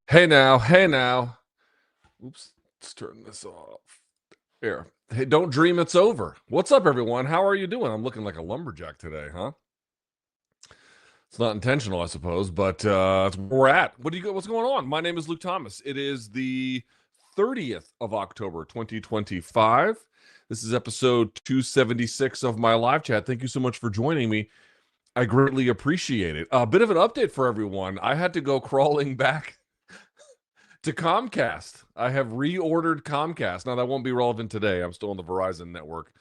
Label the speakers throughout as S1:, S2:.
S1: Hey now, hey now. Oops, let's turn this off. Here. Hey, don't dream it's over. What's up, everyone? How are you doing? I'm looking like a lumberjack today, huh? It's not intentional, I suppose, but it's where we're at. What's going on? My name is Luke Thomas. It is the 30th of October, 2025. This is episode 276 of my live chat. Thank you so much for joining me. I greatly appreciate it. A bit of an update for everyone. I had to go crawling back to Comcast. I have reordered Comcast. Now, that won't be relevant today. I'm still on the Verizon network,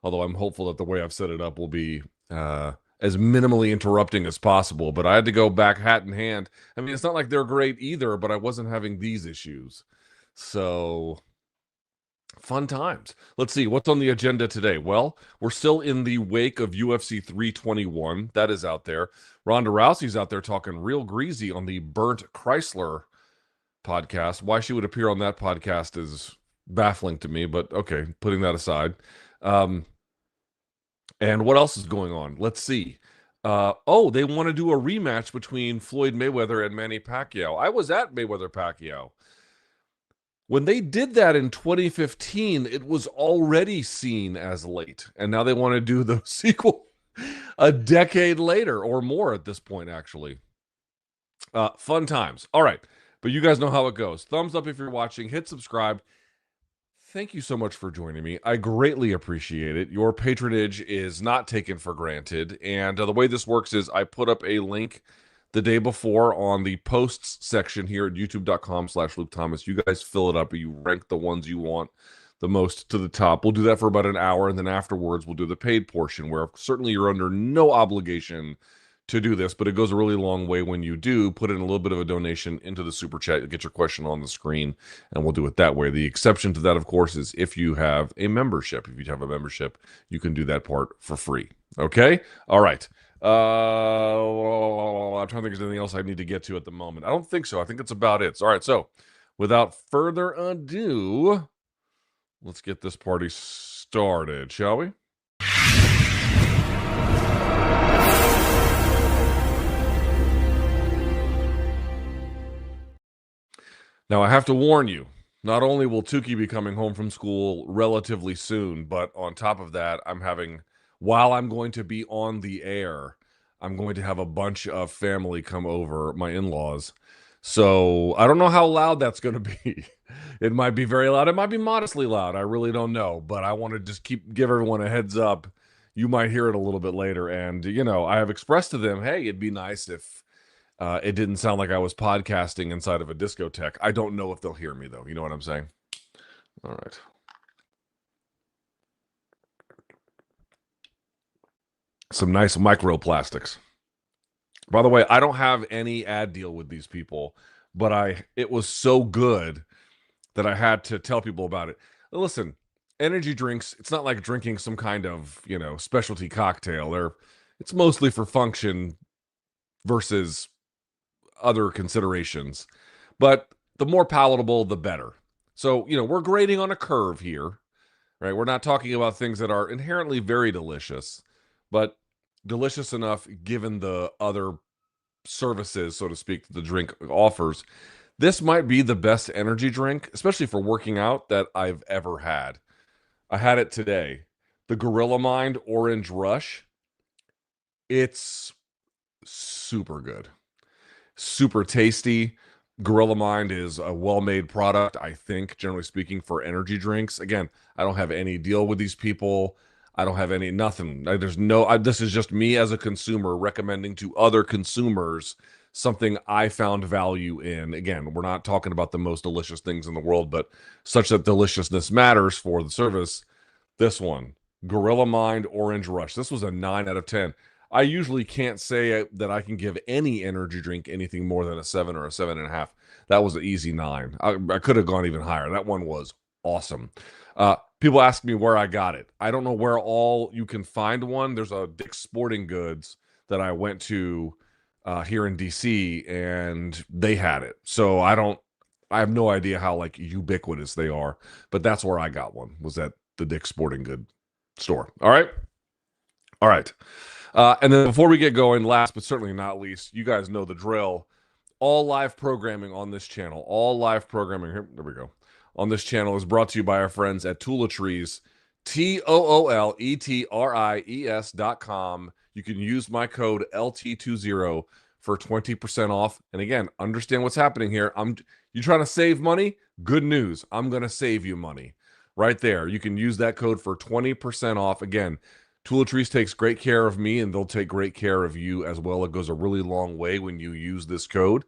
S1: although I'm hopeful that the way I've set it up will be as minimally interrupting as possible. But I had to go back hat in hand. I mean, it's not like they're great either, but I wasn't having these issues. So, fun times. Let's see what's on the agenda today. Well, we're still in the wake of UFC 321. That is out there. Ronda Rousey's out there talking real greasy on the burnt Chrysler podcast. Why she would appear on that podcast is baffling to me, but okay, putting that aside. And what else is going on? Let's see. They want to do a rematch between Floyd Mayweather and Manny Pacquiao. I was at Mayweather Pacquiao. When they did that in 2015, it was already seen as late. And now they want to do the sequel a decade later or more at this point, actually. Fun times. All right. But you guys know how it goes. Thumbs up if you're watching. Hit subscribe. Thank you so much for joining me. I greatly appreciate it. Your patronage is not taken for granted. And the way this works is I put up a link the day before on the posts section here at youtube.com/Luke Thomas. You guys fill it up. You rank the ones you want the most to the top. We'll do that for about an hour. And then afterwards, we'll do the paid portion where certainly you're under no obligation to do this, but it goes a really long way when you do put in a little bit of a donation into the super chat. You'll get your question on the screen, and we'll do it that way. The exception to that, of course, is if you have a membership. If you have a membership, you can do that part for free. Okay? All right. I'm trying to think if there's anything else I need to get to at the moment. I don't think so. I think it's about it. All right. So, without further ado, let's get this party started, shall we? Now, I have to warn you, not only will Tukey be coming home from school relatively soon, but on top of that, while I'm going to be on the air, I'm going to have a bunch of family come over, my in-laws. So I don't know how loud that's going to be. It might be very loud. It might be modestly loud. I really don't know, but I want to just give everyone a heads up. You might hear it a little bit later. And, I have expressed to them, hey, it'd be nice if it didn't sound like I was podcasting inside of a discotheque. I don't know if they'll hear me, though. You know what I'm saying? All right. Some nice microplastics. By the way, I don't have any ad deal with these people, but it was so good that I had to tell people about it. Listen, energy drinks, it's not like drinking some kind of, specialty cocktail. It's mostly for function versus other considerations, but the more palatable, the better. So, we're grading on a curve here, right? We're not talking about things that are inherently very delicious, but delicious enough given the other services, so to speak, that the drink offers. This might be the best energy drink, especially for working out, that I've ever had. I had it today. The Gorilla Mind Orange Rush. It's super good. Super tasty. Gorilla Mind is a well-made product, I think, generally speaking, for energy drinks. Again, I don't have any deal with these people. I don't have nothing. This is just me as a consumer recommending to other consumers something I found value in. Again, we're not talking about the most delicious things in the world, but such that deliciousness matters for the service. This one, Gorilla Mind Orange Rush. This was a 9 out of 10. I usually can't say that I can give any energy drink anything more than a 7 or a 7.5. That was an easy 9. I could have gone even higher. That one was awesome. People ask me where I got it. I don't know where all you can find one. There's a Dick's Sporting Goods that I went to here in DC, and they had it. So I have no idea how ubiquitous they are, but that's where I got one, was at the Dick's Sporting Goods store. All right. And then before we get going, last but certainly not least, you guys know the drill. all live programming on this channel, all live programming here, there we go, on this channel is brought to you by our friends at Tooletries, Tooletries.com. You can use my code LT20 for 20% off. And again, understand what's happening here. You trying to save money? Good news. I'm going to save you money right there. You can use that code for 20% off. Again, Tooletries takes great care of me, and they'll take great care of you as well. It goes a really long way when you use this code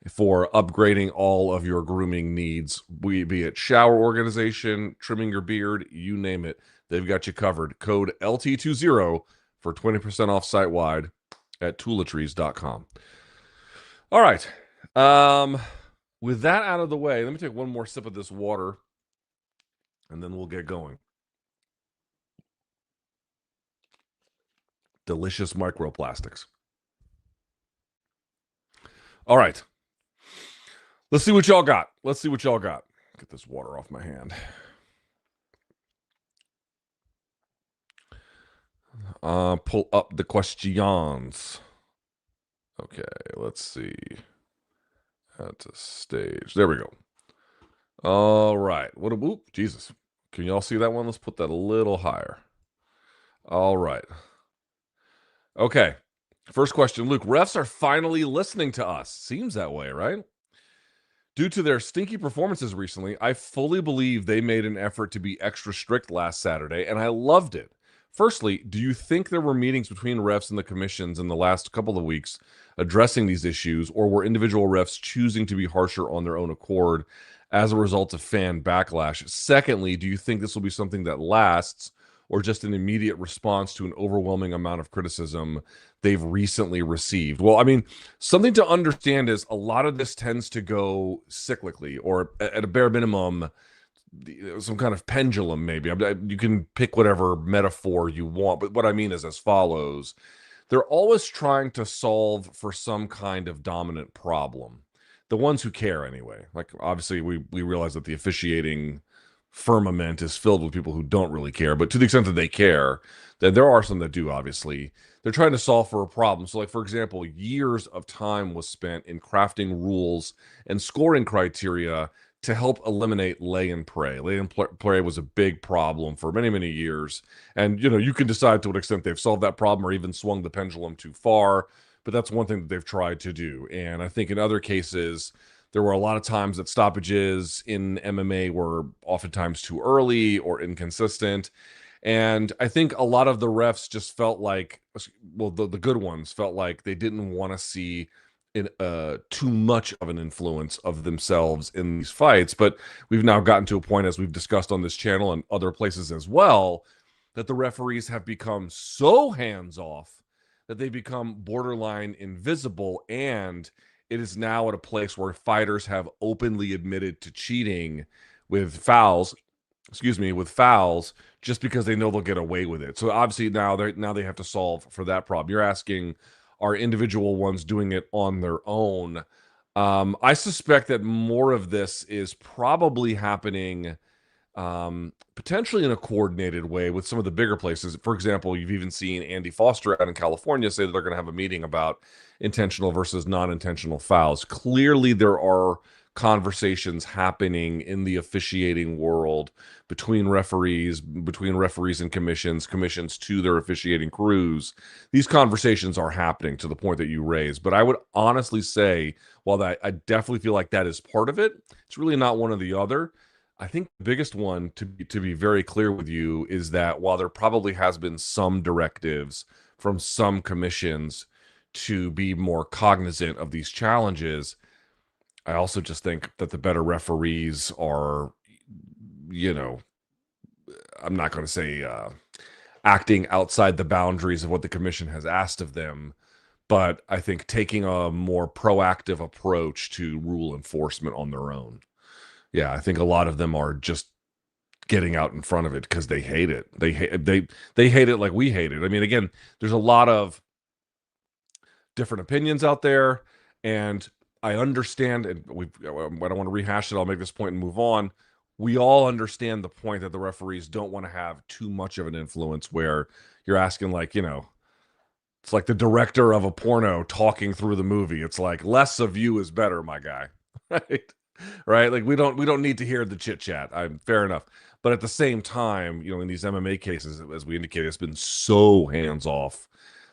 S1: for upgrading all of your grooming needs, be it shower organization, trimming your beard, you name it. They've got you covered. Code LT20 for 20% off site-wide at Tooletries.com. All right. With that out of the way, let me take one more sip of this water, and then we'll get going. Delicious microplastics. All right. Let's see what y'all got. Get this water off my hand. Pull up the questions. Okay, let's see. At the stage. There we go. All right. Whoop, Jesus. Can y'all see that one? Let's put that a little higher. All right. Okay. First question, Luke. Refs are finally listening to us. Seems that way, right? Due to their stinky performances recently, I fully believe they made an effort to be extra strict last Saturday, and I loved it. Firstly, do you think there were meetings between refs and the commissions in the last couple of weeks addressing these issues, or were individual refs choosing to be harsher on their own accord as a result of fan backlash? Secondly, do you think this will be something that lasts, or just an immediate response to an overwhelming amount of criticism they've recently received? Well, I mean, something to understand is a lot of this tends to go cyclically, or at a bare minimum, some kind of pendulum, maybe. You can pick whatever metaphor you want, but what I mean is as follows. They're always trying to solve for some kind of dominant problem. The ones who care, anyway. Like, obviously, we realize that the officiating firmament is filled with people who don't really care, but to the extent that they care, then there are some that do, obviously. They're trying to solve for a problem. So, like, for example, years of time was spent in crafting rules and scoring criteria to help eliminate lay and pray. Lay and pray was a big problem for many, many years. And, you can decide to what extent they've solved that problem or even swung the pendulum too far. But that's one thing that they've tried to do. And I think in other cases, there were a lot of times that stoppages in MMA were oftentimes too early or inconsistent. And I think a lot of the refs just felt like, well, the good ones felt like they didn't want to see too much of an influence of themselves in these fights. But we've now gotten to a point, as we've discussed on this channel and other places as well, that the referees have become so hands-off that they become borderline invisible, and it is now at a place where fighters have openly admitted to cheating with fouls, just because they know they'll get away with it. So obviously now they have to solve for that problem. You're asking, are individual ones doing it on their own? I suspect that more of this is probably happening potentially in a coordinated way with some of the bigger places. For example, you've even seen Andy Foster out in California say that they're going to have a meeting about intentional versus non-intentional fouls. Clearly, there are conversations happening in the officiating world between referees and commissions to their officiating crews. These conversations are happening to the point that you raise. But I would honestly say, while I definitely feel like that is part of it, it's really not one or the other. I think the biggest one, to be very clear with you, is that while there probably has been some directives from some commissions to be more cognizant of these challenges, I also just think that the better referees are, I'm not going to say acting outside the boundaries of what the commission has asked of them, but I think taking a more proactive approach to rule enforcement on their own. Yeah, I think a lot of them are just getting out in front of it because they hate it. They hate it like we hate it. I mean, again, there's a lot of different opinions out there, and I understand, and I don't want to rehash it. I'll make this point and move on. We all understand the point that the referees don't want to have too much of an influence where you're asking, like, It's like the director of a porno talking through the movie. It's like less of you is better, my guy. Right? Right? Like we don't need to hear the chit chat. I'm fair enough. But at the same time, in these MMA cases, as we indicated, it's been so hands off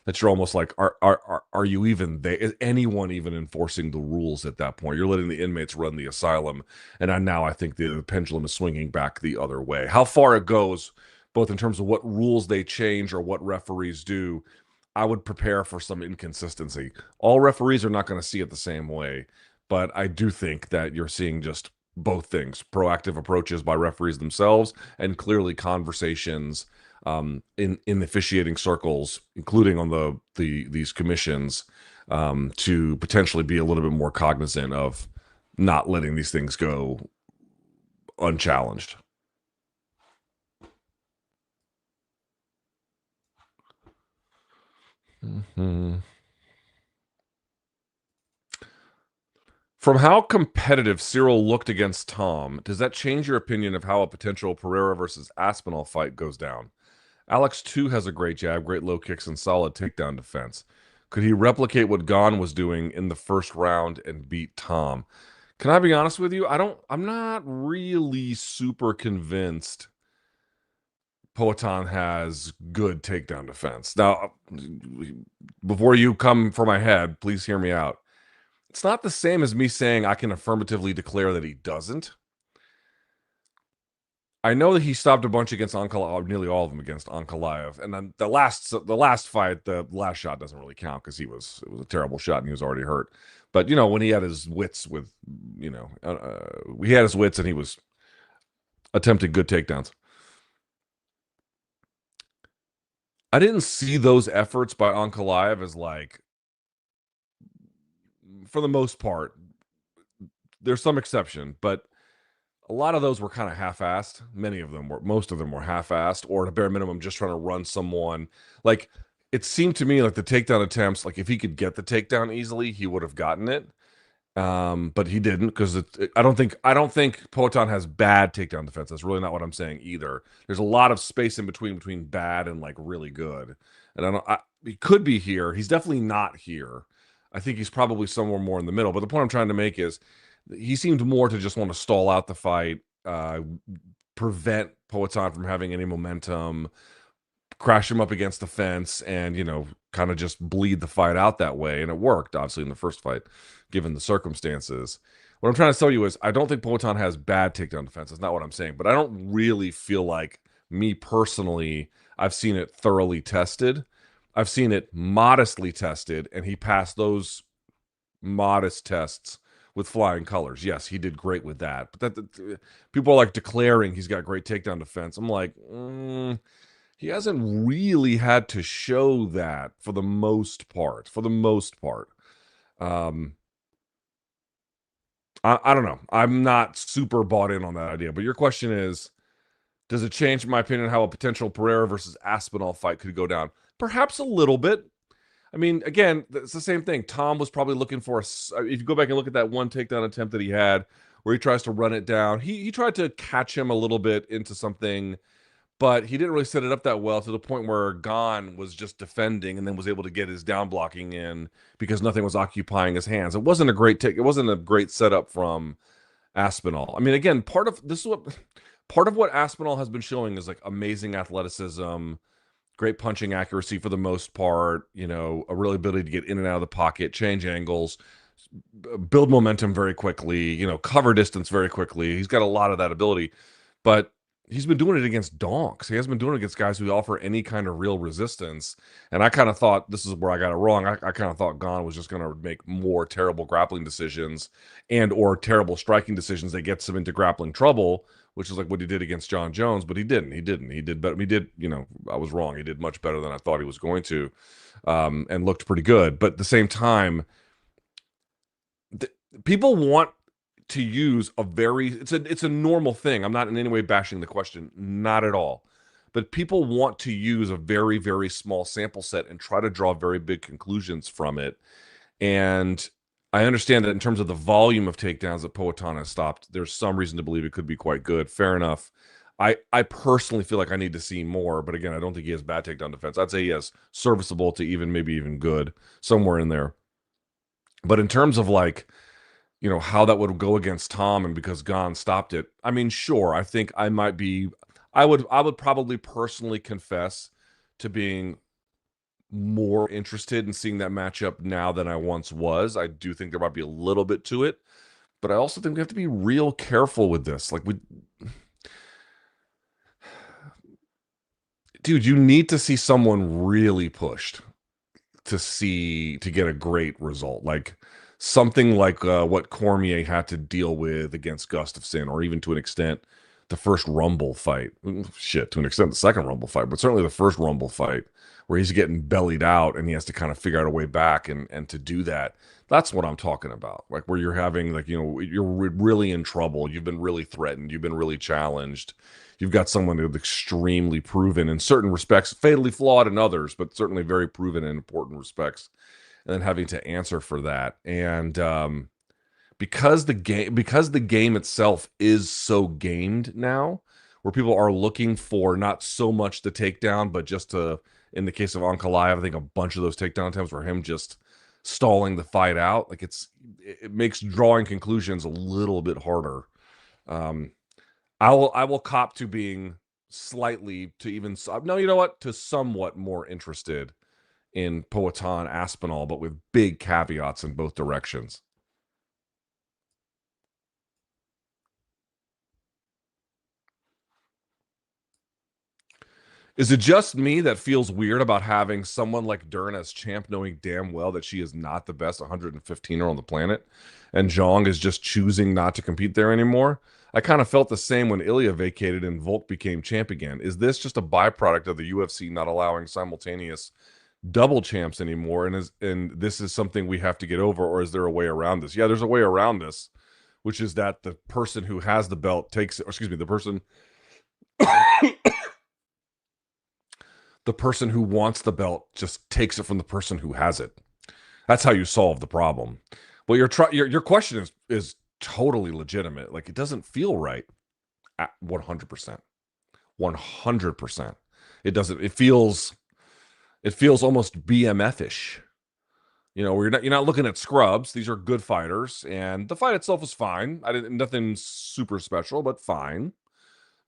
S1: that you're almost like, are you even there? Is anyone even enforcing the rules at that point? You're letting the inmates run the asylum, and now I think the pendulum is swinging back the other way. How far it goes, both in terms of what rules they change or what referees do, I would prepare for some inconsistency. All referees are not going to see it the same way, but I do think that you're seeing just both things: proactive approaches by referees themselves, and clearly conversations in officiating circles, including on these commissions, to potentially be a little bit more cognizant of not letting these things go unchallenged. Mm-hmm. From how competitive Ciryl looked against Tom, does that change your opinion of how a potential Pereira versus Aspinall fight goes down? Alex too has a great jab, great low kicks, and solid takedown defense. Could he replicate what Gane was doing in the first round and beat Tom? Can I be honest with you? I'm not really super convinced Poatan has good takedown defense. Now, before you come for my head, please hear me out. It's not the same as me saying I can affirmatively declare that he doesn't. I know that he stopped a bunch against Ankalaev, nearly all of them against Ankalaev, and then the last fight, the last shot doesn't really count because it was a terrible shot and he was already hurt. But when he had his wits he had his wits and he was attempting good takedowns. I didn't see those efforts by Ankalaev as, like, for the most part, there's some exception, but a lot of those were kind of half-assed. Most of them were half-assed, or at a bare minimum, just trying to run someone. Like, it seemed to me like the takedown attempts, like if he could get the takedown easily, he would have gotten it. But he didn't, because I don't think Poatan has bad takedown defense. That's really not what I'm saying either. There's a lot of space in between bad and like really good. And he could be here. He's definitely not here. I think he's probably somewhere more in the middle. But the point I'm trying to make is he seemed more to just want to stall out the fight, prevent Poatan from having any momentum, crash him up against the fence, and kind of just bleed the fight out that way. And it worked, obviously, in the first fight, given the circumstances. What I'm trying to tell you is I don't think Poatan has bad takedown defense. That's not what I'm saying. But I don't really feel like, me personally, I've seen it thoroughly tested. I've seen it modestly tested, and he passed those modest tests with flying colors. Yes, he did great with that. But people are like declaring he's got great takedown defense. I'm like, he hasn't really had to show that for the most part. I don't know. I'm not super bought in on that idea. But your question is, does it change, in my opinion, how a potential Pereira versus Aspinall fight could go down? Perhaps a little bit. I mean, again, it's the same thing. Tom was probably looking for if you go back and look at that one takedown attempt that he had where he tries to run it down, he tried to catch him a little bit into something, but he didn't really set it up that well, to the point where Gane was just defending and then was able to get his down blocking in because nothing was occupying his hands. It wasn't a great setup from Aspinall. I mean, again, part of what Aspinall has been showing is like amazing athleticism, great punching accuracy for the most part, a real ability to get in and out of the pocket, change angles, build momentum very quickly, cover distance very quickly. He's got a lot of that ability, but he's been doing it against donks. He hasn't been doing it against guys who offer any kind of real resistance. And I kind of thought, this is where I got it wrong. I kind of thought Gane was just going to make more terrible grappling decisions or terrible striking decisions that gets him into grappling trouble, which is like what he did against Jon Jones, but he didn't. He did better. I was wrong. He did much better than I thought he was going to, and looked pretty good. But at the same time, people want to use it's a normal thing. I'm not in any way bashing the question, not at all. But people want to use a very, very small sample set and try to draw very big conclusions from it. And I understand that in terms of the volume of takedowns that Poatan has stopped, there's some reason to believe it could be quite good. Fair enough. I personally feel like I need to see more, but again, I don't think he has bad takedown defense. I'd say he has serviceable to maybe even good, somewhere in there. But in terms of like, how that would go against Tom, and because Gane stopped it, I mean, sure, I think I would probably personally confess to being more interested in seeing that matchup now than I once was. I do think there might be a little bit to it, but I also think we have to be real careful with this. Like, dude, you need to see someone really pushed to get a great result. Like something like what Cormier had to deal with against Gustafsson, or even to an extent the first Rumble fight. Shit, to an extent the second Rumble fight, but certainly the first Rumble fight, where he's getting bellied out and he has to kind of figure out a way back, and to do that. That's what I'm talking about. Like where you're having, like, you're really in trouble. You've been really threatened. You've been really challenged. You've got someone who's extremely proven in certain respects, fatally flawed in others, but certainly very proven in important respects, and then having to answer for that. And because the game itself is so gamed now, where people are looking for not so much the takedown, but just to, in the case of Ankalaev, I think a bunch of those takedown attempts were him just stalling the fight out. Like it makes drawing conclusions a little bit harder. I will cop to being slightly, to even, no, you know what, to somewhat more interested in Poatan Aspinall, but with big caveats in both directions. Is it just me that feels weird about having someone like Dern as champ, knowing damn well that she is not the best 115er on the planet, and Zhang is just choosing not to compete there anymore? I kind of felt the same when Ilia vacated and Volk became champ again. Is this just a byproduct of the UFC not allowing simultaneous double champs anymore, and this is something we have to get over, or is there a way around this? Yeah, there's a way around this, which is that the person who has the belt takes it, or excuse me, the person who wants the belt just takes it from the person who has it. That's how you solve the problem. Well, your question is totally legitimate. Like, it doesn't feel right at 100%. 100%. It doesn't. It feels almost BMF-ish. Where you're not looking at scrubs. These are good fighters, and the fight itself was fine. Nothing super special, but fine.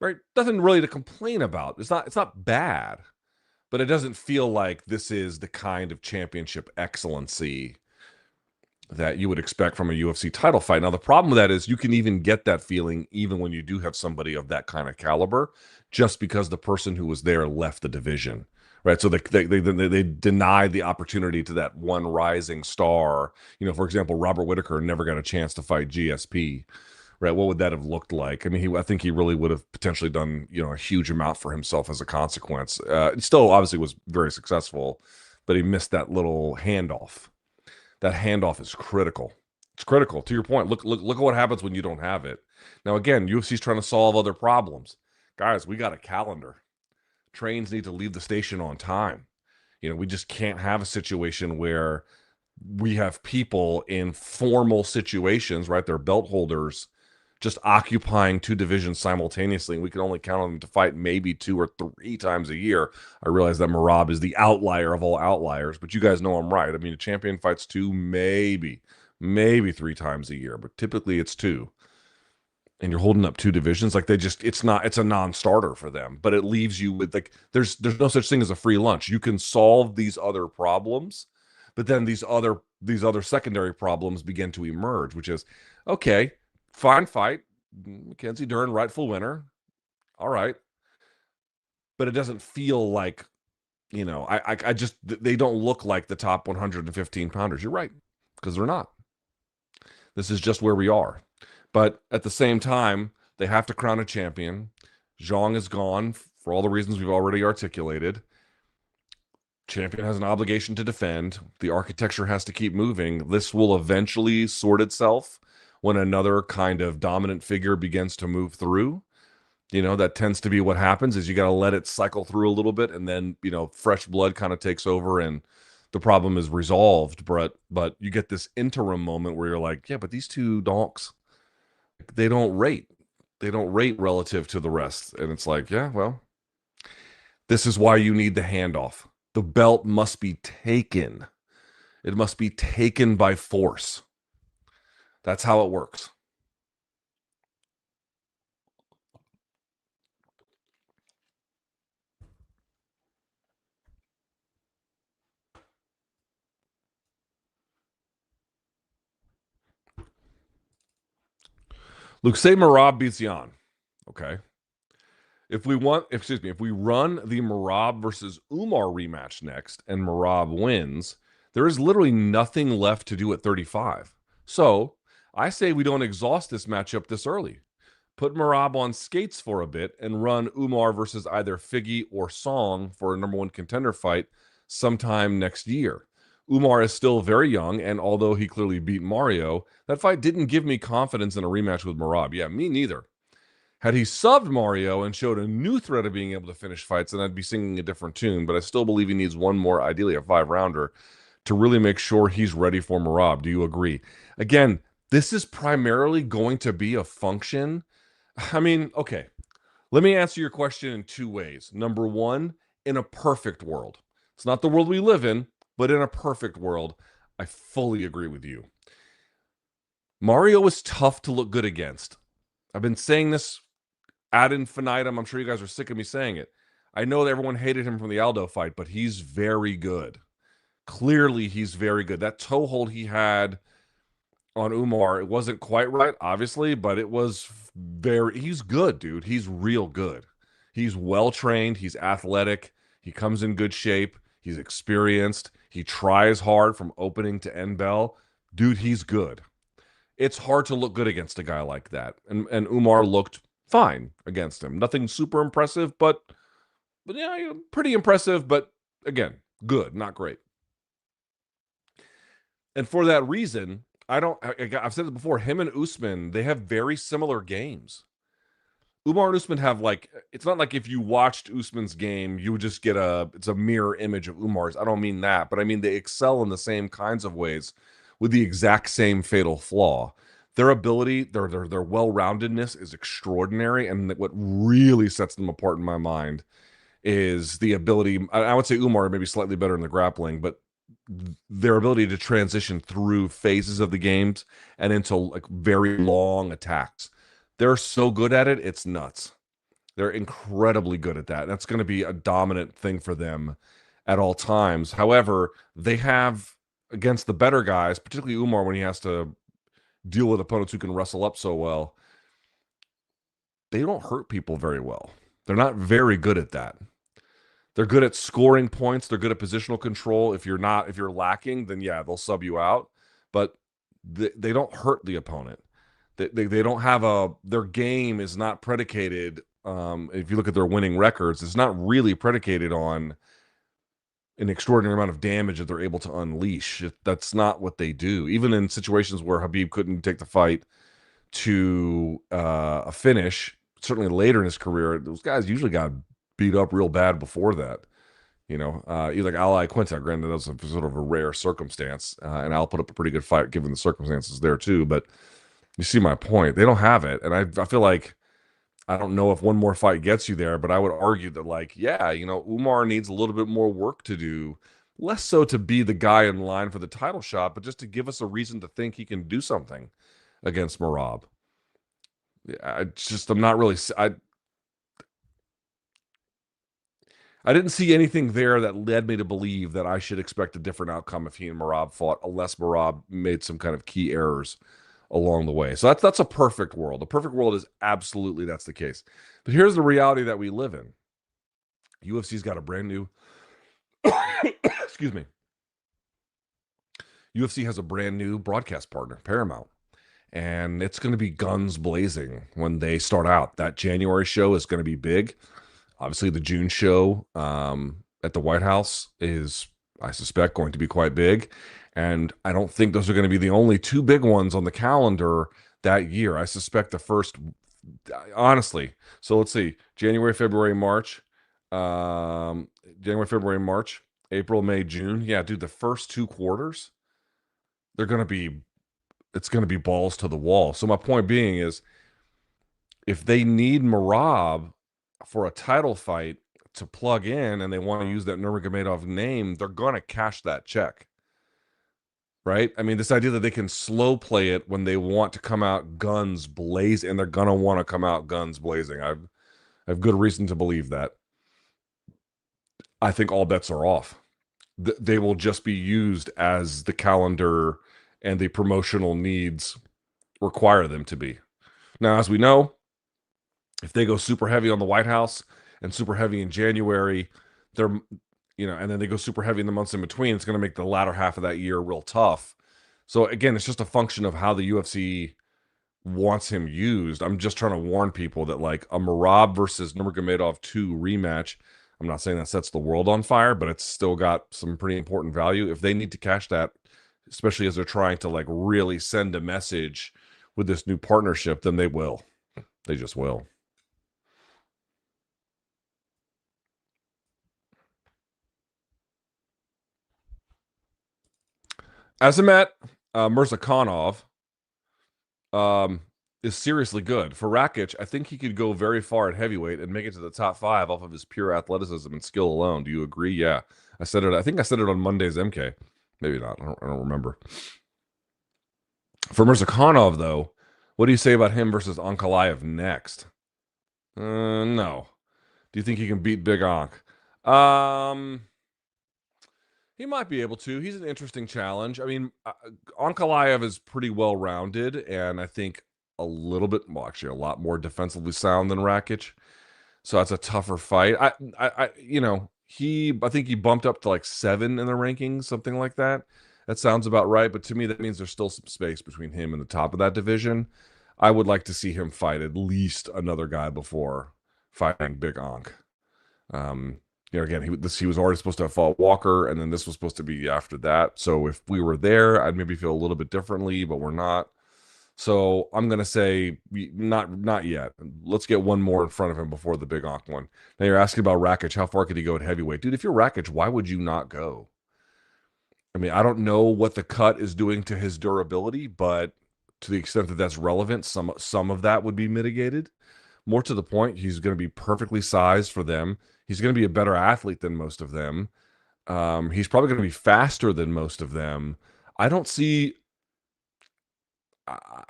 S1: Right? Nothing really to complain about. It's not bad. But it doesn't feel like this is the kind of championship excellency that you would expect from a UFC title fight. Now, the problem with that is you can even get that feeling even when you do have somebody of that kind of caliber, just because the person who was there left the division, right? So they denied the opportunity to that one rising star. For example, Robert Whittaker never got a chance to fight GSP. Right, what would that have looked like? I mean, I think he really would have potentially done, a huge amount for himself as a consequence. He still obviously was very successful, but he missed that little handoff. That handoff is critical. It's critical. To your point, look at what happens when you don't have it. Now, again, UFC's trying to solve other problems. Guys, we got a calendar. Trains need to leave the station on time. We just can't have a situation where we have people in formal situations, right? They're belt holders, just occupying two divisions simultaneously, and we can only count on them to fight maybe 2 or 3 times a year. I realize that Merab is the outlier of all outliers, but you guys know I'm right. I mean, a champion fights 2, maybe 3 times a year, but typically it's 2. And you're holding up 2 divisions, like it's a non-starter for them. But it leaves you with, like, there's no such thing as a free lunch. You can solve these other problems, but then these other secondary problems begin to emerge, which is, okay, fine fight, Mackenzie Dern, rightful winner. All right. But it doesn't feel like, I just, they don't look like the top 115 pounders. You're right, because they're not. This is just where we are. But at the same time, they have to crown a champion. Zhang is gone for all the reasons we've already articulated. Champion has an obligation to defend. The architecture has to keep moving. This will eventually sort itself when another kind of dominant figure begins to move through. That tends to be what happens, is you got to let it cycle through a little bit, and then, fresh blood kind of takes over and the problem is resolved. But you get this interim moment where you're like, yeah, but these two donks, they don't rate. they don't rate relative to the rest. And it's like, yeah, well, this is why you need the handoff. The belt must be taken. It must be taken by force. That's how it works. Luke, say Merab beats Yan. Okay. If we run the Merab versus Umar rematch next and Merab wins, there is literally nothing left to do at 35. So I say we don't exhaust this matchup this early. Put Merab on skates for a bit and run Umar versus either Figgy or Song for a number one contender fight sometime next year. Umar is still very young, and although he clearly beat Mario, that fight didn't give me confidence in a rematch with Merab. Yeah, me neither. Had he subbed Mario and showed a new threat of being able to finish fights, then I'd be singing a different tune. But I still believe he needs one more, ideally a 5-rounder, to really make sure he's ready for Merab. Do you agree? Again, this is primarily going to be a function. I mean, okay, let me answer your question in two ways. Number one, in a perfect world. It's not the world we live in, but in a perfect world, I fully agree with you. Mario is tough to look good against. I've been saying this ad infinitum. I'm sure you guys are sick of me saying it. I know that everyone hated him from the Aldo fight, but he's very good. Clearly, he's very good. That toe hold he had on Umar, it wasn't quite right, obviously, but it was he's good, dude. He's real good. He's well trained. He's athletic. He comes in good shape. He's experienced. He tries hard from opening to end bell. Dude, he's good. It's hard to look good against a guy like that. And Umar looked fine against him. Nothing super impressive, but yeah, pretty impressive, but again, good, not great. And for that reason, I've said it before, him and Usman, they have very similar games. Umar and Usman have it's not like if you watched Usman's game, you would just get it's a mirror image of Umar's. I don't mean that, but I mean they excel in the same kinds of ways with the exact same fatal flaw. Their ability, their well-roundedness is extraordinary, and what really sets them apart in my mind is the ability. I would say Umar maybe slightly better in the grappling, but their ability to transition through phases of the games and into like very long attacks. They're so good at it, it's nuts. They're incredibly good at that. That's going to be a dominant thing for them at all times. However, they have against the better guys, particularly Umar when he has to deal with opponents who can wrestle up so well, they don't hurt people very well. They're not very good at that. They're good at scoring points. They're good at positional control. If you're lacking, then yeah, they'll sub you out. But they don't hurt the opponent. They don't have their game is not predicated. If you look at their winning records, it's not really predicated on an extraordinary amount of damage that they're able to unleash. That's not what they do. Even in situations where Khabib couldn't take the fight to a finish, certainly later in his career, those guys usually got beat up real bad before that. Like Ally Quinta, granted, that was sort of a rare circumstance, and I'll put up a pretty good fight given the circumstances there too. But you see my point. They don't have it, and I feel like I don't know if one more fight gets you there, but I would argue that Umar needs a little bit more work to do, less so to be the guy in line for the title shot, but just to give us a reason to think he can do something against Merab. I'm not really. I didn't see anything there that led me to believe that I should expect a different outcome if he and Merab fought, unless Merab made some kind of key errors along the way. So that's a perfect world. The perfect world is absolutely that's the case. But here's the reality that we live in. UFC's got a brand new excuse me. UFC has a brand new broadcast partner, Paramount. And it's going to be guns blazing when they start out. That January show is going to be big. Obviously, the June show at the White House is, I suspect, going to be quite big. And I don't think those are going to be the only two big ones on the calendar that year. I suspect the first, honestly. So let's see, January, February, March, April, May, June. Yeah, dude, the first two quarters, it's going to be balls to the wall. So my point being is, if they need Merab for a title fight to plug in and they want to use that Nurmagomedov name, they're going to cash that check. Right? I mean, this idea that they can slow play it when they want to come out guns blazing, and they're going to want to come out guns blazing. I have good reason to believe that. I think all bets are off. They will just be used as the calendar and the promotional needs require them to be. Now, as we know, if they go super heavy on the White House and super heavy in January, they're, and then they go super heavy in the months in between, it's going to make the latter half of that year real tough. So again, it's just a function of how the UFC wants him used. I'm just trying to warn people that like a Merab versus Nurmagomedov 2 rematch, I'm not saying that sets the world on fire, but it's still got some pretty important value. If they need to cash that, especially as they're trying to like really send a message with this new partnership, then they will. They just will. Azamat Murzakanov is seriously good. For Rakic, I think he could go very far at heavyweight and make it to the top 5 off of his pure athleticism and skill alone. Do you agree? Yeah. I said it. I think I said it on Monday's MK. Maybe not. I don't remember. For Murzakanov, though, what do you say about him versus Ankalaev next? No. Do you think he can beat Big Ank? He might be able to. He's an interesting challenge. I mean, Ankalaev is pretty well-rounded, and I think a little bit, well, actually a lot more defensively sound than Rakic. So that's a tougher fight. I think he bumped up to like 7 in the rankings, something like that. That sounds about right. But to me, that means there's still some space between him and the top of that division. I would like to see him fight at least another guy before fighting Big Ank. Again, he was already supposed to have fought Walker, and then this was supposed to be after that. So if we were there, I'd maybe feel a little bit differently, but we're not. So I'm gonna say not yet. Let's get one more in front of him before the Big Ank one. Now you're asking about Rakic. How far could he go at heavyweight, dude? If you're Rakic, why would you not go? I mean, I don't know what the cut is doing to his durability, but to the extent that that's relevant, some of that would be mitigated. More to the point, he's going to be perfectly sized for them. He's going to be a better athlete than most of them. He's probably going to be faster than most of them. I don't see. I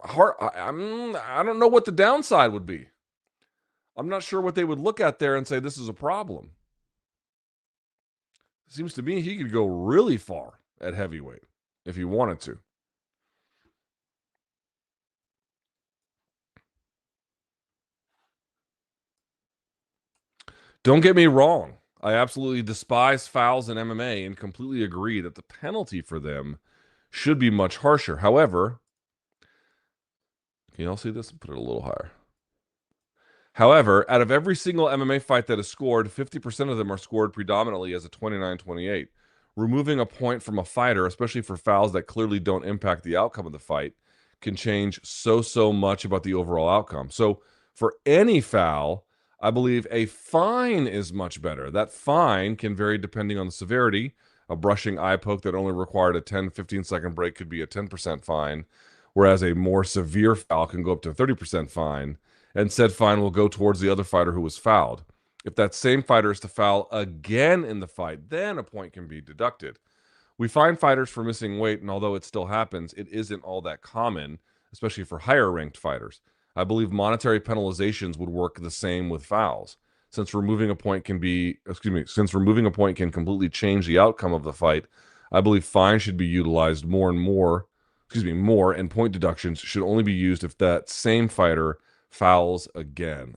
S1: don't know what the downside would be. I'm not sure what they would look at there and say this is a problem. It seems to me he could go really far at heavyweight if he wanted to. Don't get me wrong. I absolutely despise fouls in MMA and completely agree that the penalty for them should be much harsher. However, can you all see this? Put it a little higher. However, out of every single MMA fight that is scored, 50% of them are scored predominantly as a 29-28. Removing a point from a fighter, especially for fouls that clearly don't impact the outcome of the fight, can change so much about the overall outcome. So for any foul, I believe a fine is much better. That fine can vary depending on the severity. A brushing eye poke that only required a 10-15 second break could be a 10% fine, whereas a more severe foul can go up to a 30% fine, and said fine will go towards the other fighter who was fouled. If that same fighter is to foul again in the fight, then a point can be deducted. We find fighters for missing weight, and although it still happens, it isn't all that common, especially for higher ranked fighters. I believe monetary penalizations would work the same with fouls. Since removing a point can completely change the outcome of the fight, I believe fines should be utilized more, and point deductions should only be used if that same fighter fouls again.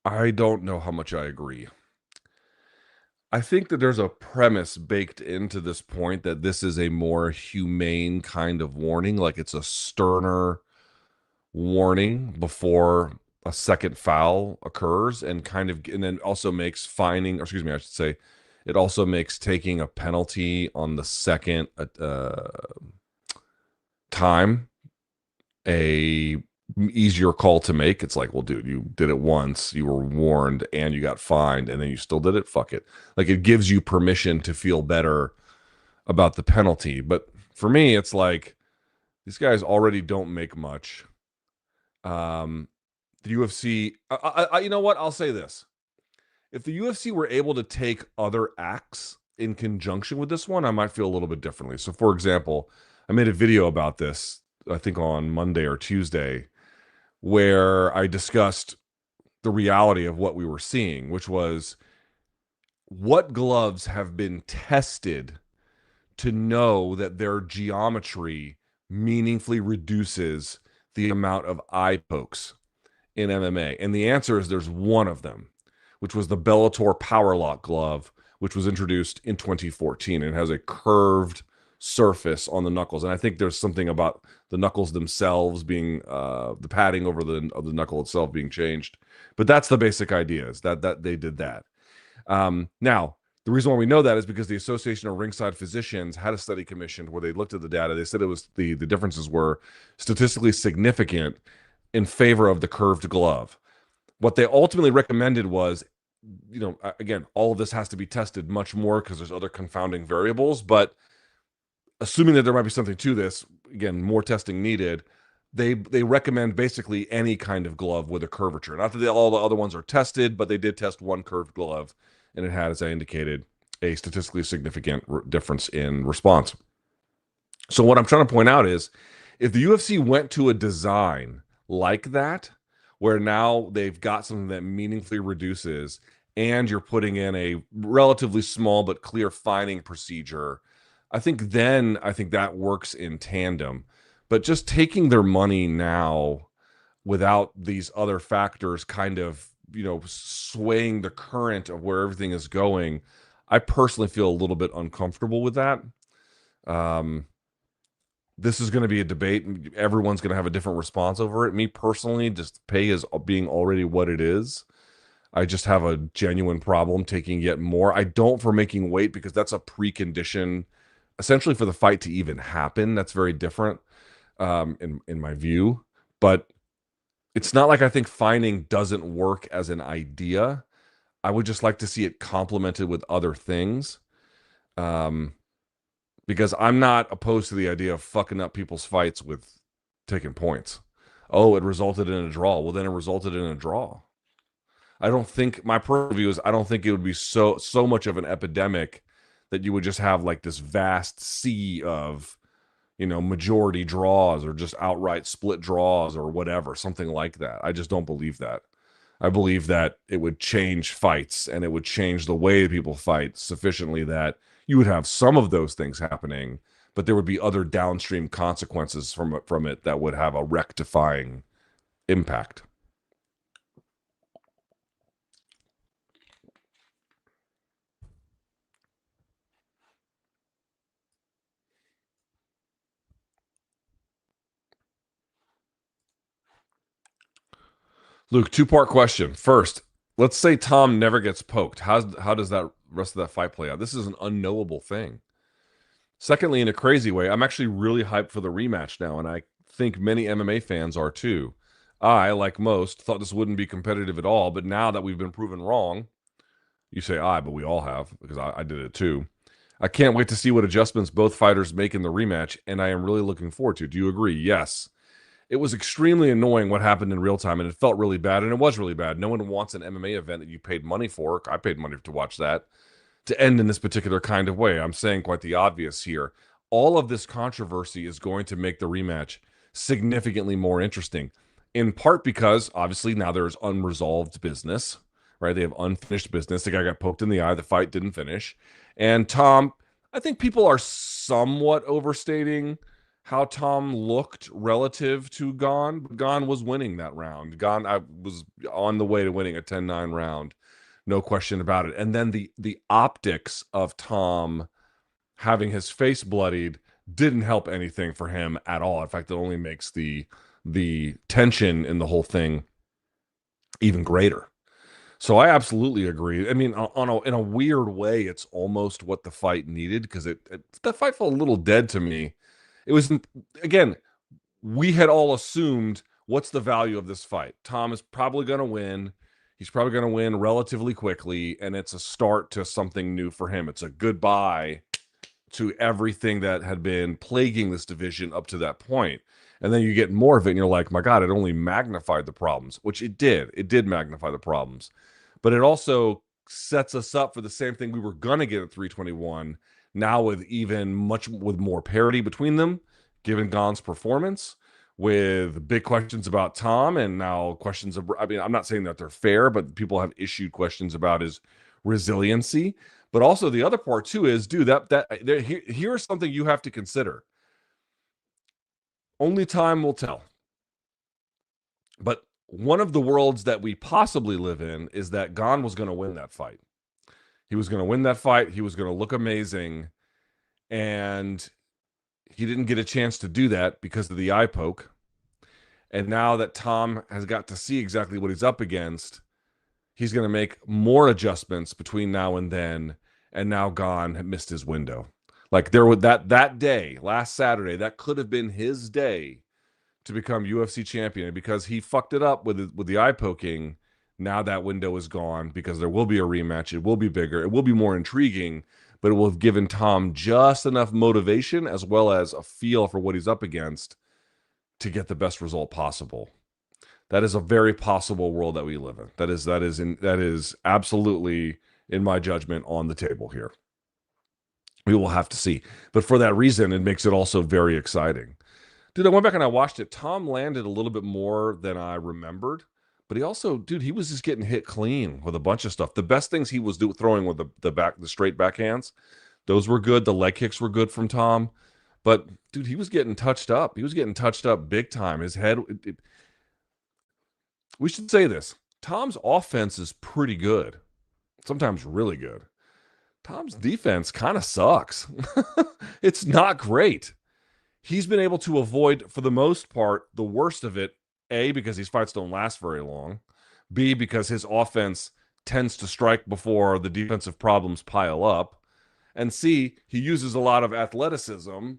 S1: I don't know how much I agree. I think that there's a premise baked into this point that this is a more humane kind of warning, like it's a sterner warning before a second foul occurs, and then also makes fining, or excuse me, I should say, it also makes taking a penalty on the second time a easier call to make. It's like, well, dude, you did it once, you were warned, and you got fined, and then you still did it. Fuck it. Like, it gives you permission to feel better about the penalty. But for me, it's like, these guys already don't make much. The UFC, you know what? I'll say this. If the UFC were able to take other acts in conjunction with this one, I might feel a little bit differently. So, for example, I made a video about this, I think on Monday or Tuesday, where I discussed the reality of what we were seeing, which was what gloves have been tested to know that their geometry meaningfully reduces the amount of eye pokes in MMA. And the answer is there's one of them, which was the Bellator Power Lock glove, which was introduced in 2014 and has a curved surface on the knuckles. And I think there's something about the knuckles themselves being the padding over the knuckle itself being changed. But that's the basic idea, is that they did that. Now, the reason why we know that is because the Association of Ringside Physicians had a study commissioned where they looked at the data. They said it was the differences were statistically significant in favor of the curved glove. What they ultimately recommended was, you know, again, all of this has to be tested much more because there's other confounding variables, but assuming that there might be something to this, again, more testing needed, they recommend basically any kind of glove with a curvature. Not that all the other ones are tested, but they did test one curved glove, and it had, as I indicated, a statistically significant difference in response. So what I'm trying to point out is, if the UFC went to a design like that, where now they've got something that meaningfully reduces, and you're putting in a relatively small but clear fining procedure, I think that works in tandem. But just taking their money now without these other factors kind of, you know, swaying the current of where everything is going, I personally feel a little bit uncomfortable with that. This is going to be a debate. Everyone's going to have a different response over it. Me personally, just pay is being already what it is. I just have a genuine problem taking yet more. I don't for making weight, because that's a precondition essentially for the fight to even happen. That's very different in my view. But it's not like I think fining doesn't work as an idea. I would just like to see it complemented with other things. Because I'm not opposed to the idea of fucking up people's fights with taking points. Oh, it resulted in a draw. Well, then it resulted in a draw. I don't think, my personal view is, I don't think it would be so much of an epidemic that you would just have like this vast sea of, you know, majority draws or just outright split draws or whatever, something like that. I just don't believe that. I believe that it would change fights, and it would change the way people fight sufficiently that you would have some of those things happening, but there would be other downstream consequences from it that would have a rectifying impact. Luke, two-part question. First, let's say Tom never gets poked. How does that rest of that fight play out? This is an unknowable thing. Secondly, in a crazy way, I'm actually really hyped for the rematch now, and I think many MMA fans are too. I, like most, thought this wouldn't be competitive at all, but now that we've been proven wrong, you say I, but we all have, because I did it too. I can't wait to see what adjustments both fighters make in the rematch, and I am really looking forward to it. Do you agree? Yes. It was extremely annoying what happened in real time, and it felt really bad, and it was really bad. No one wants an MMA event that you paid money for. I paid money to watch that, to end in this particular kind of way. I'm saying quite the obvious here. All of this controversy is going to make the rematch significantly more interesting, in part because obviously now there's unresolved business, right? They have unfinished business. The guy got poked in the eye. The fight didn't finish. And Tom, I think people are somewhat overstating how Tom looked relative to Gane. But Gane was winning that round. Gane was on the way to winning a 10-9 round. No question about it. And then the optics of Tom having his face bloodied didn't help anything for him at all. In fact, it only makes the tension in the whole thing even greater. So I absolutely agree. I mean, in a weird way, it's almost what the fight needed, because the fight felt a little dead to me. It was, again, we had all assumed, what's the value of this fight? Tom is probably going to win. He's probably going to win relatively quickly, and it's a start to something new for him. It's a goodbye to everything that had been plaguing this division up to that point. And then you get more of it, and you're like, my God, it only magnified the problems, which it did. It did magnify the problems. But it also sets us up for the same thing we were going to get at 321, now with with more parity between them, given Gane's performance, with big questions about Tom, and now questions of, I mean, I'm not saying that they're fair, but people have issued questions about his resiliency. But also the other part too is, dude, here's something you have to consider. Only time will tell. But one of the worlds that we possibly live in is that Gane was going to win that fight. He was going to win that fight. He was going to look amazing. And he didn't get a chance to do that because of the eye poke. And now that Tom has got to see exactly what he's up against, he's going to make more adjustments between now and then. And now Gane had missed his window. Like there was that day, last Saturday, that could have been his day to become UFC champion. And because he fucked it up with the eye poking, now that window is gone, because there will be a rematch. It will be bigger. It will be more intriguing, but it will have given Tom just enough motivation as well as a feel for what he's up against to get the best result possible. That is a very possible world that we live in. That is absolutely, in my judgment, on the table here. We will have to see. But for that reason, it makes it also very exciting. Dude, I went back and I watched it. Tom landed a little bit more than I remembered. But he also, dude, he was just getting hit clean with a bunch of stuff. The best things he was throwing with the straight backhands, those were good. The leg kicks were good from Tom. But, dude, he was getting touched up. He was getting touched up big time. His head, we should say this. Tom's offense is pretty good. Sometimes really good. Tom's defense kind of sucks. It's not great. He's been able to avoid, for the most part, the worst of it. A, because these fights don't last very long. B, because his offense tends to strike before the defensive problems pile up. And C, he uses a lot of athleticism,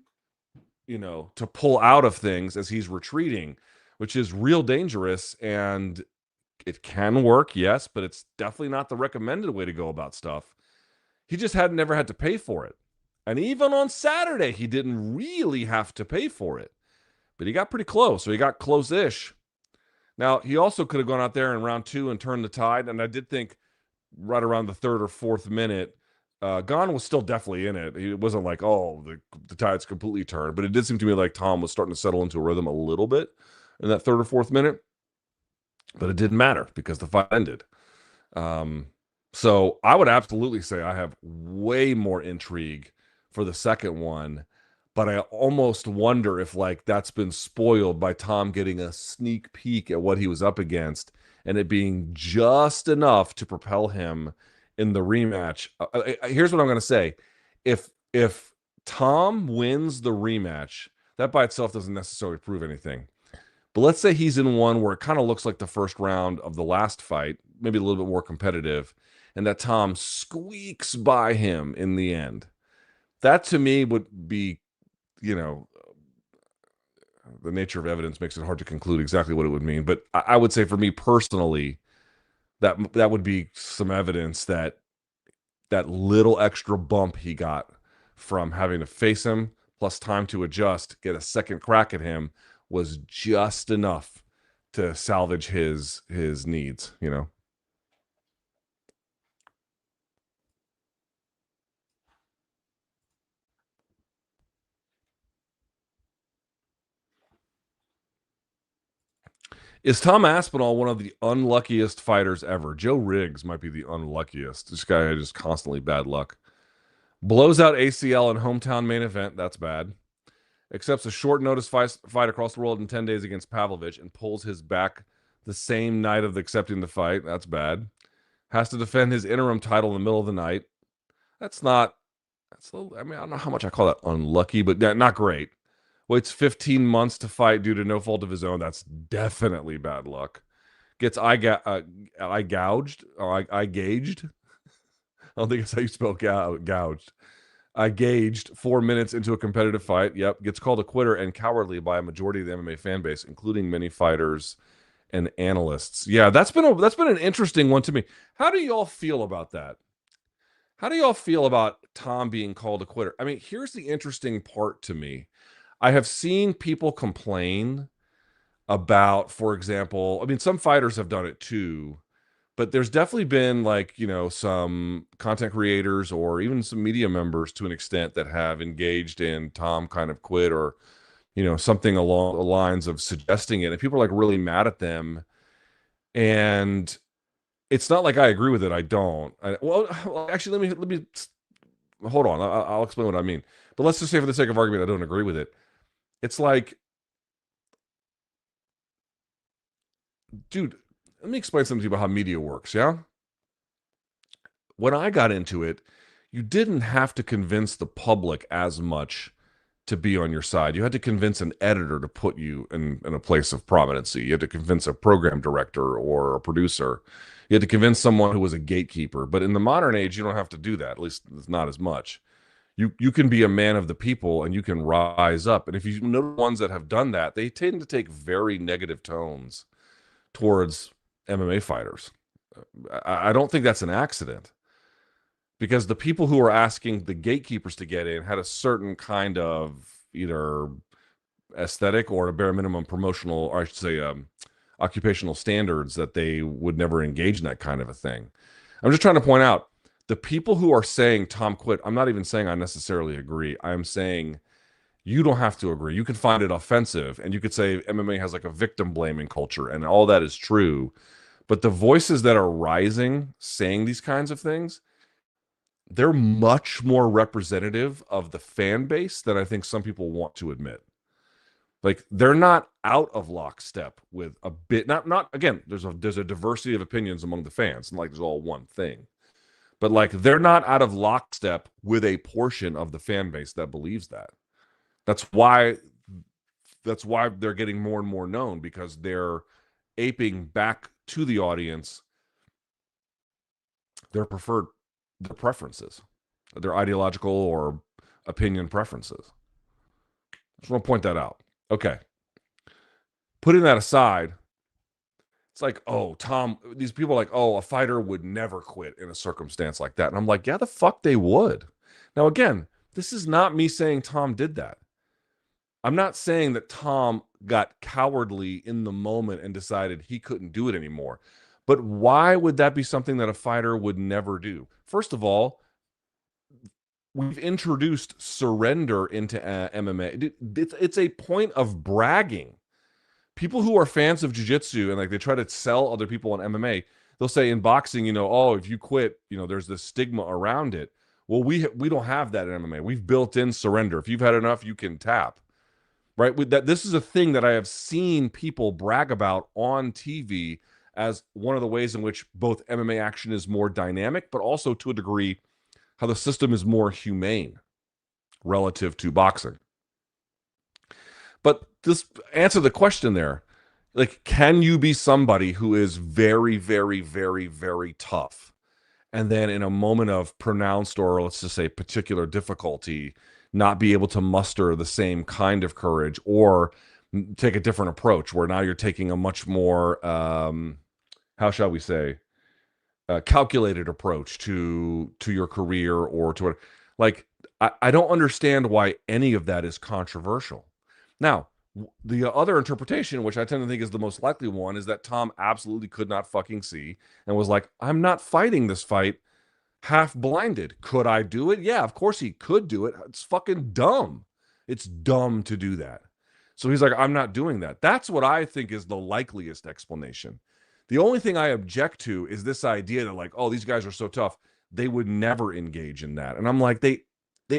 S1: to pull out of things as he's retreating, which is real dangerous. And it can work, yes, but it's definitely not the recommended way to go about stuff. He just never had to pay for it. And even on Saturday, he didn't really have to pay for it. But he got pretty close, so he got close-ish. Now, he also could have gone out there in round 2 and turned the tide, and I did think right around the 3rd or 4th minute, Gane was still definitely in it. It wasn't like, oh, the tide's completely turned, but it did seem to me like Tom was starting to settle into a rhythm a little bit in that 3rd or 4th minute. But it didn't matter because the fight ended. So I would absolutely say I have way more intrigue for the second one, but I almost wonder if that's been spoiled by Tom getting a sneak peek at what he was up against and it being just enough to propel him in the rematch. Here's what I'm going to say. If Tom wins the rematch, that by itself doesn't necessarily prove anything. But let's say he's in one where it kind of looks like the first round of the last fight, maybe a little bit more competitive, and that Tom squeaks by him in the end. That to me would be, the nature of evidence makes it hard to conclude exactly what it would mean. But I would say for me personally, that would be some evidence that little extra bump he got from having to face him, plus time to adjust, get a second crack at him, was just enough to salvage his needs, Is Tom Aspinall one of the unluckiest fighters ever? Joe Riggs might be the unluckiest. This guy had just constantly bad luck. Blows out ACL in hometown main event. That's bad. Accepts a short notice fight across the world in 10 days against Pavlovich and pulls his back the same night of accepting the fight. That's bad. Has to defend his interim title in the middle of the night. That's I don't know how much I call that unlucky, but not great. Waits 15 months to fight due to no fault of his own. That's definitely bad luck. Gets eye gouged or eye gauged. I don't think that's how you spell gouged. I gauged 4 minutes into a competitive fight. Yep, gets called a quitter and cowardly by a majority of the MMA fan base, including many fighters and analysts. Yeah, that's been an interesting one to me. How do y'all feel about that? How do y'all feel about Tom being called a quitter? I mean, here's the interesting part to me. I have seen people complain about, for example, I mean, some fighters have done it too, but there's definitely been like, some content creators or even some media members to an extent that have engaged in Tom kind of quit or, something along the lines of suggesting it. And people are like really mad at them. And it's not like I agree with it. I don't. Well, actually, let me hold on. I'll explain what I mean. But let's just say for the sake of argument, I don't agree with it. It's like, dude, let me explain something to you about how media works, yeah? When I got into it, you didn't have to convince the public as much to be on your side. You had to convince an editor to put you in a place of prominency. You had to convince a program director or a producer. You had to convince someone who was a gatekeeper. But in the modern age, you don't have to do that. At least it's not as much. You can be a man of the people and you can rise up. And if you know the ones that have done that, they tend to take very negative tones towards MMA fighters. I don't think that's an accident, because the people who are asking the gatekeepers to get in had a certain kind of either aesthetic or a bare minimum promotional, or I should say, occupational standards that they would never engage in that kind of a thing. I'm just trying to point out the people who are saying Tom quit. I'm not even saying I necessarily agree. I'm saying you don't have to agree. You could find it offensive, and you could say MMA has like a victim blaming culture, and all that is true. But the voices that are rising saying these kinds of things, they're much more representative of the fan base than I think some people want to admit. Like, they're not out of lockstep with a bit. Not again. There's a diversity of opinions among the fans, and like there's all one thing. But like, they're not out of lockstep with a portion of the fan base that believes that. That's why they're getting more and more known, because they're aping back to the audience their preferences, their ideological or opinion preferences. I just want to point that out. Okay. Putting that aside, it's like, oh, Tom, these people are like, oh, a fighter would never quit in a circumstance like that. And I'm like, yeah, the fuck they would. Now, again, this is not me saying Tom did that. I'm not saying that Tom got cowardly in the moment and decided he couldn't do it anymore. But why would that be something that a fighter would never do? First of all, we've introduced surrender into MMA. It's a point of bragging. People who are fans of jiu-jitsu and like they try to sell other people on MMA, they'll say in boxing, oh, if you quit, there's this stigma around it. Well, we don't have that in MMA. We've built in surrender. If you've had enough, you can tap. Right? This is a thing that I have seen people brag about on TV as one of the ways in which both MMA action is more dynamic, but also to a degree how the system is more humane relative to boxing. But this answer the question there, like, can you be somebody who is very, very, very, very tough, and then in a moment of pronounced, or let's just say particular difficulty, not be able to muster the same kind of courage, or take a different approach where now you're taking a much more, how shall we say, calculated approach to your career or to what? Like, I don't understand why any of that is controversial. Now, the other interpretation, which I tend to think is the most likely one, is that Tom absolutely could not fucking see and was like, I'm not fighting this fight half blinded. Could I do it? Yeah, of course he could do it. It's fucking dumb. It's dumb to do that. So he's like, I'm not doing that. That's what I think is the likeliest explanation. The only thing I object to is this idea that like, oh, these guys are so tough, they would never engage in that. And I'm like, they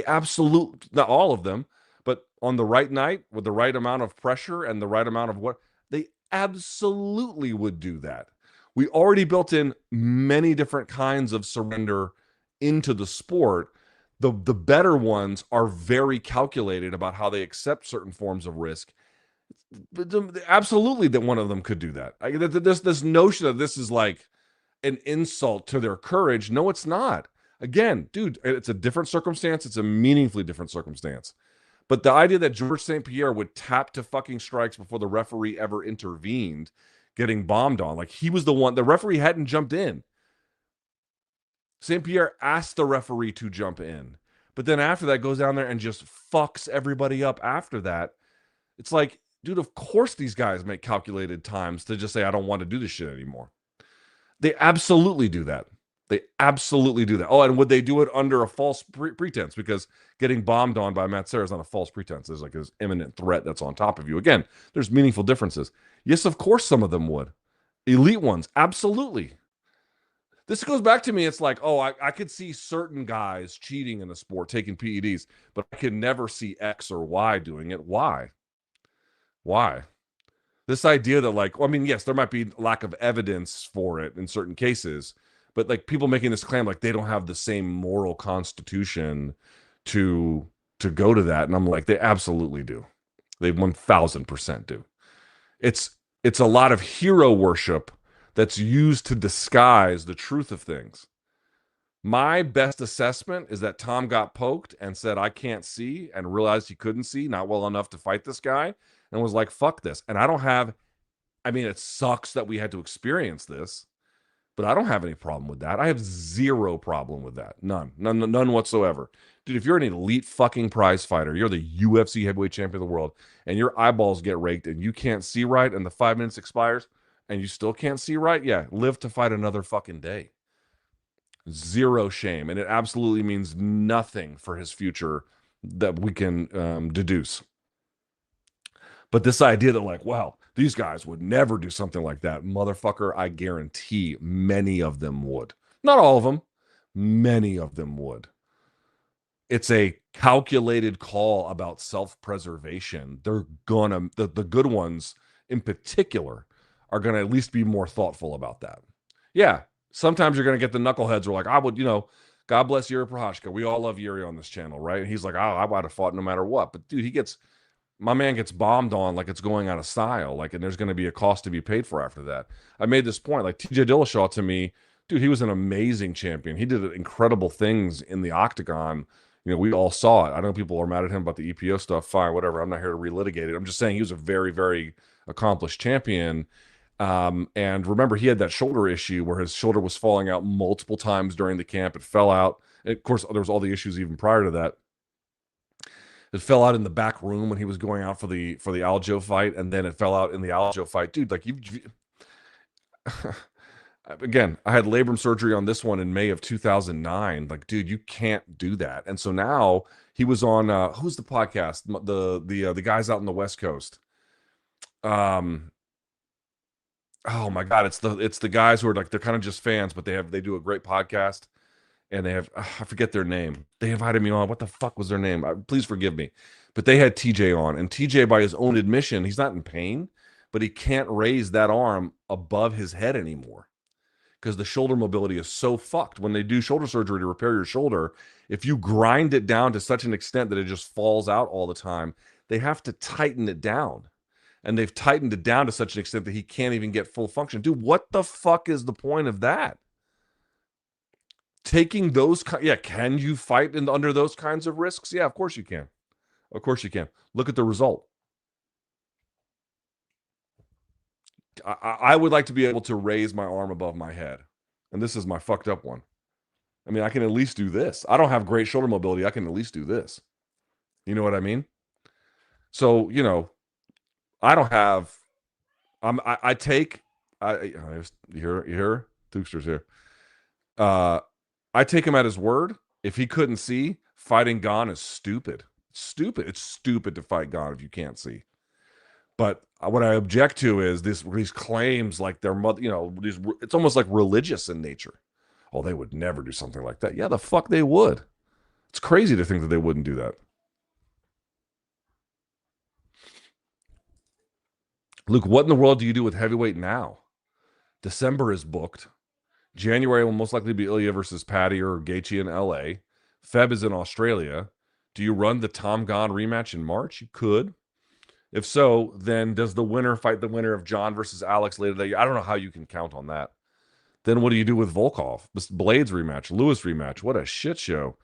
S1: absolutely, not all of them, but on the right night with the right amount of pressure and the right amount of what, they absolutely would do that. We already built in many different kinds of surrender into the sport. The better ones are very calculated about how they accept certain forms of risk. Absolutely that one of them could do that. This notion that this is like an insult to their courage. No, it's not. Again, dude, it's a different circumstance. It's a meaningfully different circumstance. But the idea that George St. Pierre would tap to fucking strikes before the referee ever intervened, getting bombed on, like he was the one, the referee hadn't jumped in. St. Pierre asked the referee to jump in. But then after that, goes down there and just fucks everybody up after that. It's like, dude, of course these guys make calculated times to just say, I don't want to do this shit anymore. They absolutely do that. They absolutely do that. Oh, and would they do it under a false pretense? Because getting bombed on by Matt Serra is not a false pretense. There's like this imminent threat that's on top of you. Again, there's meaningful differences. Yes, of course some of them would. Elite ones, absolutely. This goes back to me. It's like, oh, I could see certain guys cheating in the sport, taking PEDs, but I could never see X or Y doing it. Why? Why? This idea that, like, well, I mean, yes, there might be lack of evidence for it in certain cases, but like people making this claim like they don't have the same moral constitution to go to that, and I'm like, they absolutely do. They 1000% do. It's a lot of hero worship that's used to disguise the truth of things. My best assessment is that Tom got poked and said, I can't see, and realized he couldn't see, not well enough to fight this guy, and was like, fuck this. And I don't have, I mean, it sucks that we had to experience this, but I don't have any problem with that. I have zero problem with that. None whatsoever. Dude, if you're an elite fucking prize fighter, you're the UFC heavyweight champion of the world, and your eyeballs get raked and you can't see right, and the 5 minutes expires, and you still can't see right, yeah, live to fight another fucking day. Zero shame. And it absolutely means nothing for his future that we can deduce. But this idea that, like, wow, these guys would never do something like that. Motherfucker, I guarantee many of them would. Not all of them. Many of them would. It's a calculated call about self-preservation. They're gonna, the good ones in particular, are going to at least be more thoughtful about that. Yeah, sometimes you're going to get the knuckleheads who are like, I would, God bless Yuri Prohashka. We all love Yuri on this channel, right? And he's like, I would have fought no matter what. But dude, my man gets bombed on like it's going out of style. Like, and there's going to be a cost to be paid for after that. I made this point, like TJ Dillashaw to me, dude, he was an amazing champion. He did incredible things in the octagon. We all saw it. I know people are mad at him about the EPO stuff. Fine, whatever. I'm not here to relitigate it. I'm just saying he was a very, very accomplished champion. And remember, he had that shoulder issue where his shoulder was falling out multiple times during the camp. It fell out. And of course, there was all the issues even prior to that. It fell out in the back room when he was going out for the Aljo fight, and then it fell out in the Aljo fight. Dude, like again, I had labrum surgery on this one in May of 2009. Like, dude, you can't do that. And so now he was on who's the podcast? The guys out in the West Coast. Oh my God, it's the guys who are like, they're kind of just fans, but they do a great podcast, and they have, I forget their name. They invited me on. What the fuck was their name? Please forgive me. But they had TJ on, and TJ, by his own admission, he's not in pain, but he can't raise that arm above his head anymore because the shoulder mobility is so fucked. When they do shoulder surgery to repair your shoulder, if you grind it down to such an extent that it just falls out all the time, they have to tighten it down. And they've tightened it down to such an extent that he can't even get full function. Dude, what the fuck is the point of that? Taking those, can you fight under those kinds of risks? Yeah, of course you can. Of course you can. Look at the result. I would like to be able to raise my arm above my head. And this is my fucked up one. I mean, I can at least do this. I don't have great shoulder mobility. I can at least do this. You know what I mean? So, I don't have. I take. You hear Tookster's here. I take him at his word. If he couldn't see, fighting Gane is stupid. Stupid. It's stupid to fight Gane if you can't see. But what I object to is these claims, like their mother. It's almost like religious in nature. Oh, they would never do something like that. Yeah, the fuck they would. It's crazy to think that they wouldn't do that. Luke, what in the world do you do with heavyweight now? December is booked. January will most likely be Ilia versus Patty or Gaethje in LA. Feb is in Australia. Do you run the Tom Gane rematch in March? You could. If so, then does the winner fight the winner of John versus Alex later that year? I don't know how you can count on that. Then what do you do with Volkov? This Blades rematch, Lewis rematch. What a shit show.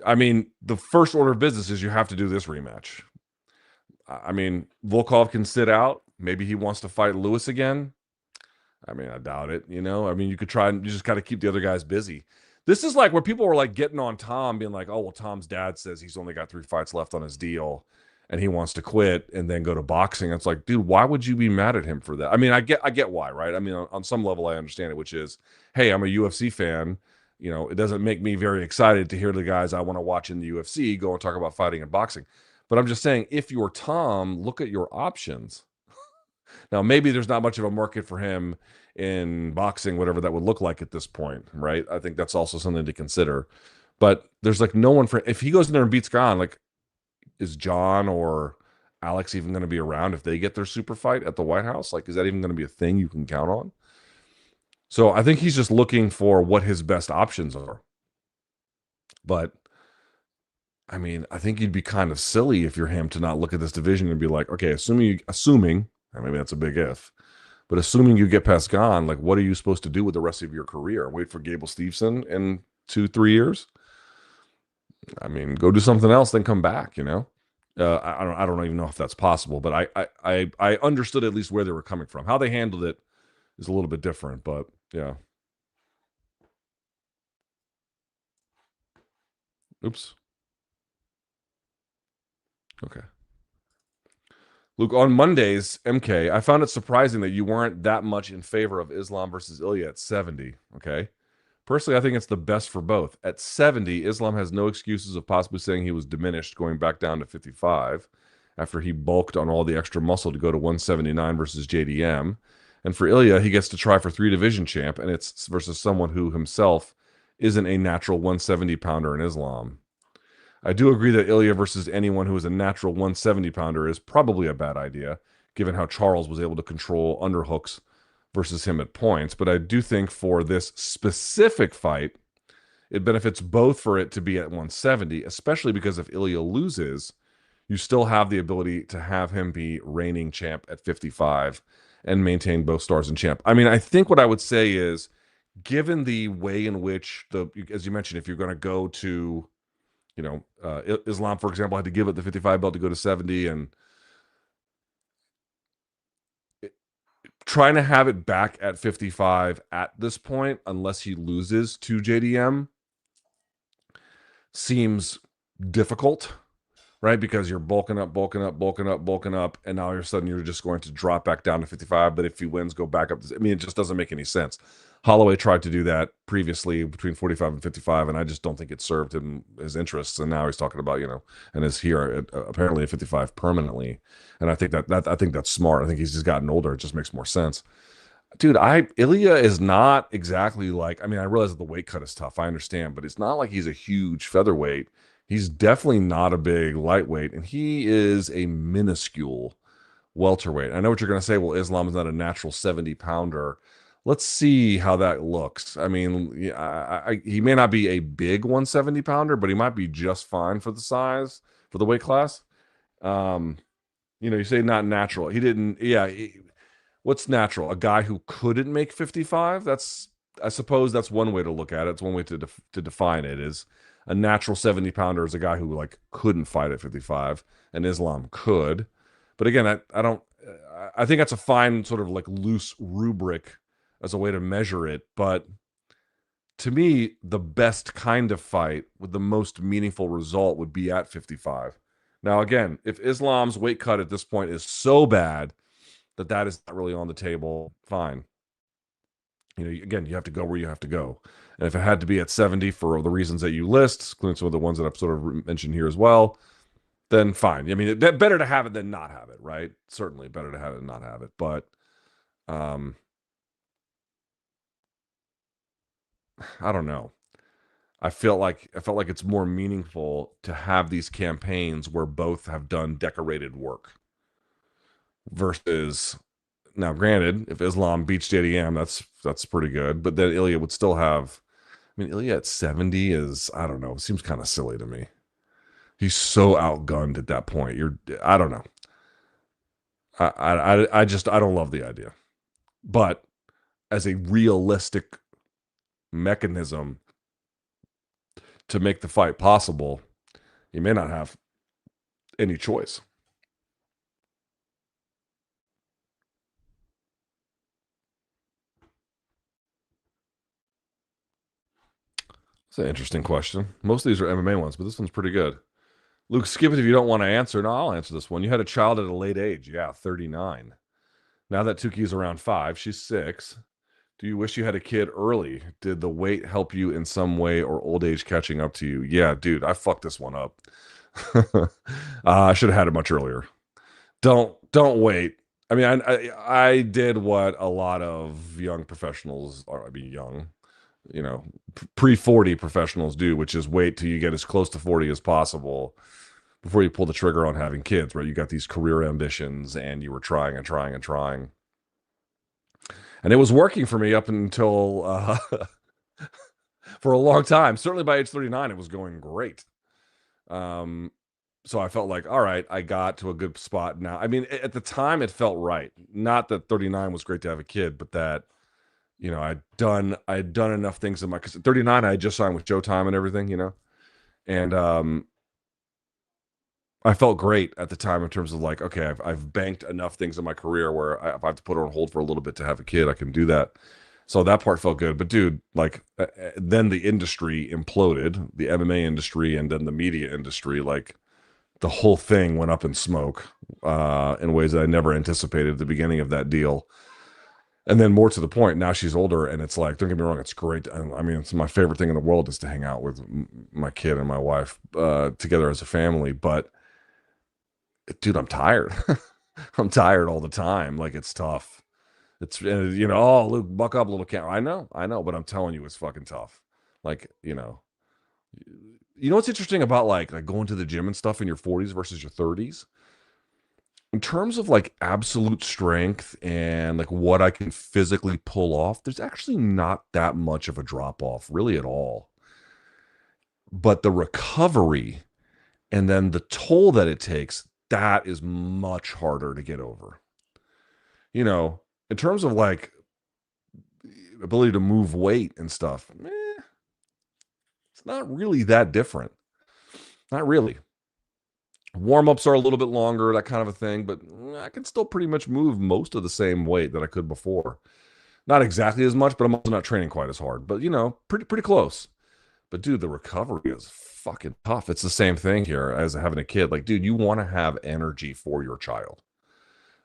S1: I mean, the first order of business is you have to do this rematch. I mean, Volkov can sit out. Maybe he wants to fight Lewis again. I mean, I doubt it. I mean, you could try and you just got to keep the other guys busy. This is like where people were like getting on Tom, being like, "Oh, well, Tom's dad says he's only got 3 fights left on his deal, and he wants to quit and then go to boxing." It's like, dude, why would you be mad at him for that? I mean, I get why, right? I mean, on some level, I understand it, which is, hey, I'm a UFC fan. It doesn't make me very excited to hear the guys I want to watch in the UFC go and talk about fighting and boxing. But I'm just saying, if you're Tom, look at your options. Now, maybe there's not much of a market for him in boxing, whatever that would look like at this point, right? I think that's also something to consider. But there's like no one for, if he goes in there and beats Gane, like, is John or Alex even going to be around if they get their super fight at the White House? Like, is that even going to be a thing you can count on? So I think he's just looking for what his best options are. But I mean, I think you'd be kind of silly if you're him to not look at this division and be like, okay, assuming, maybe that's a big if, but assuming you get past Gane, like, what are you supposed to do with the rest of your career? Wait for Gable Steveson in 2-3 years? I mean, go do something else, then come back. I don't even know if that's possible, but I understood at least where they were coming from. How they handled it is a little bit different, but yeah. Oops. Okay. Luke, on Mondays, MK, I found it surprising that you weren't that much in favor of Islam versus Ilia at 70. Okay. Personally, I think it's the best for both. At 70, Islam has no excuses of possibly saying he was diminished going back down to 55 after he bulked on all the extra muscle to go to 179 versus JDM. And for Ilia, he gets to try for 3 division champ, and it's versus someone who himself isn't a natural 170 pounder in Islam. I do agree that Ilia versus anyone who is a natural 170 pounder is probably a bad idea, given how Charles was able to control underhooks versus him at points. But I do think for this specific fight, it benefits both for it to be at 170, especially because if Ilia loses, you still have the ability to have him be reigning champ at 55 and maintain both stars and champ. I mean, I think what I would say is, given the way in which as you mentioned, if you're going to go to, Islam, for example, had to give it the 55 belt to go to 70, and trying to have it back at 55 at this point, unless he loses to JDM, seems difficult, right? Because you're bulking up, and now all of a sudden you're just going to drop back down to 55. But if he wins, go back up. I mean, it just doesn't make any sense. Holloway tried to do that previously between 45 and 55, and I just don't think it served him his interests. And now he's talking about, and is here apparently at 55 permanently. And I think I think that's smart. I think he's just gotten older. It just makes more sense. Dude, Ilia is not exactly like, I mean, I realize that the weight cut is tough. I understand, but it's not like he's a huge featherweight. He's definitely not a big lightweight, and he is a minuscule welterweight. I know what you're going to say. Well, Islam is not a natural 70 pounder. Let's see how that looks. I mean, he may not be a big 170 pounder, but he might be just fine for the size, for the weight class. You say not natural. He didn't. Yeah. What's natural? A guy who couldn't make 55? I suppose that's one way to look at it. It's one way to define it. Is a natural 70 pounder is a guy who like couldn't fight at 55, and Islam could. But again, I think that's a fine sort of like loose rubric as a way to measure it. But to me, the best kind of fight with the most meaningful result would be at 55. Now, again, if Islam's weight cut at this point is so bad that is not really on the table, fine. Again, you have to go where you have to go. And if it had to be at 70 for the reasons that you list, including some of the ones that I've sort of mentioned here as well, then fine. I mean, better to have it than not have it, right? Certainly better to have it than not have it. But I don't know. I felt like it's more meaningful to have these campaigns where both have done decorated work versus, now granted, if Islam beats JDM, that's pretty good. But then Ilia would still have, I mean, Ilia at 70 is, I don't know, it seems kind of silly to me. He's so outgunned at that point. I don't know. I don't love the idea. But as a realistic mechanism to make the fight possible, you may not have any choice. It's an interesting question. Most of these are MMA ones, but this one's pretty good. Luke, skip it if you don't want to answer. No, I'll answer this one. You had a child at a late age. Yeah, 39. Now that Tuki's around 5, she's 6. Do you wish you had a kid early? Did the weight help you in some way or old age catching up to you? Yeah, dude, I fucked this one up. I should have had it much earlier. Don't wait. I mean, I did what a lot of young professionals, or I mean young, pre-40 professionals do, which is wait till you get as close to 40 as possible before you pull the trigger on having kids, right? You got these career ambitions and you were trying and trying and trying. And it was working for me up until for a long time. Certainly by age 39, it was going great. So I felt like, all right, I got to a good spot now. I mean, at the time, it felt right. Not that 39 was great to have a kid, but that, I'd done enough things in my, because at 39, I had just signed with Showtime and everything, and I felt great at the time in terms of like, okay, I've banked enough things in my career where if I have to put it on hold for a little bit to have a kid, I can do that. So that part felt good. But dude, like then the industry imploded, the MMA industry and then the media industry, like the whole thing went up in smoke in ways that I never anticipated at the beginning of that deal. And then more to the point, now she's older and it's like, don't get me wrong, it's great. I mean, it's my favorite thing in the world is to hang out with my kid and my wife together as a family. But dude, I'm tired. I'm tired all the time. Like it's tough. It's oh, Luke, buck up, little cat. I know, but I'm telling you, it's fucking tough. Like what's interesting about like going to the gym and stuff in your 40s versus your 30s? In terms of like absolute strength and like what I can physically pull off, there's actually not that much of a drop off, really at all. But the recovery and then the toll that it takes, that is much harder to get over. In terms of like ability to move weight and stuff, it's not really that different. Not really. Warm-ups are a little bit longer, that kind of a thing, but I can still pretty much move most of the same weight that I could before. Not exactly as much, but I'm also not training quite as hard. But pretty close. But dude, the recovery is fucking tough. It's the same thing here as having a kid. Like, dude, you want to have energy for your child.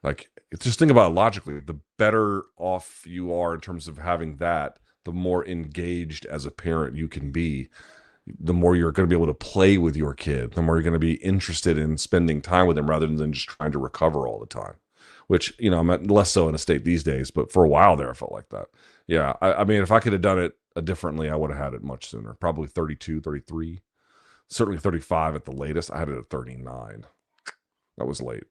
S1: Like, it's just think about it logically. The better off you are in terms of having that, the more engaged as a parent you can be, the more you're going to be able to play with your kid, the more you're going to be interested in spending time with them rather than just trying to recover all the time, which, I'm less so in a state these days, but for a while there, I felt like that. Yeah. I mean, if I could have done it differently, I would have had it much sooner, probably 32, 33, certainly 35 at the latest. I had it at 39. That was late.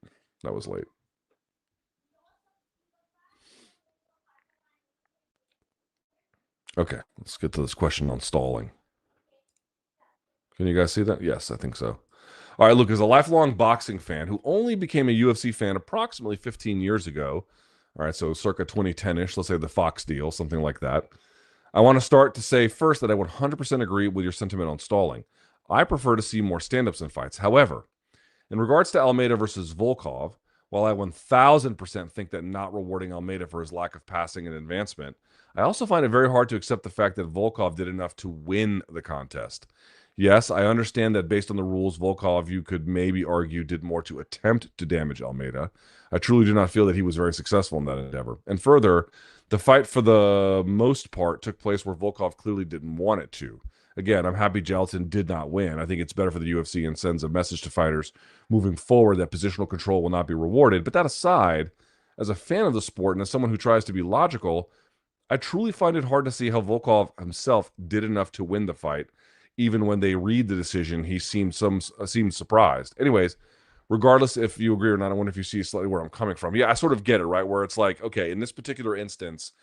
S1: Okay. Let's get to this question on stalling. Can you guys see that? Yes, I think so. All right, Luke, as a lifelong boxing fan who only became a UFC fan approximately 15 years ago, all right, so circa 2010-ish, let's say the Fox deal, something like that, I want to start to say first that I 100% agree with your sentiment on stalling. I prefer to see more stand-ups in fights. However, in regards to Almeida versus Volkov, while I 1000% think that not rewarding Almeida for his lack of passing and advancement, I also find it very hard to accept the fact that Volkov did enough to win the contest. Yes, I understand that based on the rules, Volkov, you could maybe argue, did more to attempt to damage Almeida. I truly do not feel that he was very successful in that endeavor. And further, the fight for the most part took place where Volkov clearly didn't want it to. Again, I'm happy Gelatin did not win. I think it's better for the UFC and sends a message to fighters moving forward that positional control will not be rewarded. But that aside, as a fan of the sport and as someone who tries to be logical, I truly find it hard to see how Volkov himself did enough to win the fight. Even when they read the decision, he seemed surprised. Anyways, regardless if you agree or not, I wonder if you see slightly where I'm coming from. Yeah, I sort of get it, right? Where it's like, okay, in this particular instance,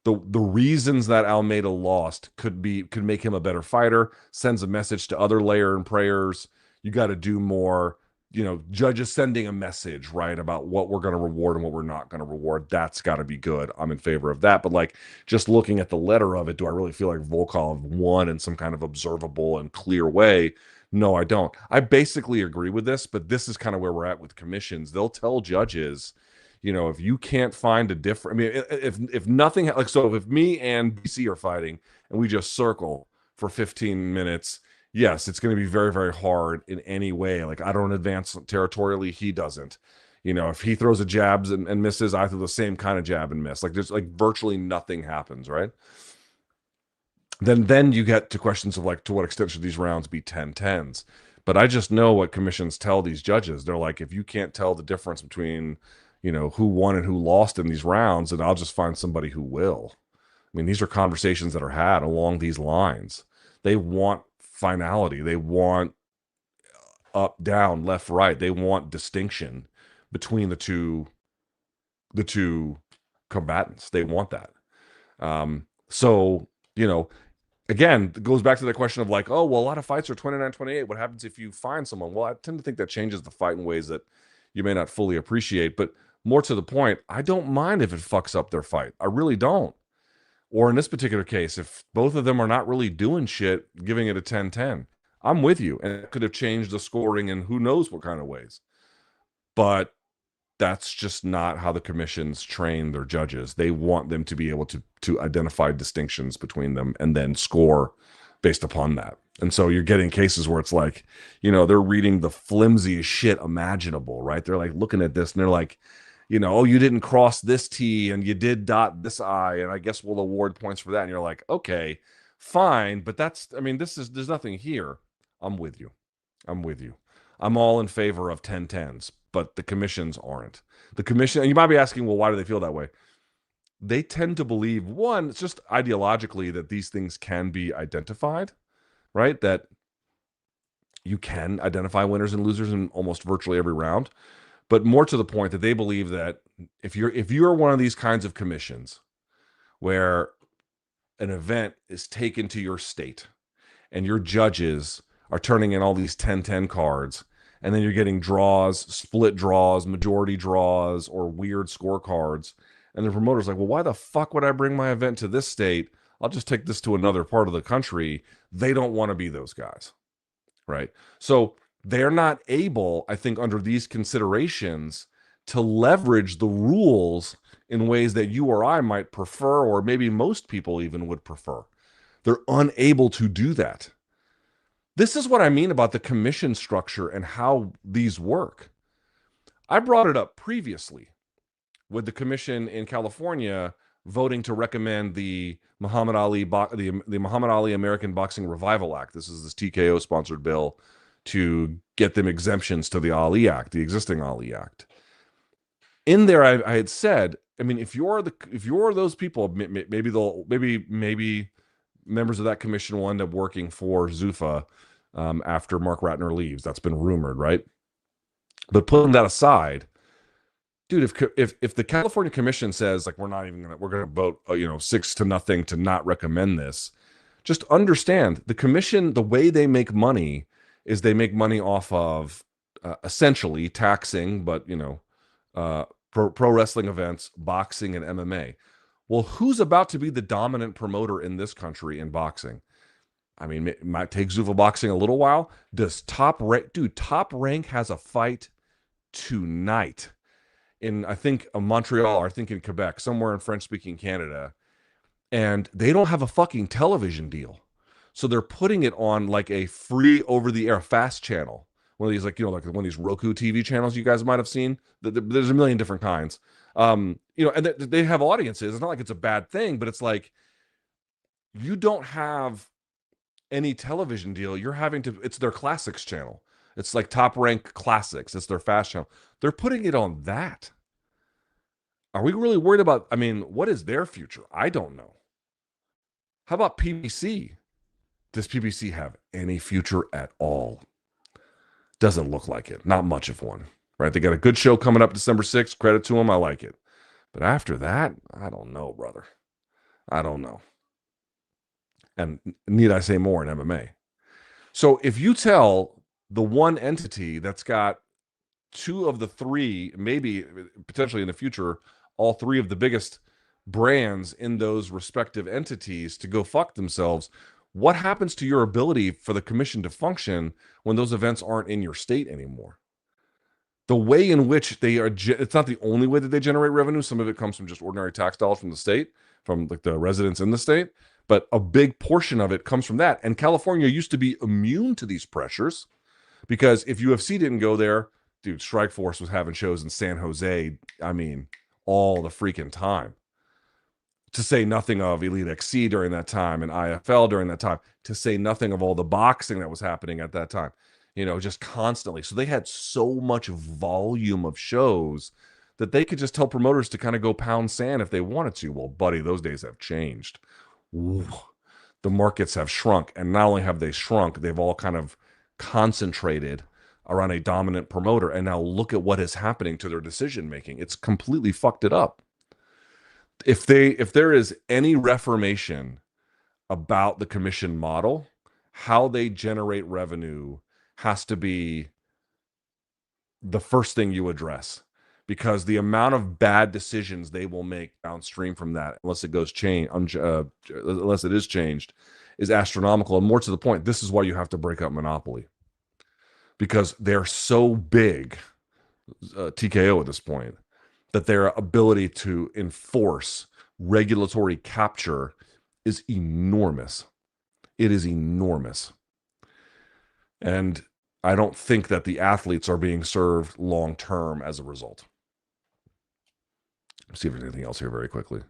S1: the reasons that Almeida lost could make him a better fighter, sends a message to other layer and prayers. You got to do more. judges sending a message, right, about what we're going to reward and what we're not going to reward. That's got to be good. I'm in favor of that. But like, just looking at the letter of it, do I really feel like Volkov won in some kind of observable and clear way? No, I don't. I basically agree with this, but this is kind of where we're at with commissions. They'll tell judges, if you can't find a different, I mean, if nothing, like, so if me and BC are fighting and we just circle for 15 minutes, yes, it's going to be very, very hard in any way. Like, I don't advance territorially. He doesn't. If he throws a jabs and misses, I throw the same kind of jab and miss. Like, there's like virtually nothing happens, right? Then you get to questions of like, to what extent should these rounds be 10-10s? But I just know what commissions tell these judges. They're like, if you can't tell the difference between, who won and who lost in these rounds, then I'll just find somebody who will. I mean, these are conversations that are had along these lines. They want finality. They want up, down, left, right. They want distinction between the two combatants. They want that. So, again, it goes back to the question of like, oh, well, a lot of fights are 29-28. What happens if you find someone? Well, I tend to think that changes the fight in ways that you may not fully appreciate. But more to the point, I don't mind if it fucks up their fight. I really don't. Or in this particular case, if both of them are not really doing shit, giving it a 10-10, I'm with you. And it could have changed the scoring in who knows what kind of ways. But that's just not how the commissions train their judges. They want them to be able to identify distinctions between them and then score based upon that. And so you're getting cases where it's like, they're reading the flimsiest shit imaginable, right? They're like looking at this and they're like, oh, you didn't cross this T and you did dot this I, and I guess we'll award points for that. And you're like, okay, fine. But there's nothing here. I'm with you. I'm all in favor of 10-10s, but the commissions aren't. The commission, and you might be asking, well, why do they feel that way? They tend to believe, one, it's just ideologically that these things can be identified, right? That you can identify winners and losers in almost virtually every round. But more to the point, that they believe that if you're one of these kinds of commissions where an event is taken to your state and your judges are turning in all these 10-10 cards, and then you're getting draws, split draws, majority draws, or weird scorecards, and the promoter's like, well, why the fuck would I bring my event to this state? I'll just take this to another part of the country. They don't want to be those guys, right? So they're not able, I think, under these considerations, to leverage the rules in ways that you or I might prefer, or maybe most people even would prefer. They're unable to do that. This is what I mean about the commission structure and how these work. I brought it up previously with the commission in California voting to recommend the Muhammad Ali American Boxing Revival Act. This is this TKO sponsored bill to get them exemptions to the Ali Act, the existing Ali Act. In there, I had said, I mean, if you're those people, maybe members of that commission will end up working for Zuffa after Mark Ratner leaves. That's been rumored, right? But putting that aside, dude, if the California Commission says like we're gonna vote 6-0 to not recommend this, just understand the commission, the way they make money is they make money off of essentially taxing, but pro wrestling events, boxing and MMA. Well, who's about to be the dominant promoter in this country in boxing? I mean, it might take Zuffa Boxing a little while. Does Top Rank has a fight tonight in, I think, Montreal, or I think in Quebec, somewhere in French-speaking Canada, and they don't have a fucking television deal. So they're putting it on like a free over-the-air fast channel. One of these, like one of these Roku TV channels you guys might have seen. There's a million different kinds. And they have audiences. It's not like it's a bad thing, but it's like you don't have any television deal. It's their classics channel. It's like Top Rank Classics. It's their fast channel. They're putting it on that. Are we really worried about, what is their future? I don't know. How about PBC? Does PBC have any future at all? Doesn't look like it. Not much of one, right? They got a good show coming up December 6th. Credit to them. I like it. But after that, I don't know, brother. I don't know. And need I say more in MMA? So if you tell the one entity that's got two of the three, maybe potentially in the future, all three of the biggest brands in those respective entities to go fuck themselves, what happens to your ability for the commission to function when those events aren't in your state anymore? The way in which they are, it's not the only way that they generate revenue. Some of it comes from just ordinary tax dollars from the state, from like the residents in the state, but a big portion of it comes from that. And California used to be immune to these pressures because if UFC didn't go there, dude, Strikeforce was having shows in San Jose. I mean, all the freaking time. To say nothing of Elite XC during that time and IFL during that time, to say nothing of all the boxing that was happening at that time, just constantly. So they had so much volume of shows that they could just tell promoters to kind of go pound sand if they wanted to. Well, buddy, those days have changed. Ooh, the markets have shrunk. And not only have they shrunk, they've all kind of concentrated around a dominant promoter. And now look at what is happening to their decision making. It's completely fucked it up. If there is any reformation about the commission model, how they generate revenue has to be the first thing you address, because the amount of bad decisions they will make downstream from that, unless it is changed, is astronomical. And more to the point, this is why you have to break up monopoly, because they're so big, TKO at this point, that their ability to enforce regulatory capture is enormous. It is enormous. And I don't think that the athletes are being served long-term as a result. Let's see if there's anything else here very quickly.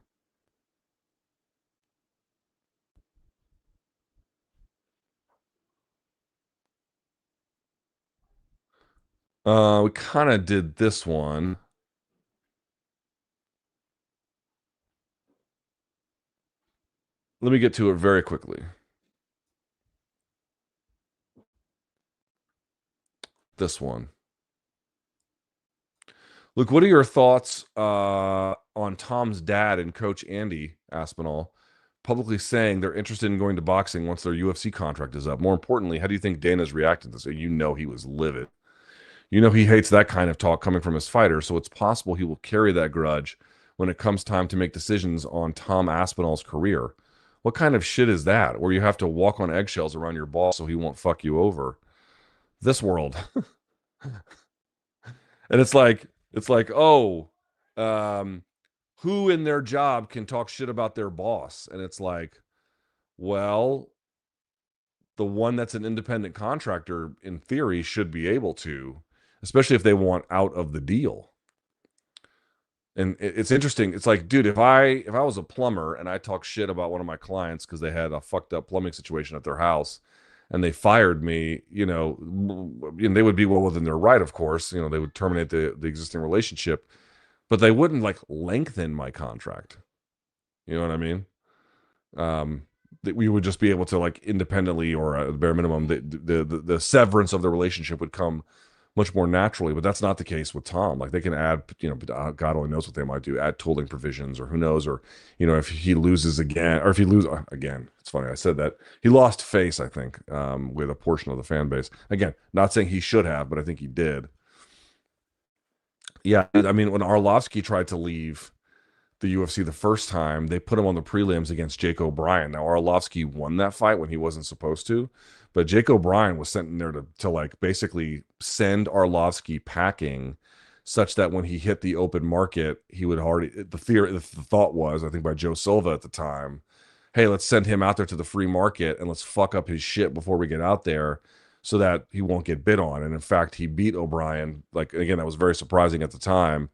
S1: We kind of did this one. Let me get to it very quickly. This one. Luke, what are your thoughts on Tom's dad and coach Andy Aspinall publicly saying they're interested in going to boxing once their UFC contract is up? More importantly, how do you think Dana's reacted to this? He was livid. He hates that kind of talk coming from his fighter, so it's possible he will carry that grudge when it comes time to make decisions on Tom Aspinall's career. What kind of shit is that? Where you have to walk on eggshells around your boss so he won't fuck you over? This world. And it's like, oh, who in their job can talk shit about their boss? And it's like, well, the one that's an independent contractor, in theory, should be able to, especially if they want out of the deal. And it's interesting. It's like, dude, if I was a plumber and I talk shit about one of my clients because they had a fucked up plumbing situation at their house and they fired me, and they would be well within their right, of course. They would terminate the existing relationship, but they wouldn't like lengthen my contract. You know what I mean? That we would just be able to like independently, or at the bare minimum, the severance of the relationship would come much more naturally. But that's not the case with Tom. Like they can add, God only knows what they might do, add tooling provisions, or who knows, or if he loses again, or if he loses again. It's funny I said that. He lost face, I think, with a portion of the fan base. Again, not saying he should have, but I think he did. Yeah, I mean, when Arlovsky tried to leave the UFC the first time, they put him on the prelims against Jake O'Brien. Now, Arlovsky won that fight when he wasn't supposed to, but Jake O'Brien was sent in there to like basically send Arlovsky packing, such that when he hit the open market, he would already, the thought was, I think by Joe Silva at the time, hey, let's send him out there to the free market and let's fuck up his shit before we get out there so that he won't get bid on. And in fact, he beat O'Brien. Like, again, that was very surprising at the time.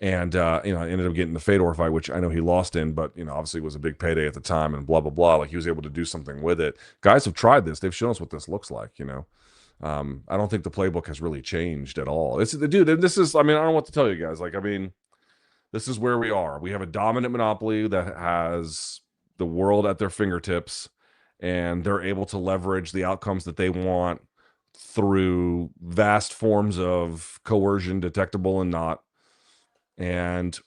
S1: And, ended up getting the Fedor fight, which I know he lost in, but, obviously it was a big payday at the time and blah, blah, blah. Like he was able to do something with it. Guys have tried this. They've shown us what this looks like, I don't think the playbook has really changed at all. This is, I don't know what to tell you guys. Like, this is where we are. We have a dominant monopoly that has the world at their fingertips, and they're able to leverage the outcomes that they want through vast forms of coercion, detectable and not. And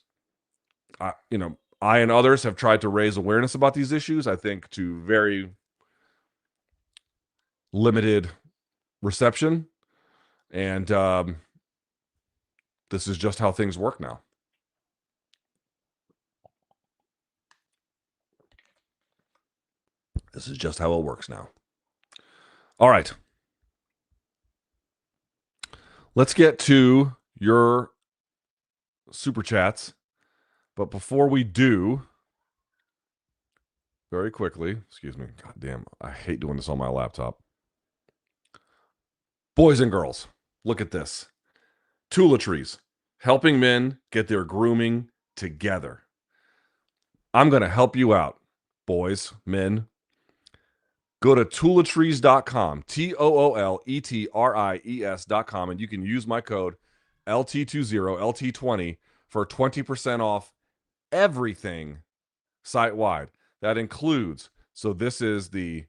S1: I and others have tried to raise awareness about these issues, I think, to very limited reception. And This is just how things work now. This is just how it works now. All right. Let's get to your super chats. But before we do, very quickly, excuse me, God damn, I hate doing this on my laptop. Boys and girls, look at this. Tooletries, helping men get their grooming together. I'm going to help you out, boys, men. Go to tooletries.com, TOOLETRIES.com, and you can use my code LT20, LT20 for 20% off everything site-wide. That includes, so this is the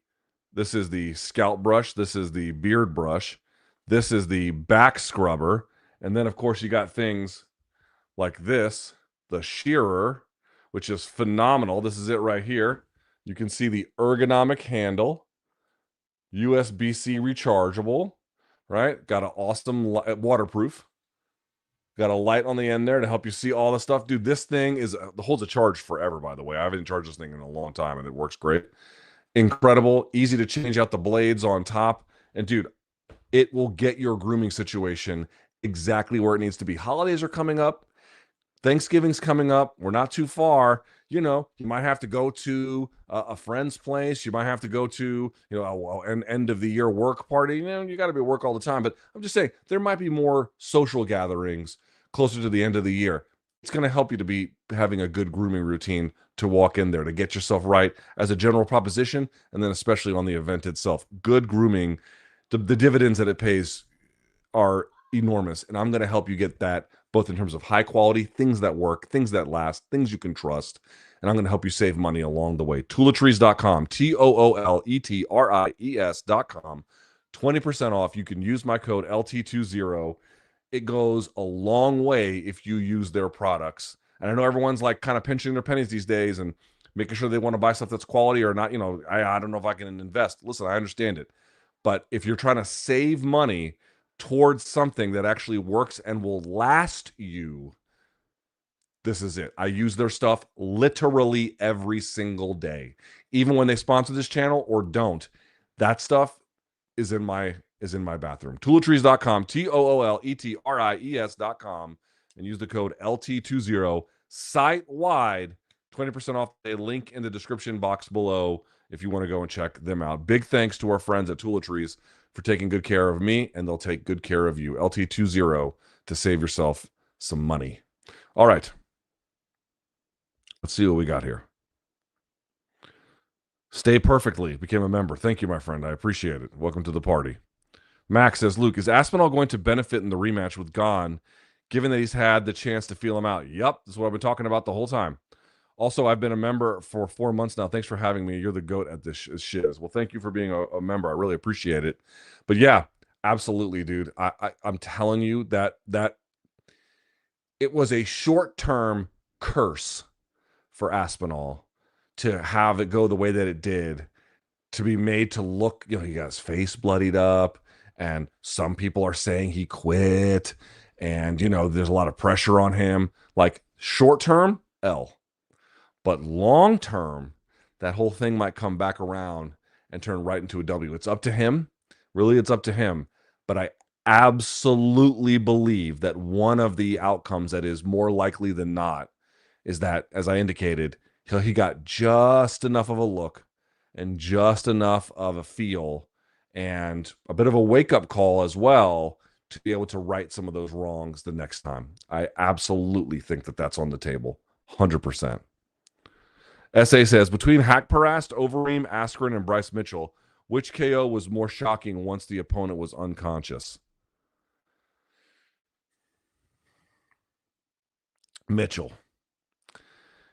S1: scalp brush, this is the beard brush, this is the back scrubber, and then of course you got things like this, the shearer, which is phenomenal. This is it right here. You can see the ergonomic handle, USB-C rechargeable, right? Got an awesome waterproof. Got a light on the end there to help you see all the stuff. Dude, this thing holds a charge forever, by the way. I haven't charged this thing in a long time, and it works great. Incredible. Easy to change out the blades on top. And, dude, it will get your grooming situation exactly where it needs to be. Holidays are coming up. Thanksgiving's coming up. We're not too far. You know, you might have to go to a friend's place. You might have to go to, an end of the year work party. You know, you got to be at work all the time. But I'm just saying, there might be more social gatherings closer to the end of the year. It's going to help you to be having a good grooming routine to walk in there, to get yourself right as a general proposition, and then especially on the event itself. Good grooming, the dividends that it pays are enormous, and I'm going to help you get that both in terms of high quality, things that work, things that last, things you can trust, and I'm going to help you save money along the way. Tooletries.com, TOOLETRIES.com, 20% off. You can use my code LT20. It goes a long way if you use their products. And I know everyone's like kind of pinching their pennies these days and making sure they want to buy stuff that's quality or not. I don't know if I can invest. Listen, I understand it. But if you're trying to save money towards something that actually works and will last you, this is it. I use their stuff literally every single day. Even when they sponsor this channel or don't, that stuff is in my bathroom. Tooletries.com, TOOLETRIES.com, and use the code LT20 site-wide, 20% off. A link in the description box below if you want to go and check them out. Big thanks to our friends at Tooletries for taking good care of me, and they'll take good care of you. LT20 to save yourself some money. All right. Let's see what we got here. Stay Perfectly became a member. Thank you, my friend. I appreciate it. Welcome to the party. Max says, Luke, is Aspinall going to benefit in the rematch with Gane, given that he's had the chance to feel him out? Yep, this is what I've been talking about the whole time. Also, I've been a member for 4 months now. Thanks for having me. You're the GOAT at this shiz. Well, thank you for being a member. I really appreciate it. But yeah, absolutely, dude. I'm telling you that it was a short-term curse for Aspinall to have it go the way that it did, to be made to look, he got his face bloodied up, and some people are saying he quit, and there's a lot of pressure on him. Like, short term, L. But long term, that whole thing might come back around and turn right into a W. It's up to him. Really, it's up to him. But I absolutely believe that one of the outcomes that is more likely than not is that, as I indicated, he got just enough of a look and just enough of a feel and a bit of a wake-up call as well to be able to right some of those wrongs the next time. I absolutely think that that's on the table, 100%. SA says, between Haqparast, Overeem, Askren, and Bryce Mitchell, which KO was more shocking once the opponent was unconscious? Mitchell.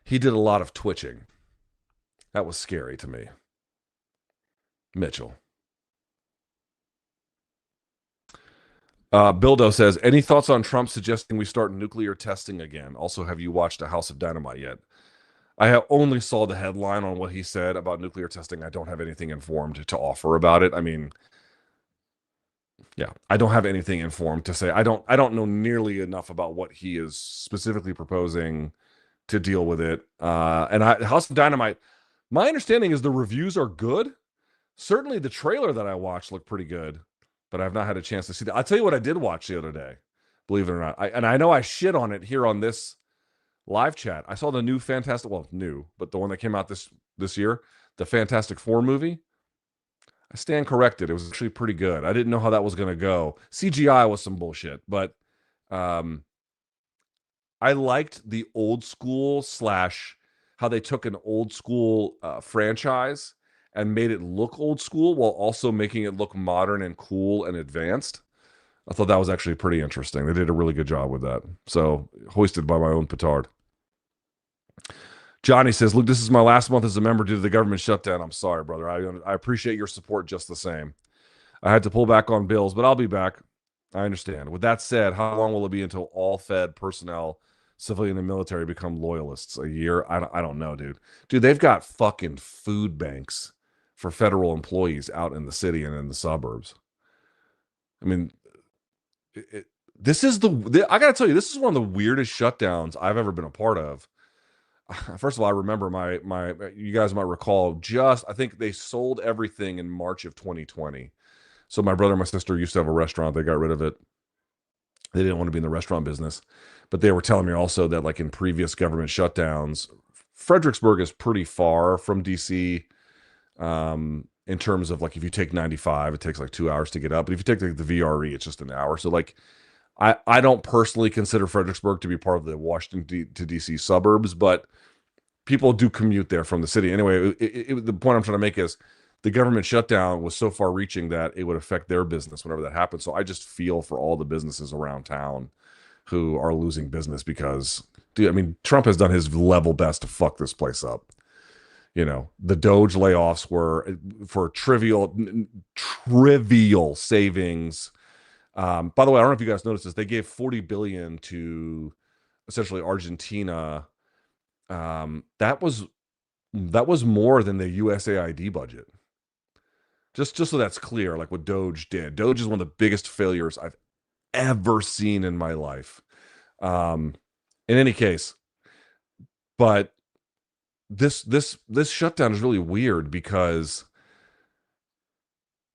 S1: He did a lot of twitching. That was scary to me. Mitchell. Bildo says, any thoughts on Trump suggesting we start nuclear testing again? Also, have you watched a House of Dynamite yet? I have only saw the headline on what he said about nuclear testing. I don't have anything informed to offer about it. I mean, Yeah, I don't have anything informed to say. I don't know nearly enough about what he is specifically proposing to deal with it. House of Dynamite, my understanding is the reviews are good. Certainly the trailer that I watched looked pretty good, but I've not had a chance to see that. I'll tell you what I did watch the other day, believe it or not. I know I shit on it here on this live chat. I saw the new Fantastic, well, new, but the one that came out this year, the Fantastic Four movie. I stand corrected. It was actually pretty good. I didn't know how that was going to go. CGI was some bullshit, but um, I liked the old school slash how they took an old school franchise and made it look old school while also making it look modern and cool and advanced. I thought that was actually pretty interesting. They did a really good job with that. So, hoisted by my own petard. Johnny says, "Look, this is my last month as a member due to the government shutdown. I'm sorry, brother. I appreciate your support just the same. I had to pull back on bills, but I'll be back. I understand. With that said, how long will it be until all Fed personnel, civilian and military, become loyalists? A year? I don't know, dude. Dude, they've got fucking food banks for federal employees out in the city and in the suburbs. I mean, this is I got to tell you, this is one of the weirdest shutdowns I've ever been a part of. First of all, I remember my you guys might recall, I think they sold everything in March of 2020. So my brother and my sister used to have a restaurant. They got rid of it. They didn't want to be in the restaurant business. But they were telling me also that, like, in previous government shutdowns, Fredericksburg is pretty far from DC in terms of, like, if you take 95, it takes like 2 hours to get up. But if you take the VRE, it's just an hour. So, like, I don't personally consider Fredericksburg to be part of the Washington to DC suburbs, but people do commute there from the city. Anyway, the point I'm trying to make is the government shutdown was so far reaching that it would affect their business whenever that happens. So I just feel for all the businesses around town who are losing business because, dude, I mean, Trump has done his level best to fuck this place up. You know, the Doge layoffs were for trivial savings. By the way, I don't know if you guys noticed this. They gave $40 billion to essentially Argentina. That was more than the USAID budget. Just so that's clear, like what Doge did. Doge is one of the biggest failures I've ever seen in my life. In any case, but this shutdown is really weird because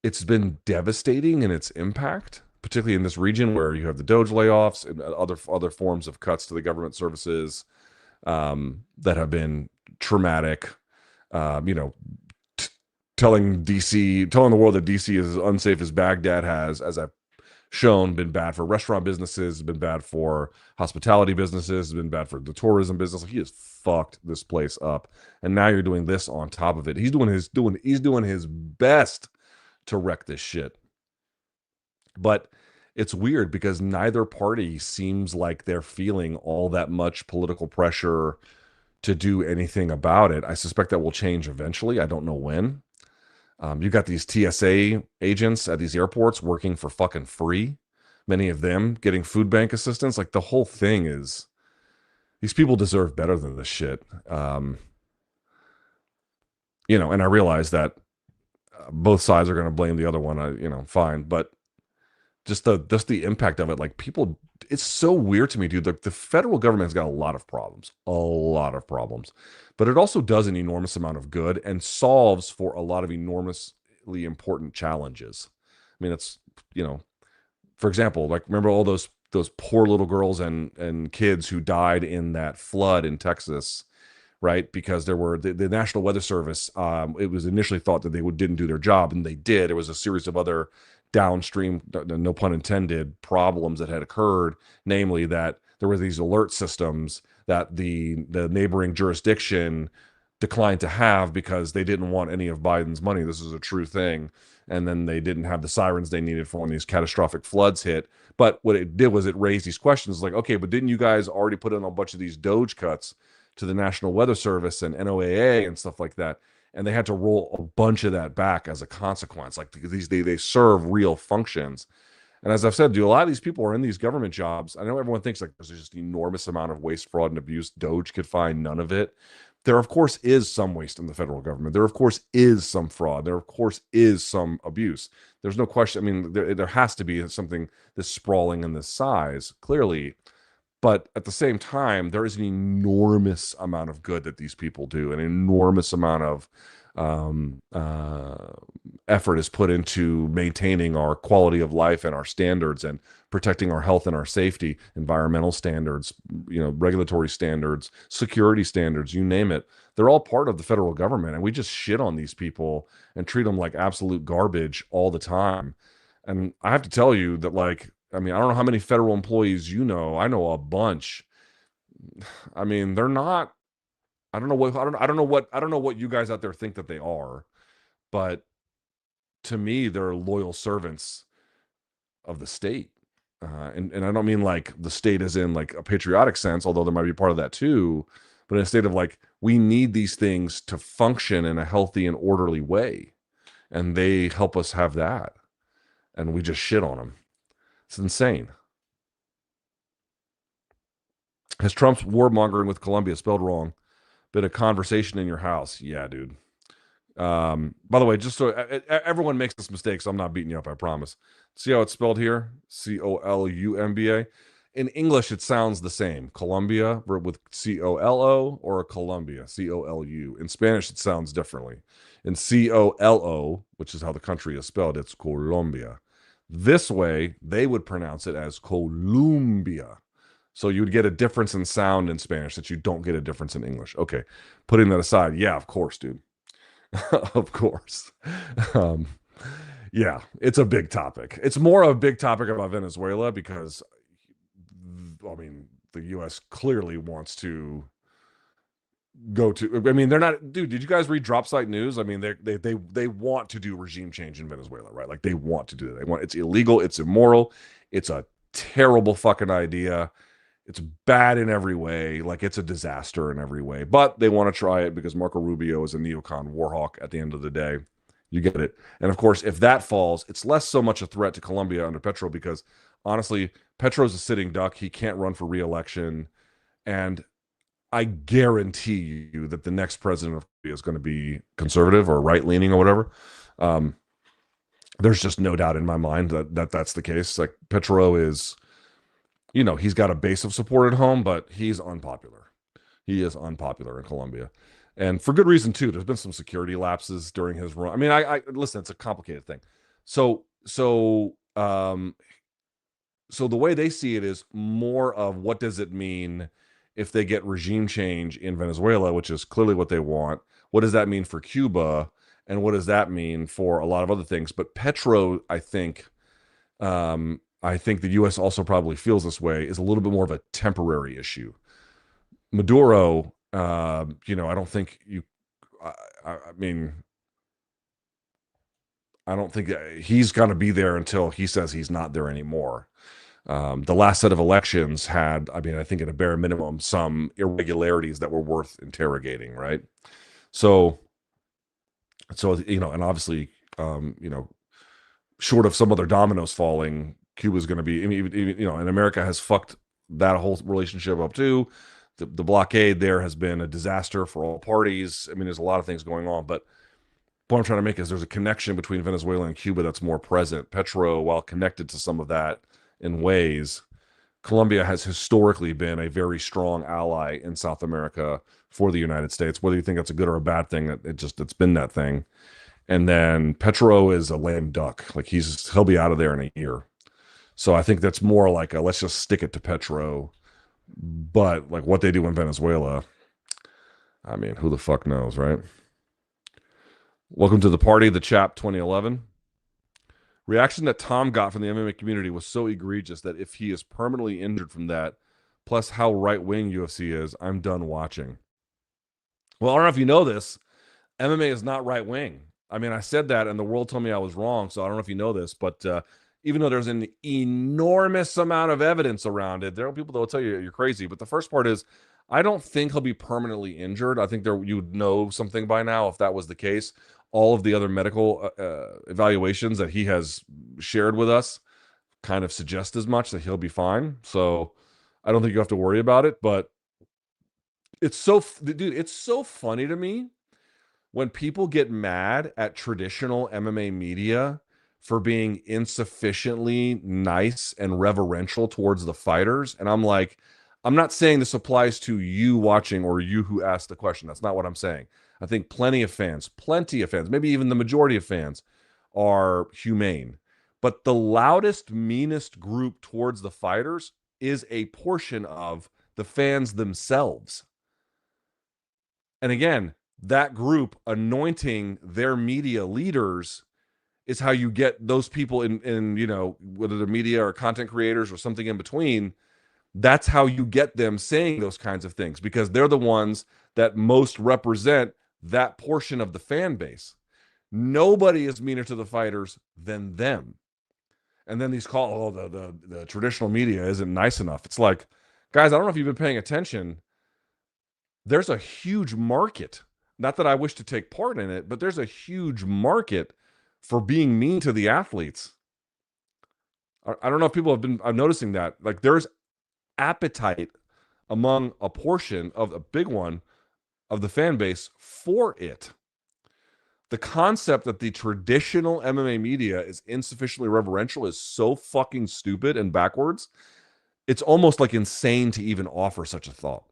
S1: it's been devastating in its impact, particularly in this region where you have the Doge layoffs and other forms of cuts to the government services that have been traumatic. You know, telling the world that DC is as unsafe as Baghdad has, as I've shown, been bad for restaurant businesses, been bad for hospitality businesses, been bad for the tourism business. He has fucked this place up, and now you're doing this on top of it. He's doing his best to wreck this shit. But it's weird because neither party seems like they're feeling all that much political pressure to do anything about it. I suspect that will change eventually. I don't know when. You got these TSA agents at these airports working for fucking free. Many of them getting food bank assistance. Like, the whole thing is, these people deserve better than this shit. You know, and I realize that both sides are going to blame the other one. Fine, but just the impact of it, like, people, it's so weird to me, dude. The federal government has got a lot of problems, but it also does an enormous amount of good and solves for a lot of enormously important challenges. I mean, it's, for example, like, remember all those poor little girls and kids who died in that flood in Texas, right? Because there were the National Weather Service. It was initially thought that they didn't do their job, and they did. There was a series of other downstream, no pun intended, problems that had occurred, namely that there were these alert systems that the neighboring jurisdiction declined to have because they didn't want any of Biden's money. This is a true thing. And then they didn't have the sirens they needed for when these catastrophic floods hit. But what it did was it raised these questions like, okay, but didn't you guys already put in a bunch of these Doge cuts to the National Weather Service and NOAA and stuff like that? And they had to roll a bunch of that back as a consequence. Like, they serve real functions. And as I've said, a lot of these people are in these government jobs. I know everyone thinks like there's just an enormous amount of waste, fraud, and abuse. Doge could find none of it. There, of course, is some waste in the federal government. There, of course, is some fraud. There, of course, is some abuse. There's no question. I mean, there has to be something this sprawling in this size, clearly. But at the same time, there is an enormous amount of good that these people do, an enormous amount of um, uh, effort is put into maintaining our quality of life and our standards and protecting our health and our safety, environmental standards, regulatory standards, security standards, you name it. They're all part of the federal government, and we just shit on these people and treat them like absolute garbage all the time. And I have to tell you that, like, I mean, I don't know how many federal employees you know. I know a bunch. I mean, they're not. I don't know what you guys out there think that they are, but to me, they're loyal servants of the state. And I don't mean like the state as in like a patriotic sense, although there might be part of that too, but in a state of like, we need these things to function in a healthy and orderly way. And they help us have that. And we just shit on them. It's insane. Has Trump's warmongering with Colombia spelled wrong been a conversation in your house? Yeah, dude. By the way, just so everyone makes this mistake, so I'm not beating you up, I promise. See how it's spelled here? Columbia. In English, it sounds the same. Colombia with Colo or Colombia, Colu. In Spanish, it sounds differently. In Colo, which is how the country is spelled, it's Colombia. This way, they would pronounce it as Columbia. So you would get a difference in sound in Spanish that you don't get a difference in English. Okay, putting that aside, yeah, of course, dude. Of course. Um, yeah, it's a big topic. It's more of a big topic about Venezuela because, I mean, the U.S. clearly wants to go to. I mean, they're not. Dude, did you guys read Drop Site News? I mean, they want to do regime change in Venezuela, right? Like they want to do that. They want. It's illegal. It's immoral. It's a terrible fucking idea. It's bad in every way. Like it's a disaster in every way, but they want to try it because Marco Rubio is a neocon war hawk at the end of the day. You get it. And of course, if that falls, it's less so much a threat to Colombia under Petro because honestly, Petro's a sitting duck. He can't run for re-election. And I guarantee you that the next president of Colombia is going to be conservative or right-leaning or whatever. There's just no doubt in my mind that that's the case. Like Petro is, he's got a base of support at home, but he's unpopular. He is unpopular in Colombia. And for good reason, too. There's been some security lapses during his run. I mean, I listen, it's a complicated thing. So the way they see it is more of what does it mean if they get regime change in Venezuela, which is clearly what they want. What does that mean for Cuba? And what does that mean for a lot of other things? But Petro, I think the U.S. also probably feels this way, is a little bit more of a temporary issue. Maduro, I don't think I mean, I don't think he's going to be there until he says he's not there anymore. The last set of elections had, I mean, I think at a bare minimum, some irregularities that were worth interrogating, right? So, and obviously, short of some other dominoes falling, Cuba's going to be, I mean, and America has fucked that whole relationship up too. The blockade there has been a disaster for all parties. I mean, there's a lot of things going on, but what I'm trying to make is there's a connection between Venezuela and Cuba that's more present. Petro, while connected to some of that in ways, Colombia has historically been a very strong ally in South America for the United States. Whether you think it's a good or a bad thing, it's been that thing. And then Petro is a lame duck. Like he'll be out of there in a year. So I think that's more like let's just stick it to Petro. But like what they do in Venezuela, I mean, who the fuck knows, right? Welcome to the party, the Chap 2011. Reaction that Tom got from the MMA community was so egregious that if he is permanently injured from that, plus how right-wing UFC is, I'm done watching. Well, I don't know if you know this. MMA is not right-wing. I mean, I said that and the world told me I was wrong, so I don't know if you know this, but even though there's an enormous amount of evidence around it, there are people that will tell you you're crazy. But the first part is, I don't think he'll be permanently injured. I think you'd know something by now if that was the case. All of the other medical evaluations that he has shared with us kind of suggest as much that he'll be fine. So I don't think you have to worry about it. But It's so, dude, it's so funny to me when people get mad at traditional MMA media for being insufficiently nice and reverential towards the fighters. And I'm like, I'm not saying this applies to you watching or you who asked the question. That's not what I'm saying. I think plenty of fans, maybe even the majority of fans are humane. But the loudest, meanest group towards the fighters is a portion of the fans themselves. And again, that group anointing their media leaders is how you get those people in whether they're media or content creators or something in between. That's how you get them saying those kinds of things, because they're the ones that most represent that portion of the fan base. Nobody is meaner to the fighters than them. And then these the traditional media isn't nice enough. It's like, guys, I don't know if you've been paying attention. There's a huge market. Not that I wish to take part in it, but there's a huge market for being mean to the athletes. I don't know if people I'm noticing that. Like, there's appetite among a portion of a big one of the fan base for it. The concept that the traditional MMA media is insufficiently reverential is so fucking stupid and backwards. It's almost like insane to even offer such a thought.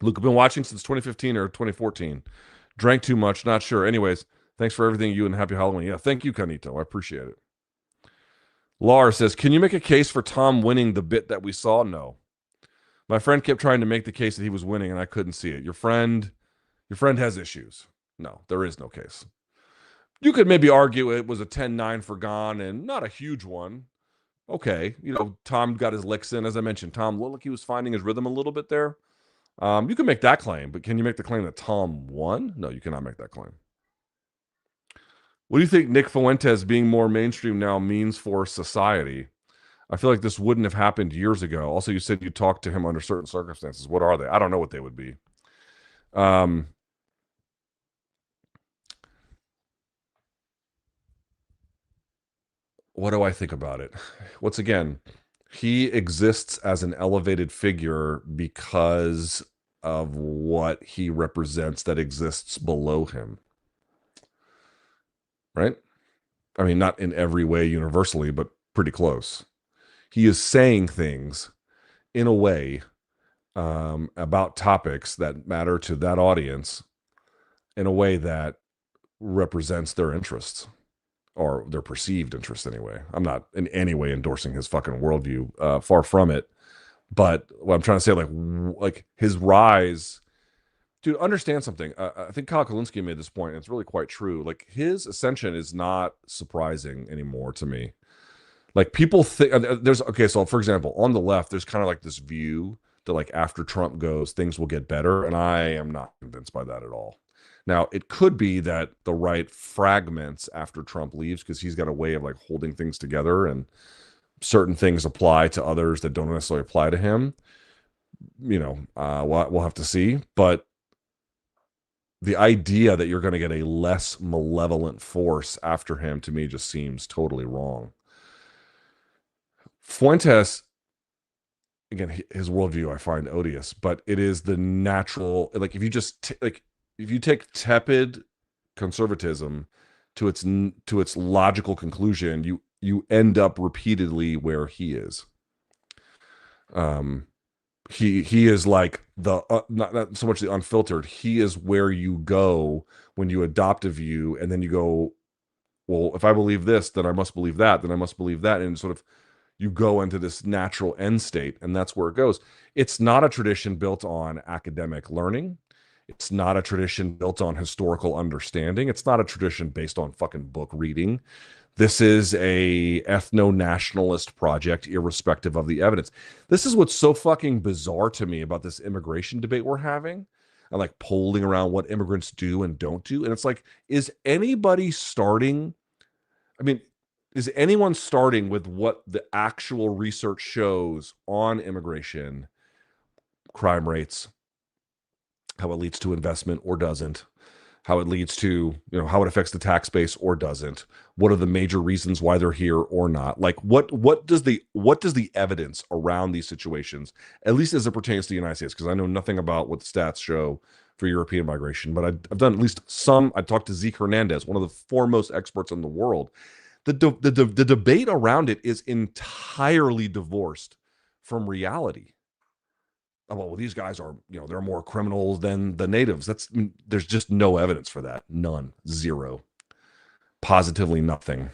S1: Luke, I've been watching since 2015 or 2014. Drank too much, not sure. Anyways, thanks for everything, you, and happy Halloween. Yeah, thank you, Canito. I appreciate it. Laura says, can you make a case for Tom winning the bit that we saw? No. My friend kept trying to make the case that he was winning, and I couldn't see it. Your friend has issues. No, there is no case. You could maybe argue it was a 10-9 for Gane and not a huge one. Okay, Tom got his licks in. As I mentioned, Tom looked like he was finding his rhythm a little bit there. You can make that claim, but can you make the claim that Tom won? No, you cannot make that claim. What do you think Nick Fuentes being more mainstream now means for society? I feel like this wouldn't have happened years ago. Also, you said you talked to him under certain circumstances. What are they? I don't know what they would be. What do I think about it? Once again, he exists as an elevated figure because of what he represents that exists below him. Right? I mean, not in every way universally, but pretty close. He is saying things in a way about topics that matter to that audience in a way that represents their interests, or their perceived interest anyway. I'm not in any way endorsing his fucking worldview, far from it. But what I'm trying to say, like his rise, dude, understand something. I think Kyle Kalinske made this point, and it's really quite true. Like, his ascension is not surprising anymore to me. Like, people think so for example, on the left, there's kind of like this view that, like, after Trump goes, things will get better. And I am not convinced by that at all. Now, it could be that the right fragments after Trump leaves because he's got a way of, like, holding things together, and certain things apply to others that don't necessarily apply to him. We'll have to see. But the idea that you're going to get a less malevolent force after him, to me, just seems totally wrong. Fuentes, again, his worldview I find odious, but it is the natural. Like, if you take tepid conservatism to its logical conclusion, you end up repeatedly where he is. He is like the not so much the unfiltered. He is where you go when you adopt a view, and then you go, well, if I believe this, then I must believe that, then I must believe that, and sort of you go into this natural end state, and that's where it goes. It's not a tradition built on academic learning. It's not a tradition built on historical understanding. It's not a tradition based on fucking book reading. This is a ethno-nationalist project, irrespective of the evidence. This is what's so fucking bizarre to me about this immigration debate we're having, and like polling around what immigrants do and don't do. And it's like, is anyone starting with what the actual research shows on immigration, crime rates, how it leads to investment or doesn't, how it leads to, how it affects the tax base or doesn't. What are the major reasons why they're here or not? Like what does the evidence around these situations, at least as it pertains to the United States, because I know nothing about what the stats show for European migration, but I've done at least some. I talked to Zeke Hernandez, one of the foremost experts in the world. The debate around it is entirely divorced from reality. Well, these guys are, they're more criminals than the natives. There's just no evidence for that. None. Zero. Positively nothing.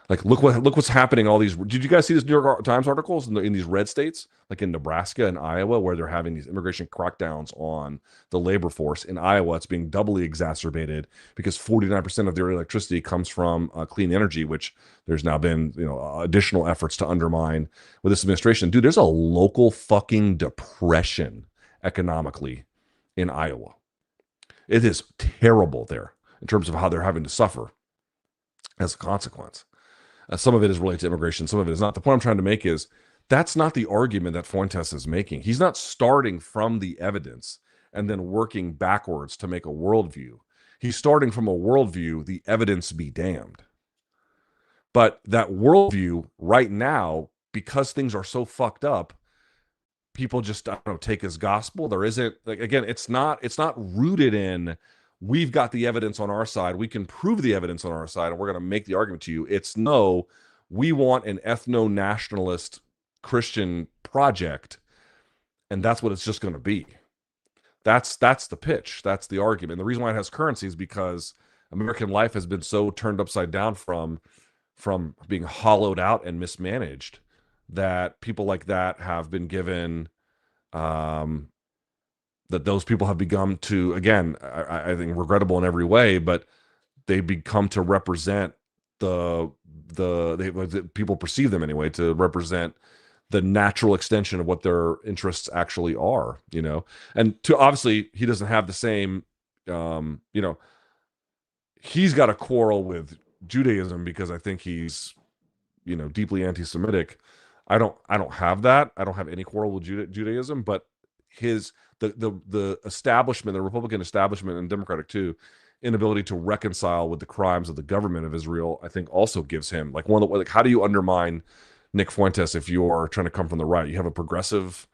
S1: Like, look what's happening. All these. Did you guys see this New York Times articles in these red states, like in Nebraska and Iowa, where they're having these immigration crackdowns on the labor force? In Iowa, it's being doubly exacerbated because 49% of their electricity comes from clean energy, which there's now been additional efforts to undermine with this administration. Dude, there's a local fucking depression economically in Iowa. It is terrible there in terms of how they're having to suffer as a consequence. Some of it is related to immigration. Some of it is not. The point I'm trying to make is that's not the argument that Fuentes is making. He's not starting from the evidence and then working backwards to make a worldview. He's starting from a worldview, the evidence be damned. But that worldview right now, because things are so fucked up, people just, I don't know, take as gospel. There isn't, like, again, it's not rooted in, we've got the evidence on our side, we can prove the evidence on our side, and we're going to make the argument to you. It's no, we want an ethno-nationalist Christian project, and that's what it's just going to be. That's the pitch. That's the argument. The reason why it has currency is because American life has been so turned upside down from being hollowed out and mismanaged that people like that have been given that those people have become to, again, I think regrettable in every way, but they become to represent people perceive them anyway to represent the natural extension of what their interests actually are, and to obviously he doesn't have the same, he's got a quarrel with Judaism because I think he's, deeply anti-Semitic. I don't have that. I don't have any quarrel with Judaism, but the establishment, the Republican establishment and Democratic too, inability to reconcile with the crimes of the government of Israel, I think also gives him how do you undermine Nick Fuentes if you're trying to come from the right? You have a progressive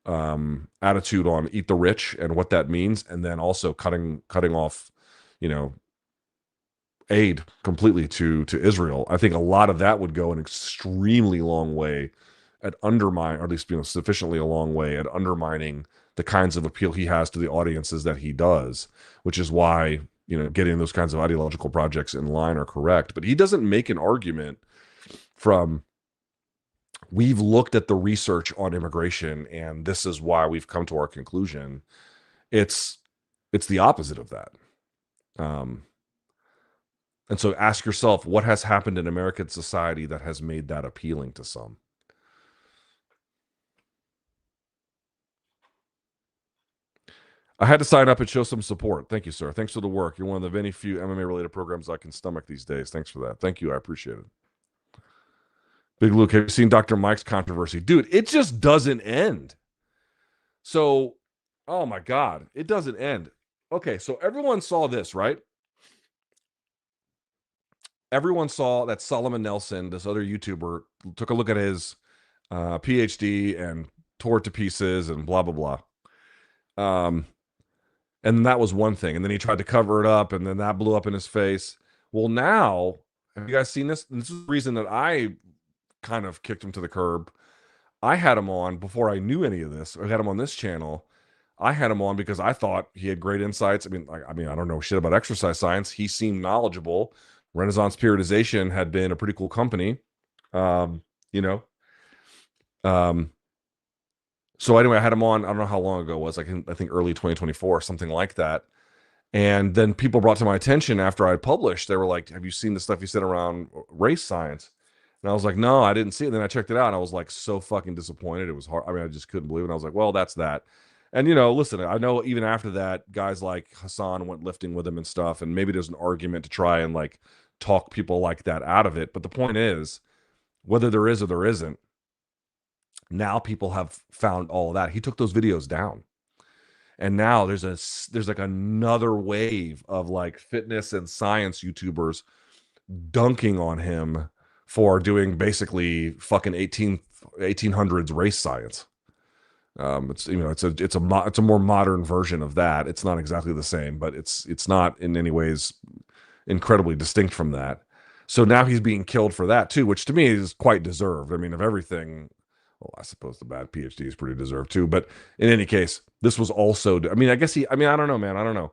S1: attitude on eat the rich and what that means, and then also cutting off, aid completely to Israel. I think a lot of that would go an extremely long way at undermine, or at least sufficiently a long way at undermining the kinds of appeal he has to the audiences that he does, which is why getting those kinds of ideological projects in line are correct. But he doesn't make an argument from, we've looked at the research on immigration and this is why we've come to our conclusion. It's the opposite of that. And so ask yourself, what has happened in American society that has made that appealing to some? I had to sign up and show some support. Thank you, sir. Thanks for the work. You're one of the very few MMA-related programs I can stomach these days. Thanks for that. Thank you. I appreciate it. Big Luke, have you seen Dr. Mike's controversy? Dude, it just doesn't end. So, oh my God, it doesn't end. Okay, so everyone saw this, right? Everyone saw that Solomon Nelson, this other YouTuber, took a look at his PhD and tore it to pieces and blah, blah, blah. And that was one thing. And then he tried to cover it up, and then that blew up in his face. Well, now, have you guys seen this? This is the reason that I kind of kicked him to the curb. I had him on before I knew any of this. I had him on this channel. I had him on because I thought he had great insights. I mean, I don't know shit about exercise science. He seemed knowledgeable. Renaissance Periodization had been a pretty cool company. So anyway, I had him on, I don't know how long ago it was, I think early 2024, something like that. And then people brought to my attention after I published, they were like, have you seen the stuff you said around race science? And I was like, no, I didn't see it. And then I checked it out and I was like so fucking disappointed. It was hard. I mean, I just couldn't believe it. And I was like, well, that's that. And, listen, I know even after that, guys like Hassan went lifting with him and stuff. And maybe there's an argument to try and like talk people like that out of it. But the point is, whether there is or there isn't, now people have found all of that. He took those videos down. And now there's like another wave of like fitness and science YouTubers dunking on him for doing basically fucking 1800s race science. It's it's a more modern version of that. It's not exactly the same, but it's not in any ways incredibly distinct from that. So now he's being killed for that too, which to me is quite deserved. I mean, of everything, well, I suppose the bad PhD is pretty deserved too. But in any case, this was also. I mean, I guess he. I mean, I don't know, man. I don't know.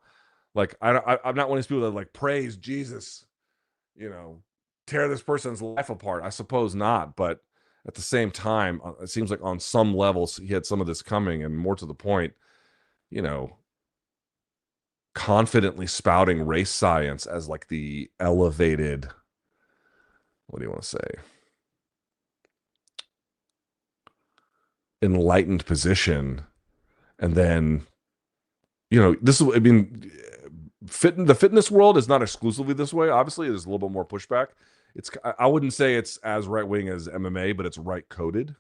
S1: Like, I'm not one of these people that like praise Jesus. Tear this person's life apart. I suppose not, but at the same time, it seems like on some levels he had some of this coming, and more to the point, you know, confidently spouting race science as like the elevated, what do you want to say, enlightened position. And then, this is, I mean, the fitness world is not exclusively this way. Obviously, there's a little bit more pushback. I wouldn't say it's as right wing as MMA, but it's right coded.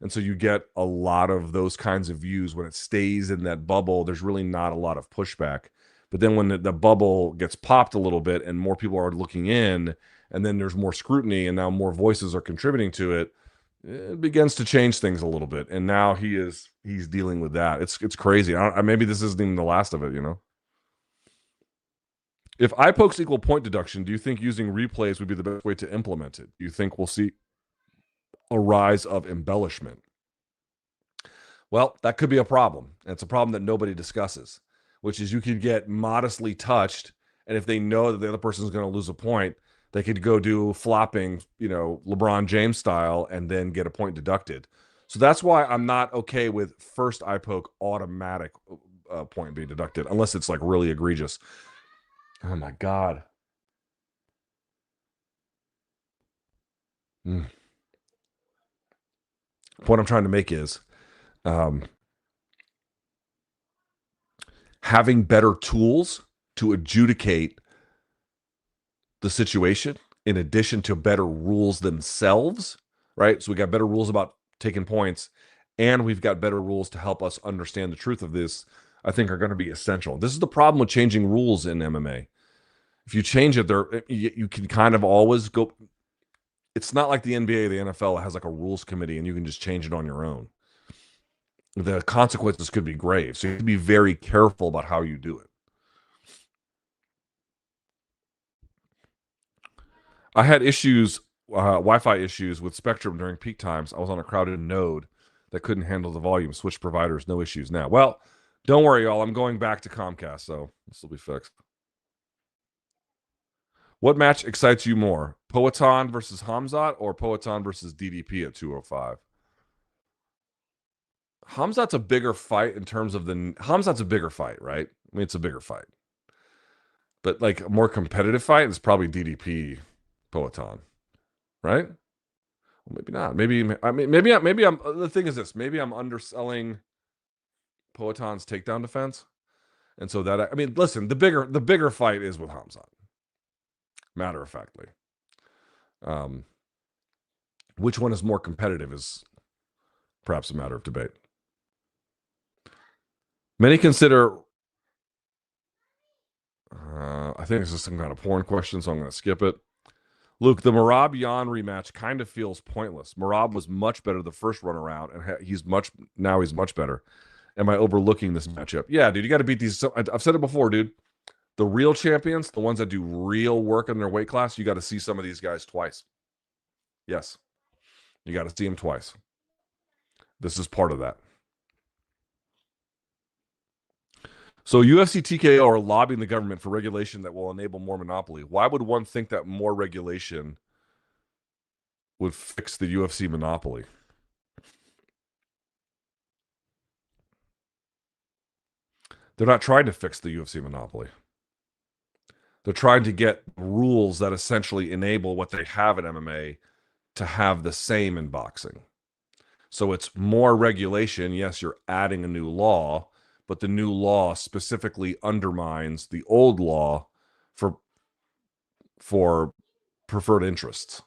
S1: And so you get a lot of those kinds of views when it stays in that bubble. There's really not a lot of pushback. But then when the bubble gets popped a little bit and more people are looking in, and then there's more scrutiny and now more voices are contributing to it, it begins to change things a little bit. And now he's dealing with that. It's crazy. Maybe this isn't even the last of it, If eye pokes equal point deduction, do you think using replays would be the best way to implement it? Do you think we'll see a rise of embellishment? Well, that could be a problem. And it's a problem that nobody discusses, which is you could get modestly touched, and if they know that the other person is going to lose a point, they could go do flopping, LeBron James style, and then get a point deducted. So that's why I'm not okay with first eye poke automatic point being deducted, unless it's like really egregious. Oh my God. What I'm trying to make is having better tools to adjudicate the situation in addition to better rules themselves, right? So we got better rules about taking points, and we've got better rules to help us understand the truth of this, I think are going to be essential. This is the problem with changing rules in MMA. If you change it, you can kind of always go. It's not like the NBA or the NFL has like a rules committee and you can just change it on your own. The consequences could be grave. So you have to be very careful about how you do it. I had issues, Wi-Fi issues with Spectrum during peak times. I was on a crowded node that couldn't handle the volume. Switch providers, no issues now. Well, don't worry, y'all. I'm going back to Comcast, so this will be fixed. What match excites you more? Poatan versus Khamzat or Poatan versus DDP at 205? Khamzat's a bigger fight in terms of Khamzat's a bigger fight, right? I mean, it's a bigger fight. But like a more competitive fight is probably DDP Poatan, right? Well, maybe not. Maybe I'm. The thing is this. Maybe I'm underselling Poatan's takedown defense, and so that listen. The bigger fight is with Khamzat. Matter of factly, which one is more competitive is perhaps a matter of debate. Many consider. I think this is some kind of porn question, so I'm going to skip it. Luke, the Merab Yan rematch kind of feels pointless. Merab was much better the first run around, and he's much better. Am I overlooking this matchup? Yeah, dude, you got to beat these. I've said it before, dude. The real champions, the ones that do real work in their weight class, you got to see some of these guys twice. Yes, you got to see them twice. This is part of that. So UFC TKO are lobbying the government for regulation that will enable more monopoly. Why would one think that more regulation would fix the UFC monopoly? They're not trying to fix the UFC monopoly. They're trying to get rules that essentially enable what they have in MMA to have the same in boxing. So it's more regulation. Yes, you're adding a new law, but the new law specifically undermines the old law for preferred interests.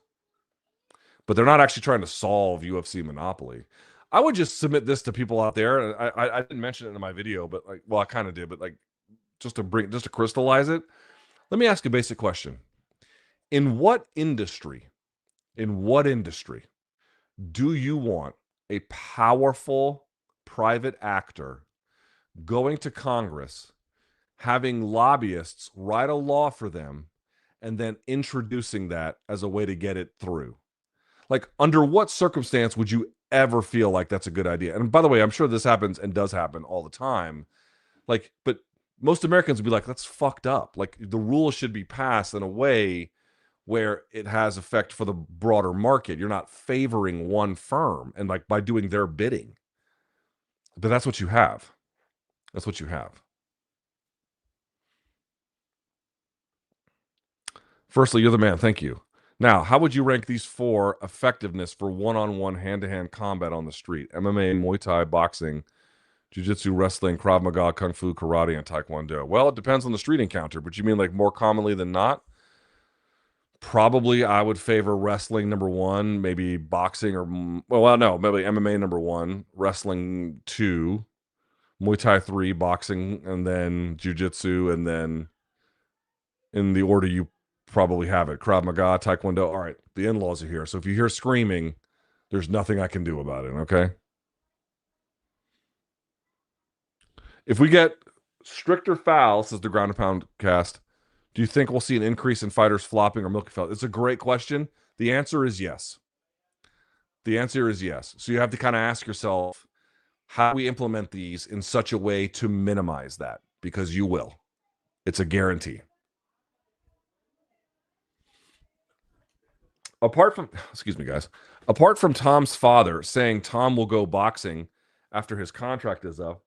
S1: But they're not actually trying to solve UFC monopoly. I would just submit this to people out there. And I didn't mention it in my video, but like, well, I kind of did, but like, just to crystallize it. Let me ask a basic question. In what industry do you want a powerful private actor going to Congress, having lobbyists write a law for them, and then introducing that as a way to get it through? Like, under what circumstance would you ever feel like that's a good idea? And by the way, I'm sure this happens and does happen all the time. Like, but most Americans would be like, that's fucked up. Like, the rules should be passed in a way where it has effect for the broader market. You're not favoring one firm and like by doing their bidding. But that's what you have. That's what you have. Firstly, you're the man. Thank you. Now, how would you rank these four effectiveness for one-on-one, hand-to-hand combat on the street? MMA, Muay Thai, boxing, Jiu-Jitsu, wrestling, Krav Maga, Kung Fu, Karate, and Taekwondo. Well, it depends on the street encounter, but you mean like more commonly than not? Probably I would favor wrestling number one, maybe boxing or, well, no, maybe MMA number one, wrestling two, Muay Thai three, boxing, and then Jiu-Jitsu, and then in the order you probably have it, Krav Maga, Taekwondo. All right, the in-laws are here. So if you hear screaming, there's nothing I can do about it, okay? If we get stricter fouls, says the Ground and Pound cast, do you think we'll see an increase in fighters flopping or milking fouls? It's a great question. The answer is yes. The answer is yes. So you have to kind of ask yourself, how do we implement these in such a way to minimize that? Because you will. It's a guarantee. Apart from, excuse me, guys, apart from Tom's father saying Tom will go boxing after his contract is up,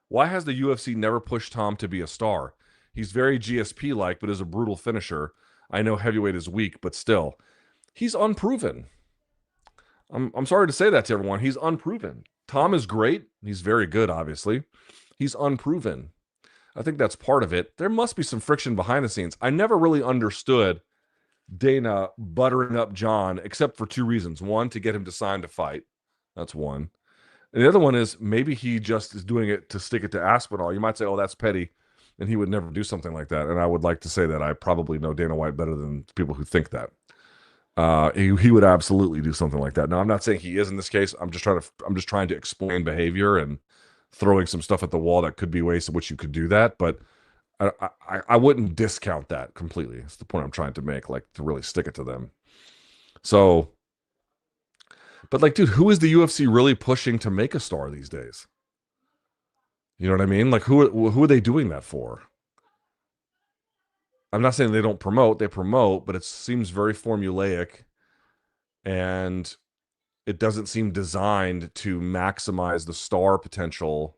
S1: why has the UFC never pushed Tom to be a star? He's very GSP-like, but is a brutal finisher. I know heavyweight is weak, but still, he's unproven. I'm sorry to say that to everyone. He's unproven. Tom is great. He's very good, obviously. He's unproven. I think that's part of it. There must be some friction behind the scenes. I never really understood Dana buttering up Jon, except for two reasons. One, to get him to sign to fight. That's one. And the other one is maybe he just is doing it to stick it to Aspinall. You might say, oh, that's petty, and he would never do something like that. And I would like to say that I probably know Dana White better than people who think that. He would absolutely do something like that. Now, I'm not saying he is in this case. I'm just trying to explain behavior and throwing some stuff at the wall that could be ways in which you could do that. But I wouldn't discount that completely. That's the point I'm trying to make, like to really stick it to them. So, but like, dude, who is the UFC really pushing to make a star these days? You know what I mean? Like, who are they doing that for? I'm not saying they don't promote. They promote, but it seems very formulaic, and it doesn't seem designed to maximize the star potential.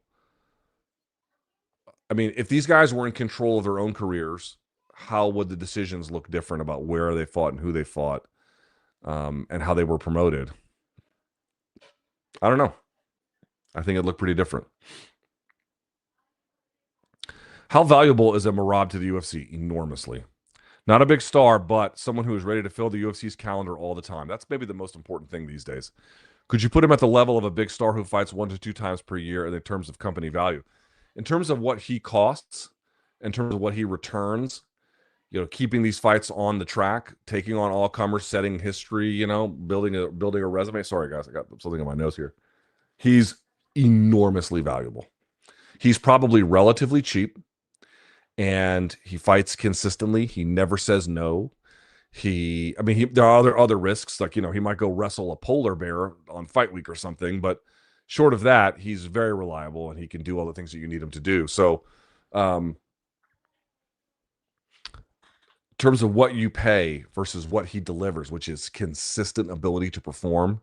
S1: I mean, if these guys were in control of their own careers, how would the decisions look different about where they fought and who they fought, and how they were promoted? I don't know. I think it looked pretty different. How valuable is a Merab to the UFC? Enormously. Not a big star, but someone who is ready to fill the UFC's calendar all the time. That's maybe the most important thing these days. Could you put him at the level of a big star who fights 1 to 2 times per year in terms of company value? In terms of what he costs, in terms of what he returns, you know, keeping these fights on the track, taking on all comers, setting history, you know, building a resume. Sorry, guys, I got something on my nose here. He's enormously valuable. He's probably relatively cheap, and he fights consistently. He never says no. There are other risks, like, you know, he might go wrestle a polar bear on fight week or something, but short of that, he's very reliable and he can do all the things that you need him to do. So, in terms of what you pay versus what he delivers, which is consistent ability to perform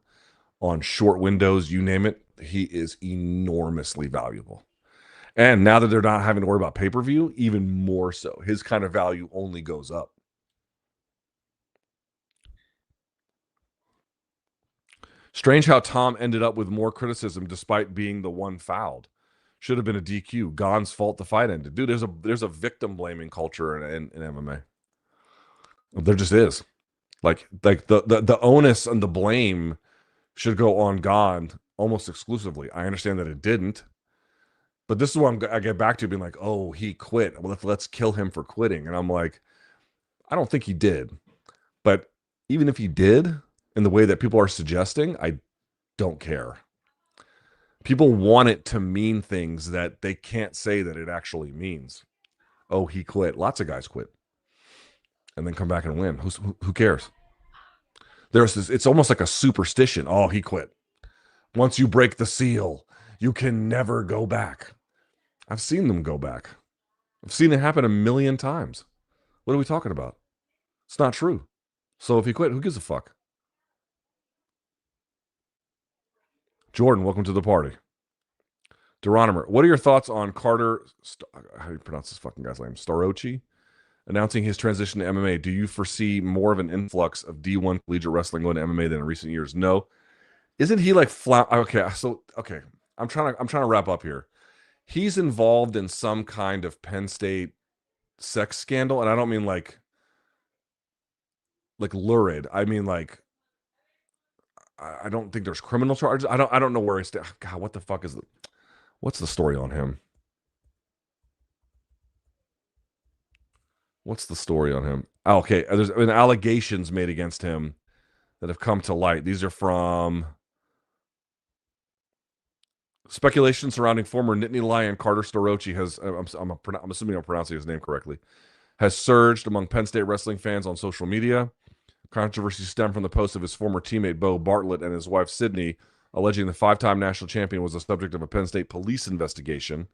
S1: on short windows, you name it, he is enormously valuable. And now that they're not having to worry about pay-per-view, even more so. His kind of value only goes up. Strange how Tom ended up with more criticism despite being the one fouled. Should have been a DQ. Gane's fault the fight ended. Dude, there's a victim blaming culture in MMA. There just is. Like the onus and the blame should go on Gane almost exclusively. I understand that it didn't, but this is what I get back to being like, oh, he quit. Well, let's kill him for quitting. And I'm like, I don't think he did. But even if he did, in the way that people are suggesting, I don't care. People want it to mean things that they can't say that it actually means. Oh, he quit. Lots of guys quit and then come back and win. Who cares? There's this, it's almost like a superstition. Oh, he quit. Once you break the seal, you can never go back. I've seen them go back. I've seen it happen a million times. What are we talking about? It's not true. So if he quit, who gives a fuck? Jordan, welcome to the party. Deronimer, what are your thoughts on Carter, how do you pronounce this fucking guy's name? Starocci? Announcing his transition to MMA. Do you foresee more of an influx of D1 collegiate wrestling going to MMA than in recent years? No. Isn't he like okay, I'm trying to wrap up here. He's involved in some kind of Penn State sex scandal, and I don't mean like lurid. I mean like I don't think there's criminal charges. I don't know where he's. God, what the fuck is what's the story on him? What's the story on him? Oh, okay, there's been allegations made against him that have come to light. These are from speculation surrounding former Nittany Lion Carter Starocci has. I'm assuming I'm pronouncing his name correctly. Has surged among Penn State wrestling fans on social media. Controversy stemmed from the post of his former teammate Bo Bartlett and his wife Sydney, alleging the five-time national champion was the subject of a Penn State police investigation.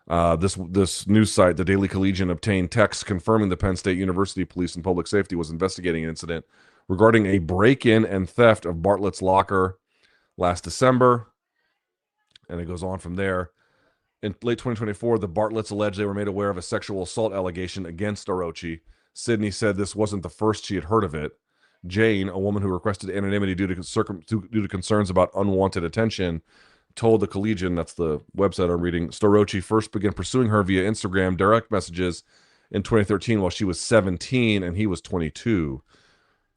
S1: This news site, the Daily Collegian, obtained texts confirming the Penn State University Police and Public Safety was investigating an incident regarding a break-in and theft of Bartlett's locker last December. And it goes on from there. In late 2024, the Bartletts alleged they were made aware of a sexual assault allegation against Starocci. Sydney said this wasn't the first she had heard of it. Jane, a woman who requested anonymity due to concerns about unwanted attention, told the Collegian, that's the website I'm reading, Starocci first began pursuing her via Instagram direct messages in 2013 while she was 17 and he was 22.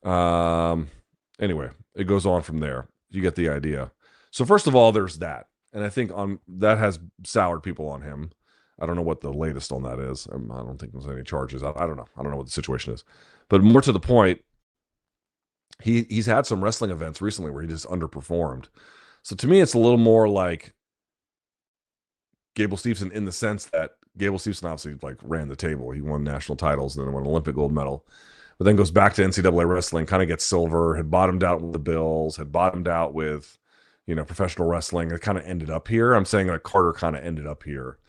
S1: Anyway, it goes on from there. You get the idea. So first of all, there's that. And I think that has soured people on him. I don't know what the latest on that is. I don't think there's any charges. I don't know. I don't know what the situation is. But more to the point, he's had some wrestling events recently where he just underperformed. So to me, it's a little more like Gable Steveson in the sense that Gable Steveson obviously like ran the table. He won national titles and then won an Olympic gold medal, but then goes back to NCAA wrestling, kind of gets silver, had bottomed out with the Bills, had bottomed out with, professional wrestling. It kind of ended up here. I'm saying that Carter kind of ended up here.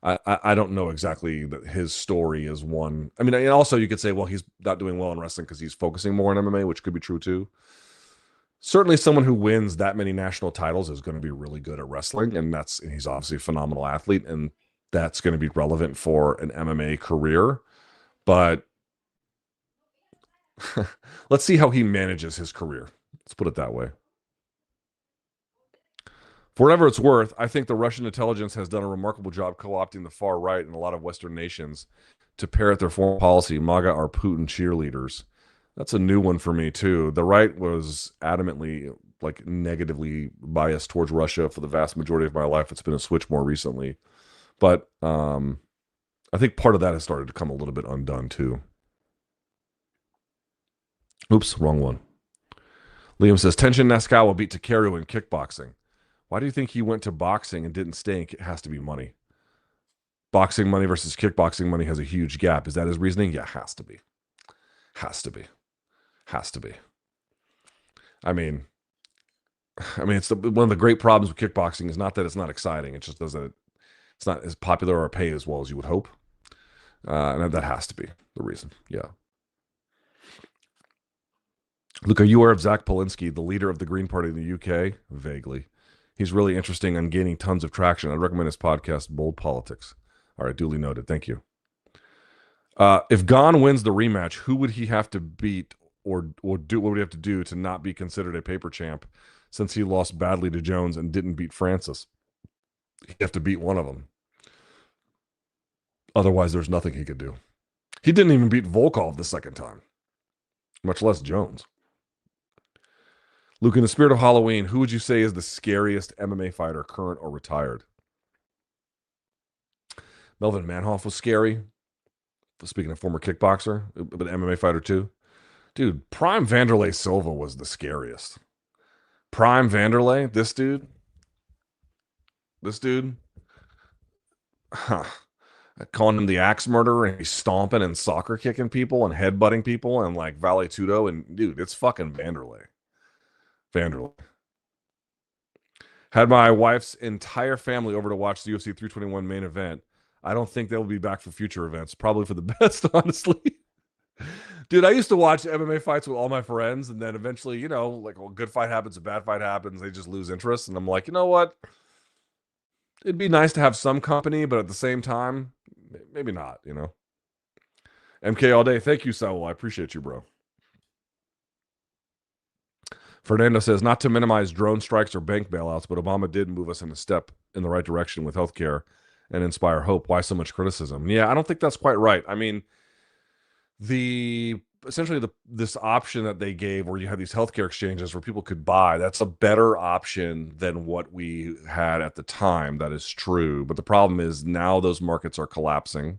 S1: I don't know exactly that his story is one. I mean, and also you could say, well, he's not doing well in wrestling because he's focusing more on MMA, which could be true too. Certainly someone who wins that many national titles is going to be really good at wrestling, and he's obviously a phenomenal athlete, and that's going to be relevant for an MMA career. But let's see how he manages his career. Let's put it that way. For whatever it's worth, I think the Russian intelligence has done a remarkable job co-opting the far right in a lot of Western nations to parrot their foreign policy. MAGA are Putin cheerleaders. That's a new one for me, too. The right was adamantly, negatively biased towards Russia for the vast majority of my life. It's been a switch more recently. But I think part of that has started to come a little bit undone, too. Oops, wrong one. Liam says, Tenshin Nasukawa beat Takeru in kickboxing. Why do you think he went to boxing and didn't stay? It has to be money. Boxing money versus kickboxing money has a huge gap. Is that his reasoning? Yeah, has to be. Has to be. Has to be. I mean, it's one of the great problems with kickboxing is not that it's not exciting. It just doesn't. It's not as popular or pay as well as you would hope, and that has to be the reason. Yeah. Luke, are you aware of Zack Polansky, the leader of the Green Party in the UK? Vaguely. He's really interesting and gaining tons of traction. I'd recommend his podcast, Bold Politics. All right, duly noted. Thank you. If Gane wins the rematch, who would he have to beat or do? What would he have to do to not be considered a paper champ since he lost badly to Jones and didn't beat Francis? He'd have to beat one of them. Otherwise, there's nothing he could do. He didn't even beat Volkov the second time, much less Jones. Luke, in the spirit of Halloween, who would you say is the scariest MMA fighter, current or retired? Melvin Manhoff was scary. Speaking of former kickboxer, but MMA fighter too. Dude, Prime Vanderlei Silva was the scariest. Prime Vanderlei, this dude, huh. Calling him the axe murderer, and he's stomping and soccer kicking people and headbutting people and like Vale Tudo. And dude, it's fucking Vanderlei. Vanderlei. Had my wife's entire family over to watch the UFC 321 main event. I don't think they'll be back for future events. Probably for the best, honestly. Dude, I used to watch MMA fights with all my friends, and then eventually, like a good fight happens, a bad fight happens, they just lose interest. And I'm like, you know what? It'd be nice to have some company, but at the same time, maybe not. MK all day. Thank you, Saul. I appreciate you, bro. Fernando says, not to minimize drone strikes or bank bailouts, but Obama did move us in a step in the right direction with healthcare and inspire hope. Why so much criticism? Yeah, I don't think that's quite right. I mean, this option that they gave where you have these healthcare exchanges where people could buy, that's a better option than what we had at the time. That is true. But the problem is now those markets are collapsing.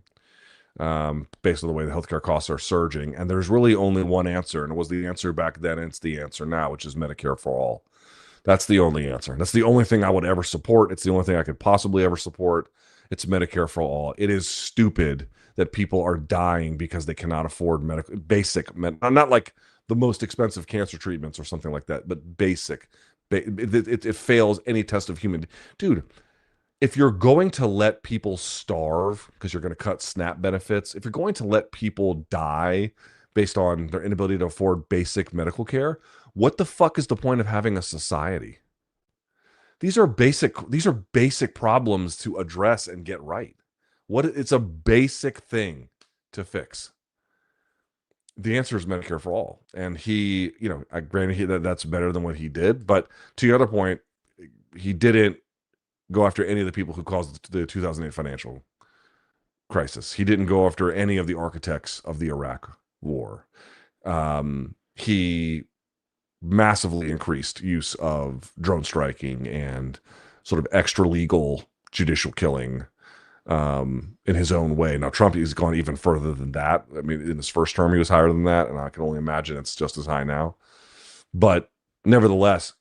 S1: Based on the way the healthcare costs are surging. And there's really only one answer. And it was the answer back then. And it's the answer now, which is Medicare for all. That's the only answer. That's the only thing I would ever support. It's the only thing I could possibly ever support. It's Medicare for all. It is stupid that people are dying because they cannot afford not like the most expensive cancer treatments or something like that, but basic. It fails any test of human. Dude, if you're going to let people starve because you're going to cut SNAP benefits, if you're going to let people die based on their inability to afford basic medical care, what the fuck is the point of having a society? These are basic problems to address and get right. It's a basic thing to fix. The answer is Medicare for all. And granted that's better than what he did, but to your other point, he didn't go after any of the people who caused the 2008 financial crisis. He didn't go after any of the architects of the Iraq war. He massively increased use of drone striking and sort of extra legal judicial killing in his own way. Now, Trump has gone even further than that. I mean, in his first term, he was higher than that, and I can only imagine it's just as high now. But nevertheless,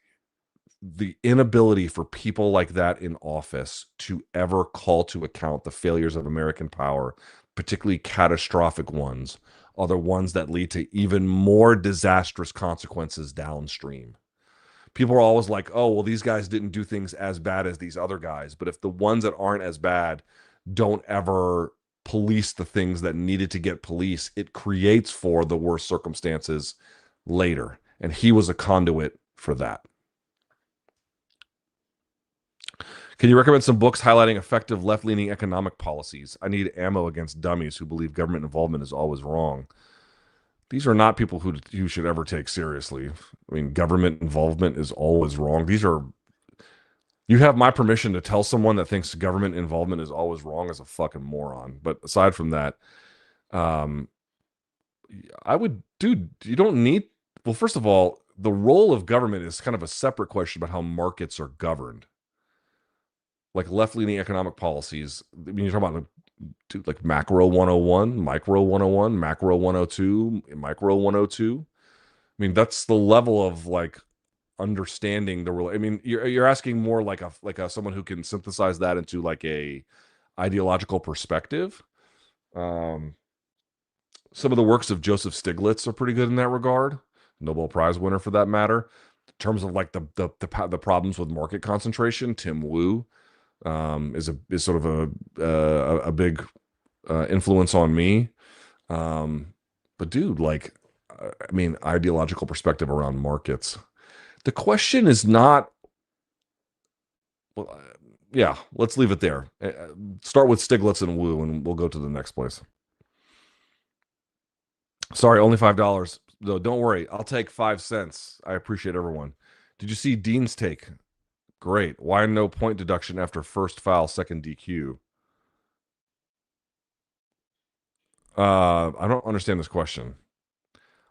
S1: the inability for people like that in office to ever call to account the failures of American power, particularly catastrophic ones, are the ones that lead to even more disastrous consequences downstream. People are always like, oh, well, these guys didn't do things as bad as these other guys. But if the ones that aren't as bad don't ever police the things that needed to get policed, it creates for the worst circumstances later. And he was a conduit for that. Can you recommend some books highlighting effective left-leaning economic policies? I need ammo against dummies who believe government involvement is always wrong. These are not people who you should ever take seriously. I mean, government involvement is always wrong. You have my permission to tell someone that thinks government involvement is always wrong as a fucking moron. But aside from that, dude, you don't need, well, first of all, the role of government is kind of a separate question about how markets are governed. Like left-leaning economic policies. I mean, you're talking about like macro 101, micro 101, macro 102, micro 102. I mean, that's the level of like understanding the real. I mean, you're asking more like a someone who can synthesize that into like a ideological perspective. Some of the works of Joseph Stiglitz are pretty good in that regard. Nobel Prize winner for that matter. In terms of like the problems with market concentration, Tim Wu is sort of a big influence on me. But dude, like, I mean, ideological perspective around markets. The question is not. Well, yeah, let's leave it there. Start with Stiglitz and Wu, and we'll go to the next place. Sorry, only $5. Though, don't worry, I'll take 5 cents. I appreciate everyone. Did you see Dean's take? Great. Why no point deduction after first foul, second DQ? I don't understand this question.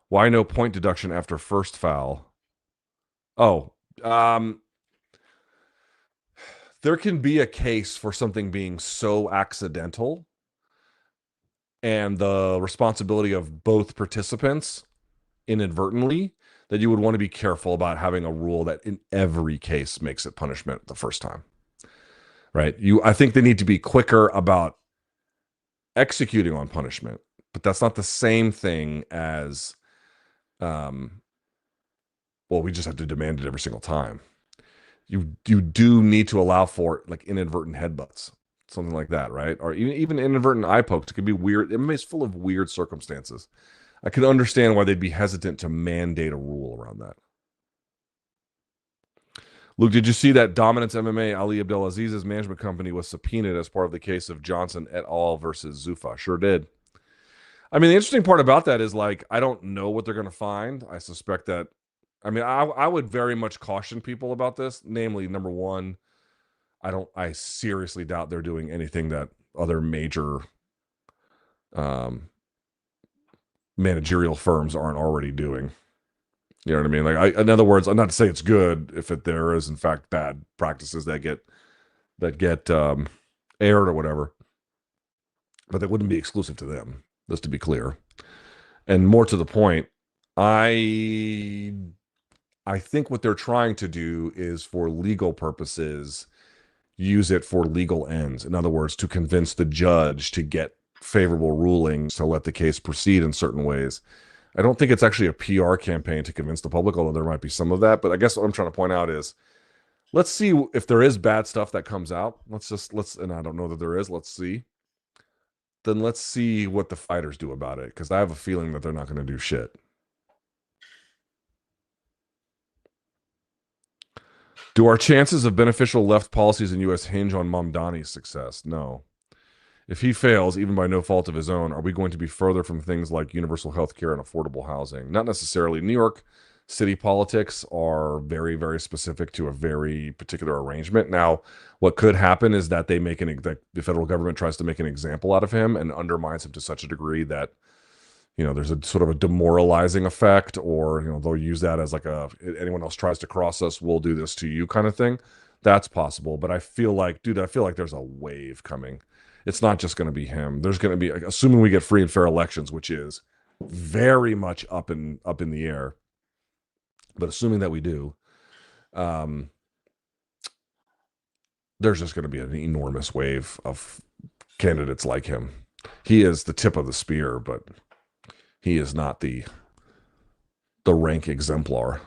S1: Why no point deduction after first foul? Oh, um, there can be a case for something being so accidental and the responsibility of both participants inadvertently that you would want to be careful about having a rule that in every case makes it punishment the first time. Right? I think they need to be quicker about executing on punishment, but that's not the same thing as well, we just have to demand it every single time. You do need to allow for like inadvertent headbutts, something like that, right? Or even inadvertent eye pokes. It could be weird. MMA is full of weird circumstances. I can understand why they'd be hesitant to mandate a rule around that. Luke, did you see that Dominance MMA Ali Abdelaziz's management company was subpoenaed as part of the case of Johnson et al. Versus Zuffa? Sure did. I mean, the interesting part about that is like I don't know what they're going to find. I suspect that. I mean, I would very much caution people about this. Namely, number one, I seriously doubt they're doing anything that other major managerial firms aren't already doing. You know what I mean? Like, in other words, I'm not to say it's good if there is in fact bad practices that get aired or whatever, but that wouldn't be exclusive to them. Just to be clear, and more to the point, I think what they're trying to do is for legal purposes use it for legal ends. In other words, to convince the judge to get favorable rulings to let the case proceed in certain ways. I don't think it's actually a PR campaign to convince the public, although there might be some of that. But I guess what I'm trying to point out is let's see if there is bad stuff that comes out. And I don't know that there is. Let's see. Then let's see what the fighters do about it, because I have a feeling that they're not going to do shit. Do our chances of beneficial left policies in U.S. hinge on Mamdani's success? No. If he fails, even by no fault of his own, are we going to be further from things like universal health care and affordable housing? Not necessarily. New York City politics are very, very specific to a very particular arrangement. Now, what could happen is that the federal government tries to make an example out of him and undermines him to such a degree that, there's a sort of a demoralizing effect, or, they'll use that as like anyone else tries to cross us, we'll do this to you kind of thing. That's possible. But I feel like there's a wave coming. It's not just going to be him. There's going to be, assuming we get free and fair elections, which is very much up in the air. But assuming that we do, there's just going to be an enormous wave of candidates like him. He is the tip of the spear, but he is not the rank exemplar.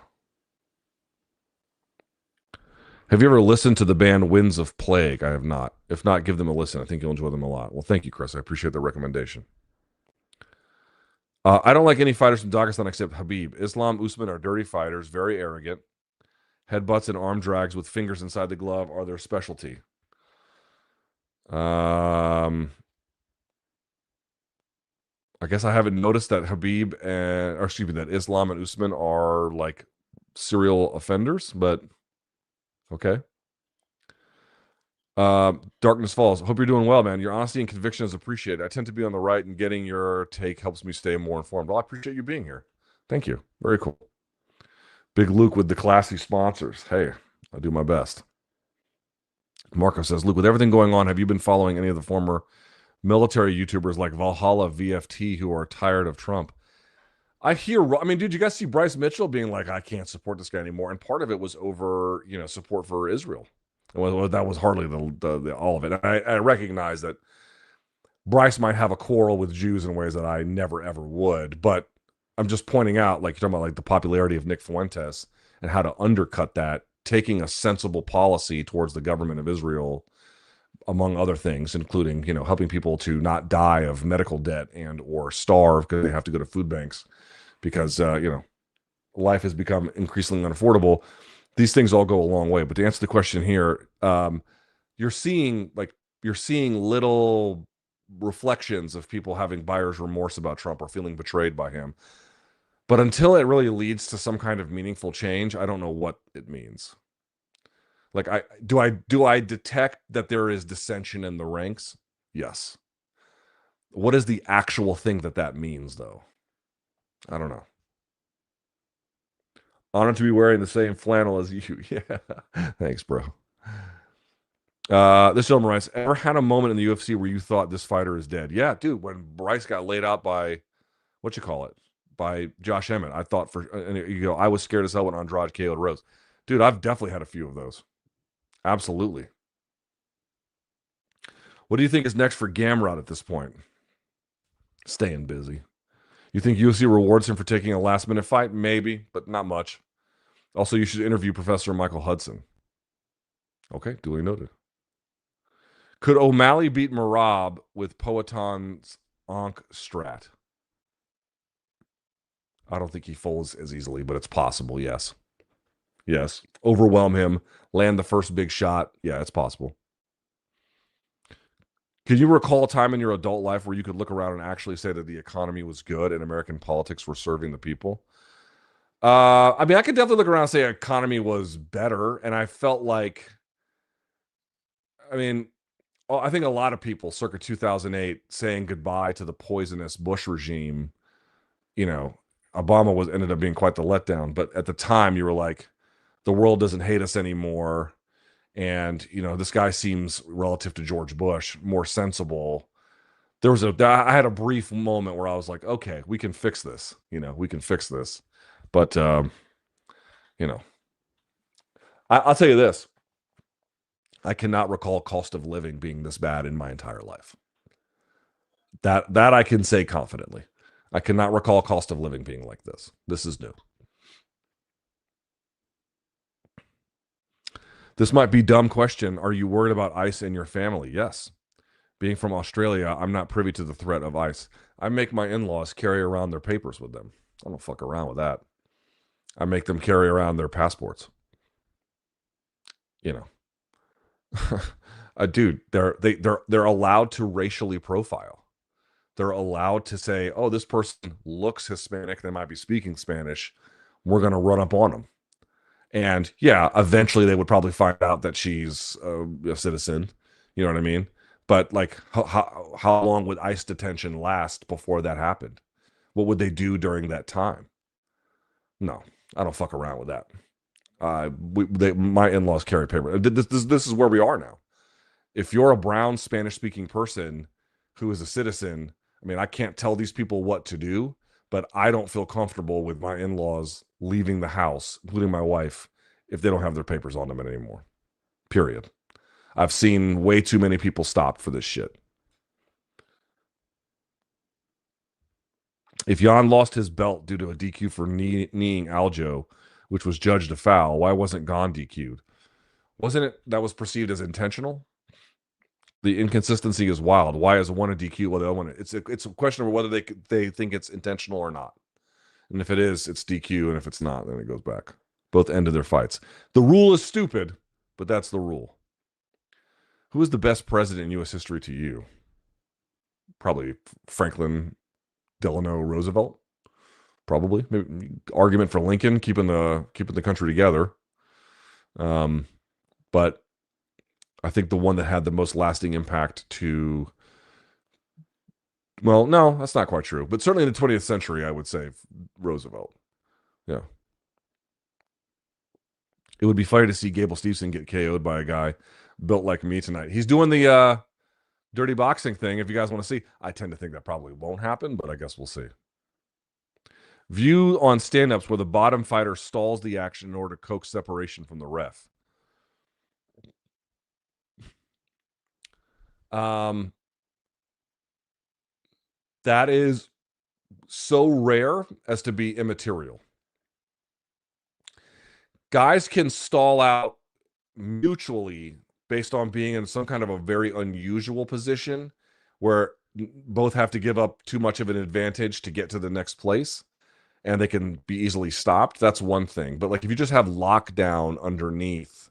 S1: Have you ever listened to the band Winds of Plague? I have not. If not, give them a listen. I think you'll enjoy them a lot. Well, thank you, Chris. I appreciate the recommendation. I don't like any fighters from Dagestan except Habib. Islam, Usman are dirty fighters, very arrogant. Headbutts and arm drags with fingers inside the glove are their specialty. I guess I haven't noticed that that Islam and Usman are like serial offenders, but okay. Darkness Falls. Hope you're doing well, man. Your honesty and conviction is appreciated. I tend to be on the right, and getting your take helps me stay more informed. Well, I appreciate you being here. Thank you. Very cool. Big Luke with the classy sponsors. Hey, I'll do my best. Marco says, Luke, with everything going on, have you been following any of the former military YouTubers like Valhalla VFT who are tired of Trump? Dude, you guys see Bryce Mitchell being like, I can't support this guy anymore. And part of it was over, support for Israel. Well, that was hardly the all of it. I recognize that Bryce might have a quarrel with Jews in ways that I never, ever would. But I'm just pointing out, like, you're talking about like the popularity of Nick Fuentes and how to undercut that, taking a sensible policy towards the government of Israel, among other things, including, helping people to not die of medical debt and or starve because they have to go to food banks because, life has become increasingly unaffordable. These things all go a long way. But to answer the question here, you're seeing little reflections of people having buyer's remorse about Trump or feeling betrayed by him. But until it really leads to some kind of meaningful change, I don't know what it means. Like, do I detect that there is dissension in the ranks? Yes. What is the actual thing that means, though? I don't know. Honored to be wearing the same flannel as you. Yeah. Thanks, bro. This gentleman writes, ever had a moment in the UFC where you thought this fighter is dead? Yeah, dude, when Bryce got laid out by, what you call it, by Josh Emmett, I thought and you go, I was scared as hell when Andrade KO'd Rose. Dude, I've definitely had a few of those. Absolutely. What do you think is next for Gamrot at this point? Staying busy. You think UFC rewards him for taking a last minute fight? Maybe, but not much. Also, you should interview Professor Michael Hudson. Okay, duly noted. Could O'Malley beat Merab with Poaton's Ankh strat? I don't think he folds as easily, but it's possible, yes. Yes. Overwhelm him, land the first big shot. Yeah, it's possible. Can you recall a time in your adult life where you could look around and actually say that the economy was good and American politics were serving the people? I mean, I could definitely look around and say economy was better, and I felt like, I mean, I think a lot of people circa 2008 saying goodbye to the poisonous Bush regime, you know, Obama ended up being quite the letdown. But at the time, you were like, the world doesn't hate us anymore. And, you know, this guy seems, relative to George Bush, more sensible. I had a brief moment where I was like, okay, we can fix this. You know, we can fix this. But, you know, I'll tell you this. I cannot recall cost of living being this bad in my entire life. That I can say confidently. I cannot recall cost of living being like this. This is new. This might be a dumb question. Are you worried about ICE in your family? Yes. Being from Australia, I'm not privy to the threat of ICE. I make my in-laws carry around their papers with them. I don't fuck around with that. I make them carry around their passports. You know. Dude, they're allowed to racially profile. They're allowed to say, "Oh, this person looks Hispanic. They might be speaking Spanish. We're going to run up on them." And yeah, eventually they would probably find out that she's a citizen. You know what I mean? But like, how long would ICE detention last before that happened? What would they do during that time? No, I don't fuck around with that. My in-laws carry paper. This is where we are now. If you're a brown Spanish-speaking person who is a citizen, I mean, I can't tell these people what to do, but I don't feel comfortable with my in-laws leaving the house, including my wife, if they don't have their papers on them anymore. Period. I've seen way too many people stopped for this shit. If Yan lost his belt due to a DQ for kneeing Aljo, which was judged a foul, why wasn't Gane DQ'd? Wasn't it that was perceived as intentional? The inconsistency is wild. Why is one a DQ while the other one? It's a question of whether they think it's intentional or not. And if it is, it's DQ, and if it's not, then it goes back. Both ended their fights. The rule is stupid, but that's the rule. Who is the best president in U.S. history to you? Probably Franklin Delano Roosevelt. Probably. Maybe argument for Lincoln, keeping the country together. But I think the one that had the most lasting impact to, well, no, that's not quite true. But certainly in the 20th century, I would say Roosevelt. Yeah. It would be funny to see Gable Steveson get KO'd by a guy built like me tonight. He's doing the dirty boxing thing. If you guys want to see, I tend to think that probably won't happen, but I guess we'll see. View on stand-ups where the bottom fighter stalls the action in order to coax separation from the ref. That is so rare as to be immaterial. Guys can stall out mutually based on being in some kind of a very unusual position where both have to give up too much of an advantage to get to the next place, and they can be easily stopped. That's one thing. But like if you just have lockdown underneath,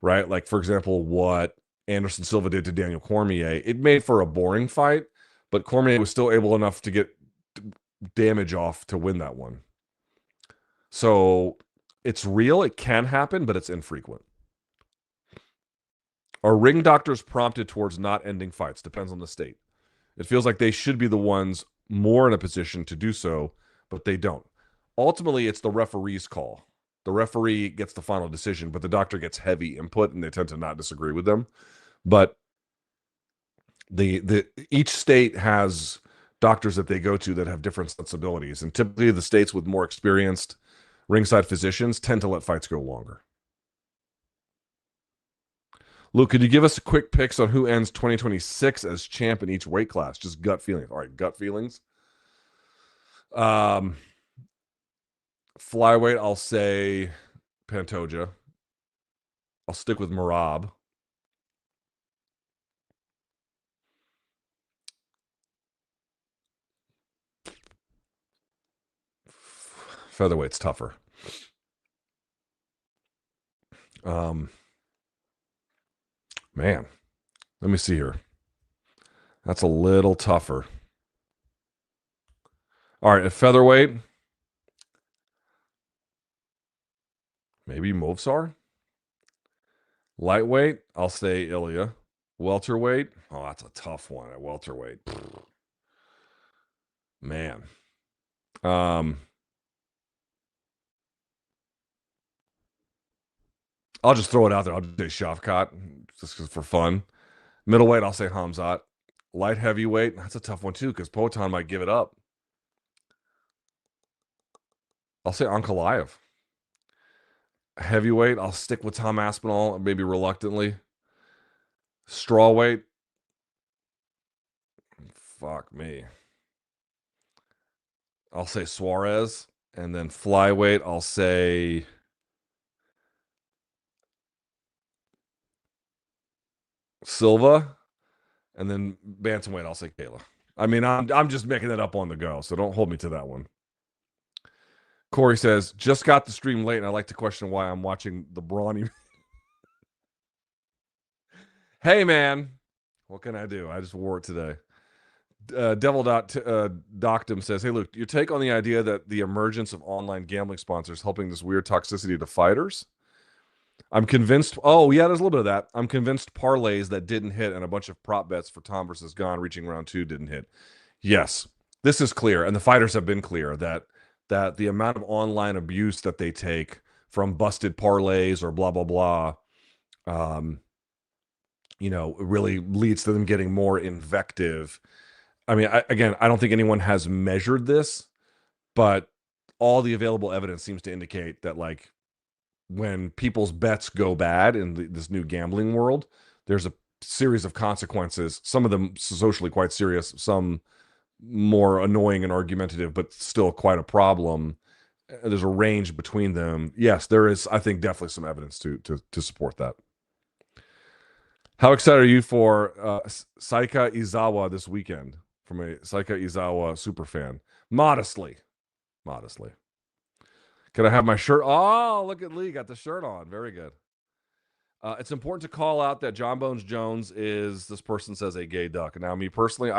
S1: right? Like for example, what Anderson Silva did to Daniel Cormier, it made for a boring fight, but Cormier was still able enough to get damage off to win that one. So it's real. It can happen, but it's infrequent. Are ring doctors prompted towards not ending fights? Depends on the state. It feels like they should be the ones more in a position to do so, but they don't. Ultimately, it's the referee's call. The referee gets the final decision, but the doctor gets heavy input, and they tend to not disagree with them. But each state has doctors that they go to that have different sensibilities, and typically the states with more experienced ringside physicians tend to let fights go longer. Luke, could you give us quick picks on who ends 2026 as champ in each weight class? Just gut feelings. All right, gut feelings. Flyweight, I'll say Pantoja. I'll stick with Merab. Featherweight's tougher. Man, let me see here. That's a little tougher. All right, at featherweight, maybe Movsar. Lightweight, I'll say Ilia. Welterweight, oh, that's a tough one at welterweight. Man. I'll just throw it out there. I'll just say Shavkat, just for fun. Middleweight, I'll say Hamzat. Light heavyweight, that's a tough one too, because Poatan might give it up. I'll say Ankalaev. Heavyweight, I'll stick with Tom Aspinall, maybe reluctantly. Strawweight, fuck me. I'll say Suarez. And then flyweight, I'll say Silva. And then bantamweight, I'll say Kayla. I mean, I'm just making that up on the go, so don't hold me to that one. Corey says, just got the stream late, and I like to question why I'm watching the brawny. Hey, man. What can I do? I just wore it today. Devil.doctum says, hey, Luke, your take on the idea that the emergence of online gambling sponsors helping this weird toxicity to fighters? I'm convinced. Oh, yeah, there's a little bit of that. I'm convinced parlays that didn't hit and a bunch of prop bets for Tom versus Gane reaching round 2 didn't hit. Yes, this is clear, and the fighters have been clear that the amount of online abuse that they take from busted parlays or blah, blah, blah, really leads to them getting more invective. I mean, I don't think anyone has measured this, but all the available evidence seems to indicate that, like, when people's bets go bad in this new gambling world, there's a series of consequences, some of them socially quite serious, some more annoying and argumentative, but still quite a problem. There's a range between them. Yes, there is, I think, definitely some evidence to support that. How excited are you for Sika Awa this weekend? From a Sika Awa super fan. Modestly. Can I have my shirt? Oh, look at Lee. Got the shirt on. Very good. It's important to call out that Jon Bones Jones is, this person says, a gay duck. Now, me personally,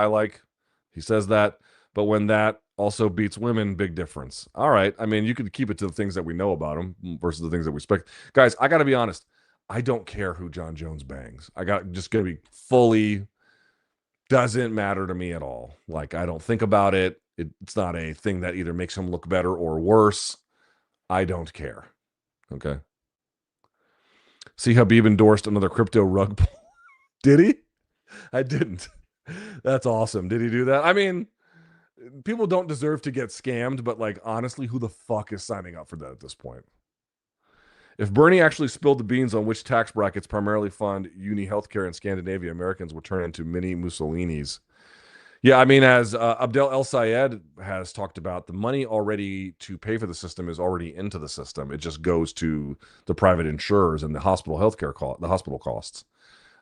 S1: he says that, but when that also beats women, big difference. All right. I mean, you could keep it to the things that we know about him versus the things that we expect. Guys, I got to be honest. I don't care who Jon Jones bangs. Just going to be fully, doesn't matter to me at all. Like, I don't think about it. It's not a thing that either makes him look better or worse. I don't care. Okay. See, Habib endorsed another crypto rug pull. Did he? I didn't. That's awesome. Did he do that? I mean, people don't deserve to get scammed, but, like, honestly, who the fuck is signing up for that at this point? If Bernie actually spilled the beans on which tax brackets primarily fund uni healthcare in Scandinavia, Americans would turn into mini Mussolinis. Yeah, I mean, as Abdel El Sayed has talked about, the money already to pay for the system is already into the system. It just goes to the private insurers and the hospital healthcare the hospital costs.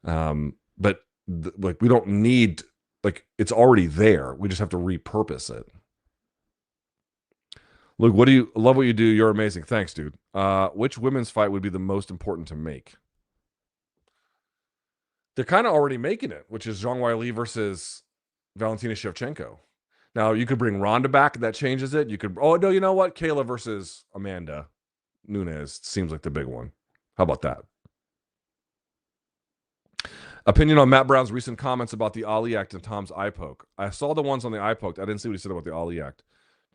S1: But we don't need, like, it's already there. We just have to repurpose it. Luke, love what you do. You're amazing. Thanks, dude. Which women's fight would be the most important to make? They're kind of already making it, which is Zhang Weili versus Valentina Shevchenko. Now, you could bring Ronda back. That changes it. You could, oh, no, you know what? Kayla versus Amanda Nunes seems like the big one. How about that? Opinion on Matt Brown's recent comments about the Ali Act and Tom's eye poke. I saw the ones on the eye poke. I didn't see what he said about the Ali Act.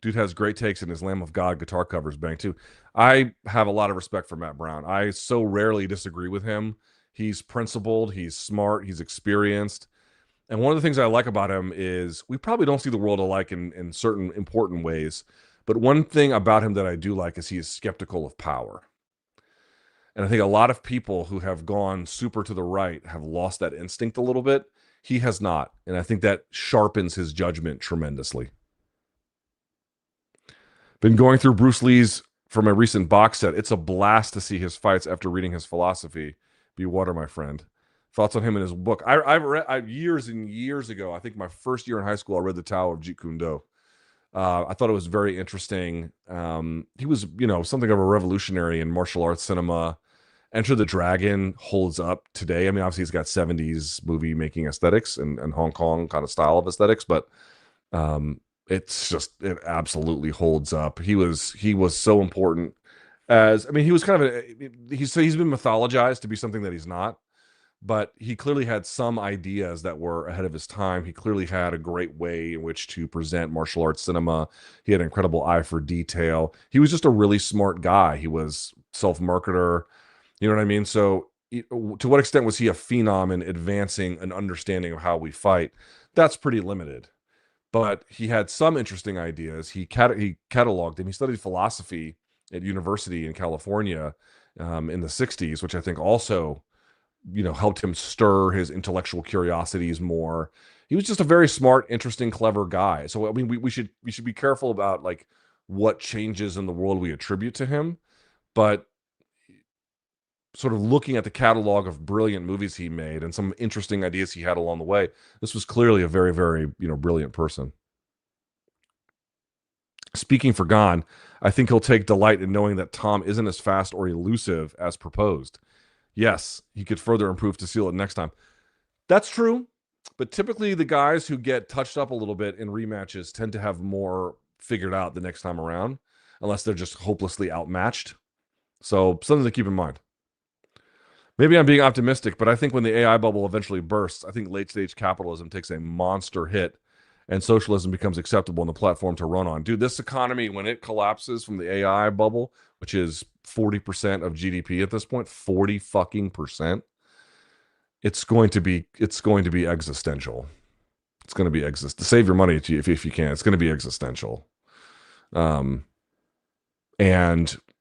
S1: Dude has great takes, and his Lamb of God guitar covers bang too. I have a lot of respect for Matt Brown. I so rarely disagree with him. He's principled, he's smart, he's experienced. And one of the things I like about him is we probably don't see the world alike in certain important ways. But one thing about him that I do like is he is skeptical of power. And I think a lot of people who have gone super to the right have lost that instinct a little bit. He has not. And I think that sharpens his judgment tremendously. Been going through Bruce Lee's for my recent box set. It's a blast to see his fights after reading his philosophy. Be water, my friend. Thoughts on him and his book. I read years and years ago, I think my first year in high school, I read The Tao of Jeet Kune Do. I thought it was very interesting. He was, something of a revolutionary in martial arts cinema. Enter the Dragon holds up today. I mean, obviously he's got 70s movie making aesthetics and Hong Kong kind of style of aesthetics, but it absolutely holds up. He was so important he was kind of he's been mythologized to be something that he's not, but he clearly had some ideas that were ahead of his time. He clearly had a great way in which to present martial arts cinema. He had an incredible eye for detail. He was just a really smart guy. He was self-marketer. You know what I mean? So to what extent was he a phenom in advancing an understanding of how we fight? That's pretty limited. But he had some interesting ideas. He cataloged them. He studied philosophy at university in California in the 60s, which I think also, helped him stir his intellectual curiosities more. He was just a very smart, interesting, clever guy. So I mean, we should be careful about like what changes in the world we attribute to him, but sort of looking at the catalog of brilliant movies he made and some interesting ideas he had along the way, this was clearly a very, very, brilliant person. Speaking for Gane, I think he'll take delight in knowing that Tom isn't as fast or elusive as proposed. Yes, he could further improve to seal it next time. That's true, but typically the guys who get touched up a little bit in rematches tend to have more figured out the next time around, unless they're just hopelessly outmatched. So something to keep in mind. Maybe I'm being optimistic, but I think when the AI bubble eventually bursts, I think late-stage capitalism takes a monster hit and socialism becomes acceptable in the platform to run on. Dude, this economy, when it collapses from the AI bubble, which is 40% of GDP at this point, 40 fucking percent, it's going to be existential. It's going to be save your money if you can. It's going to be existential. And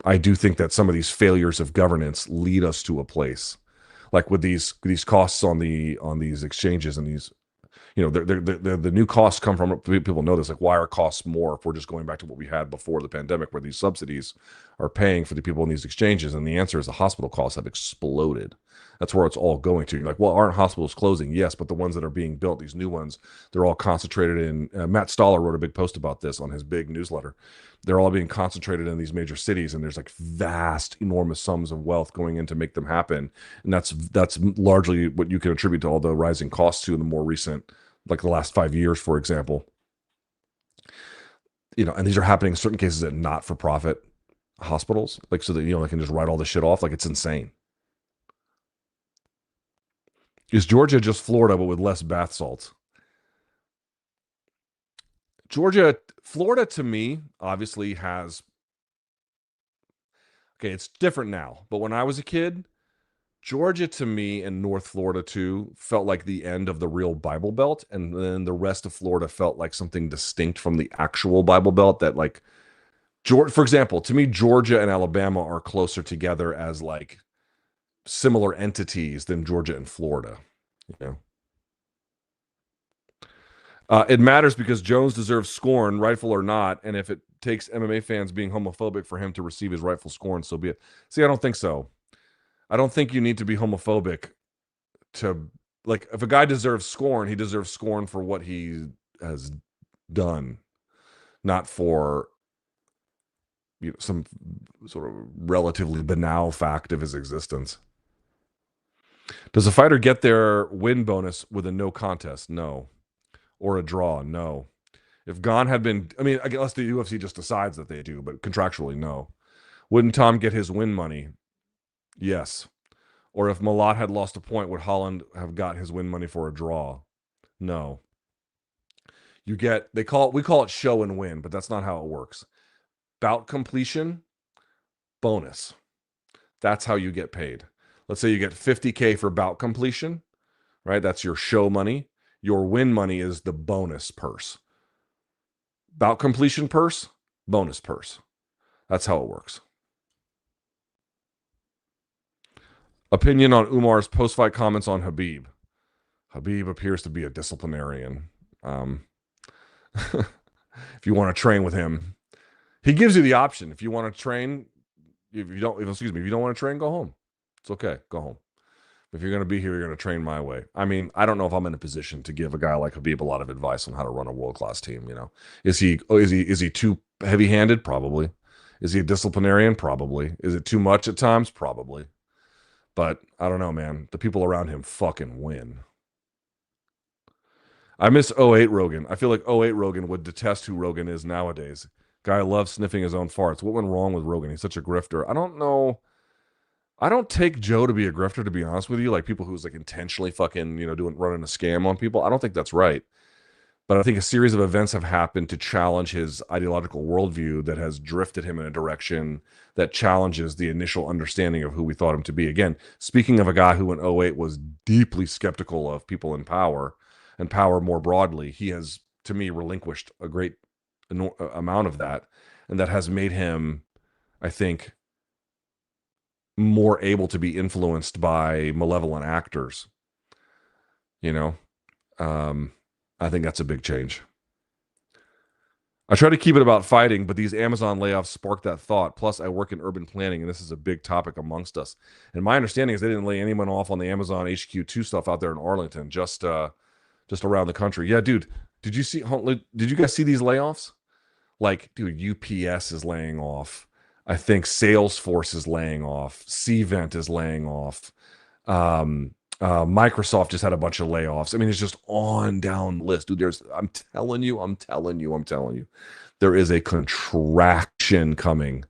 S1: I do think that some of these failures of governance lead us to a place like with these costs on these exchanges and these, the new costs come from, people know this, like why are costs more if we're just going back to what we had before the pandemic, where these subsidies are paying for the people in these exchanges? And the answer is the hospital costs have exploded. That's where it's all going to. You're like, well, aren't hospitals closing? Yes, but the ones that are being built, these new ones, they're all concentrated in. Matt Stoller wrote a big post about this on his big newsletter. They're all being concentrated in these major cities, and there's like vast, enormous sums of wealth going in to make them happen. And that's largely what you can attribute to all the rising costs to in the more recent, like the last 5 years, for example. And these are happening in certain cases at not-for-profit hospitals, like so that they can just write all this shit off. Like it's insane. Is Georgia just Florida, but with less bath salts? Florida to me, obviously has. Okay, it's different now. But when I was a kid, Georgia to me and North Florida too felt like the end of the real Bible Belt. And then the rest of Florida felt like something distinct from the actual Bible Belt that like, for example, to me, Georgia and Alabama are closer together as like similar entities than Georgia and Florida. It matters because Jones deserves scorn, rightful or not, and if it takes MMA fans being homophobic for him to receive his rightful scorn, so be it. See, I don't think so. I don't think you need to be homophobic to, like, if a guy deserves scorn, he deserves scorn for what he has done, not for some sort of relatively banal fact of his existence. Does a fighter get their win bonus with a no contest? No. Or a draw? No. If Gane had been, I mean, unless the UFC just decides that they do, but contractually, no. Wouldn't Tom get his win money? Yes. Or if Malat had lost a point, would Holland have got his win money for a draw? No. You get, we call it show and win, but that's not how it works. Bout completion, bonus. That's how you get paid. Let's say you get $50K for bout completion, right? That's your show money. Your win money is the bonus purse. Bout completion purse, bonus purse. That's how it works. Opinion on Umar's post-fight comments on Khabib. Khabib appears to be a disciplinarian. If you want to train with him, he gives you the option. If you want to train, if you don't want to train, go home. It's okay. Go home. If you're going to be here, you're going to train my way. I mean, I don't know if I'm in a position to give a guy like Khabib a lot of advice on how to run a world-class team. You know, is he too heavy-handed? Probably. Is he a disciplinarian? Probably. Is it too much at times? Probably. But I don't know, man. The people around him fucking win. I miss 08 Rogan. I feel like 08 Rogan would detest who Rogan is nowadays. Guy loves sniffing his own farts. What went wrong with Rogan? He's such a grifter. I don't know. I don't take Joe to be a grifter, to be honest with you. Like people who's like intentionally fucking, running a scam on people. I don't think that's right. But I think a series of events have happened to challenge his ideological worldview that has drifted him in a direction that challenges the initial understanding of who we thought him to be. Again, speaking of a guy who in 08 was deeply skeptical of people in power and power more broadly, he has, to me, relinquished a great amount of that. And that has made him, I think, more able to be influenced by malevolent actors. I think that's a big change. I try to keep it about fighting, but these Amazon layoffs sparked that thought. Plus, I work in urban planning, and this is a big topic amongst us. And my understanding is they didn't lay anyone off on the Amazon HQ2 stuff out there in Arlington, just around the country. Yeah, dude, did you guys see these layoffs? Like, dude, UPS is laying off. I think Salesforce is laying off. Cvent is laying off. Microsoft just had a bunch of layoffs. I mean, it's just on down the list, dude. I'm telling you, there is a contraction coming.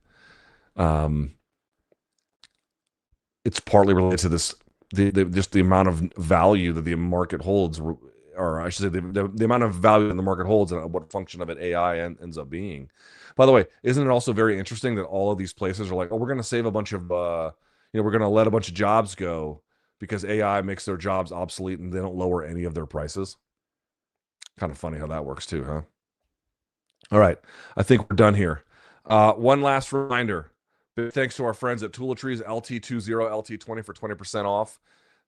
S1: It's partly related to this, just the amount of value that the market holds, or I should say, the amount of value that the market holds and what function of it AI ends up being. By the way, isn't it also very interesting that all of these places are like, oh, we're going to save a bunch of, we're going to let a bunch of jobs go because AI makes their jobs obsolete and they don't lower any of their prices. Kind of funny how that works too, huh? All right. I think we're done here. One last reminder. Big thanks to our friends at Tooletries, LT20, LT20 for 20% off.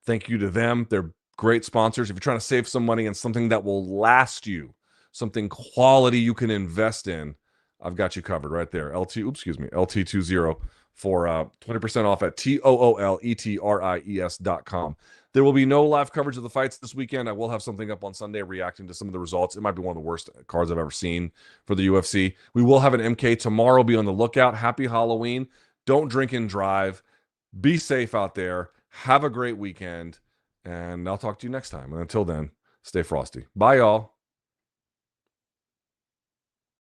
S1: Thank you to them. They're great sponsors. If you're trying to save some money on something that will last you, something quality you can invest in, I've got you covered right there. LT20 for 20% off at TOOLETRIES.com. There will be no live coverage of the fights this weekend. I will have something up on Sunday reacting to some of the results. It might be one of the worst cards I've ever seen for the UFC. We will have an MK tomorrow. Be on the lookout. Happy Halloween. Don't drink and drive. Be safe out there. Have a great weekend. And I'll talk to you next time. And until then, stay frosty. Bye, y'all.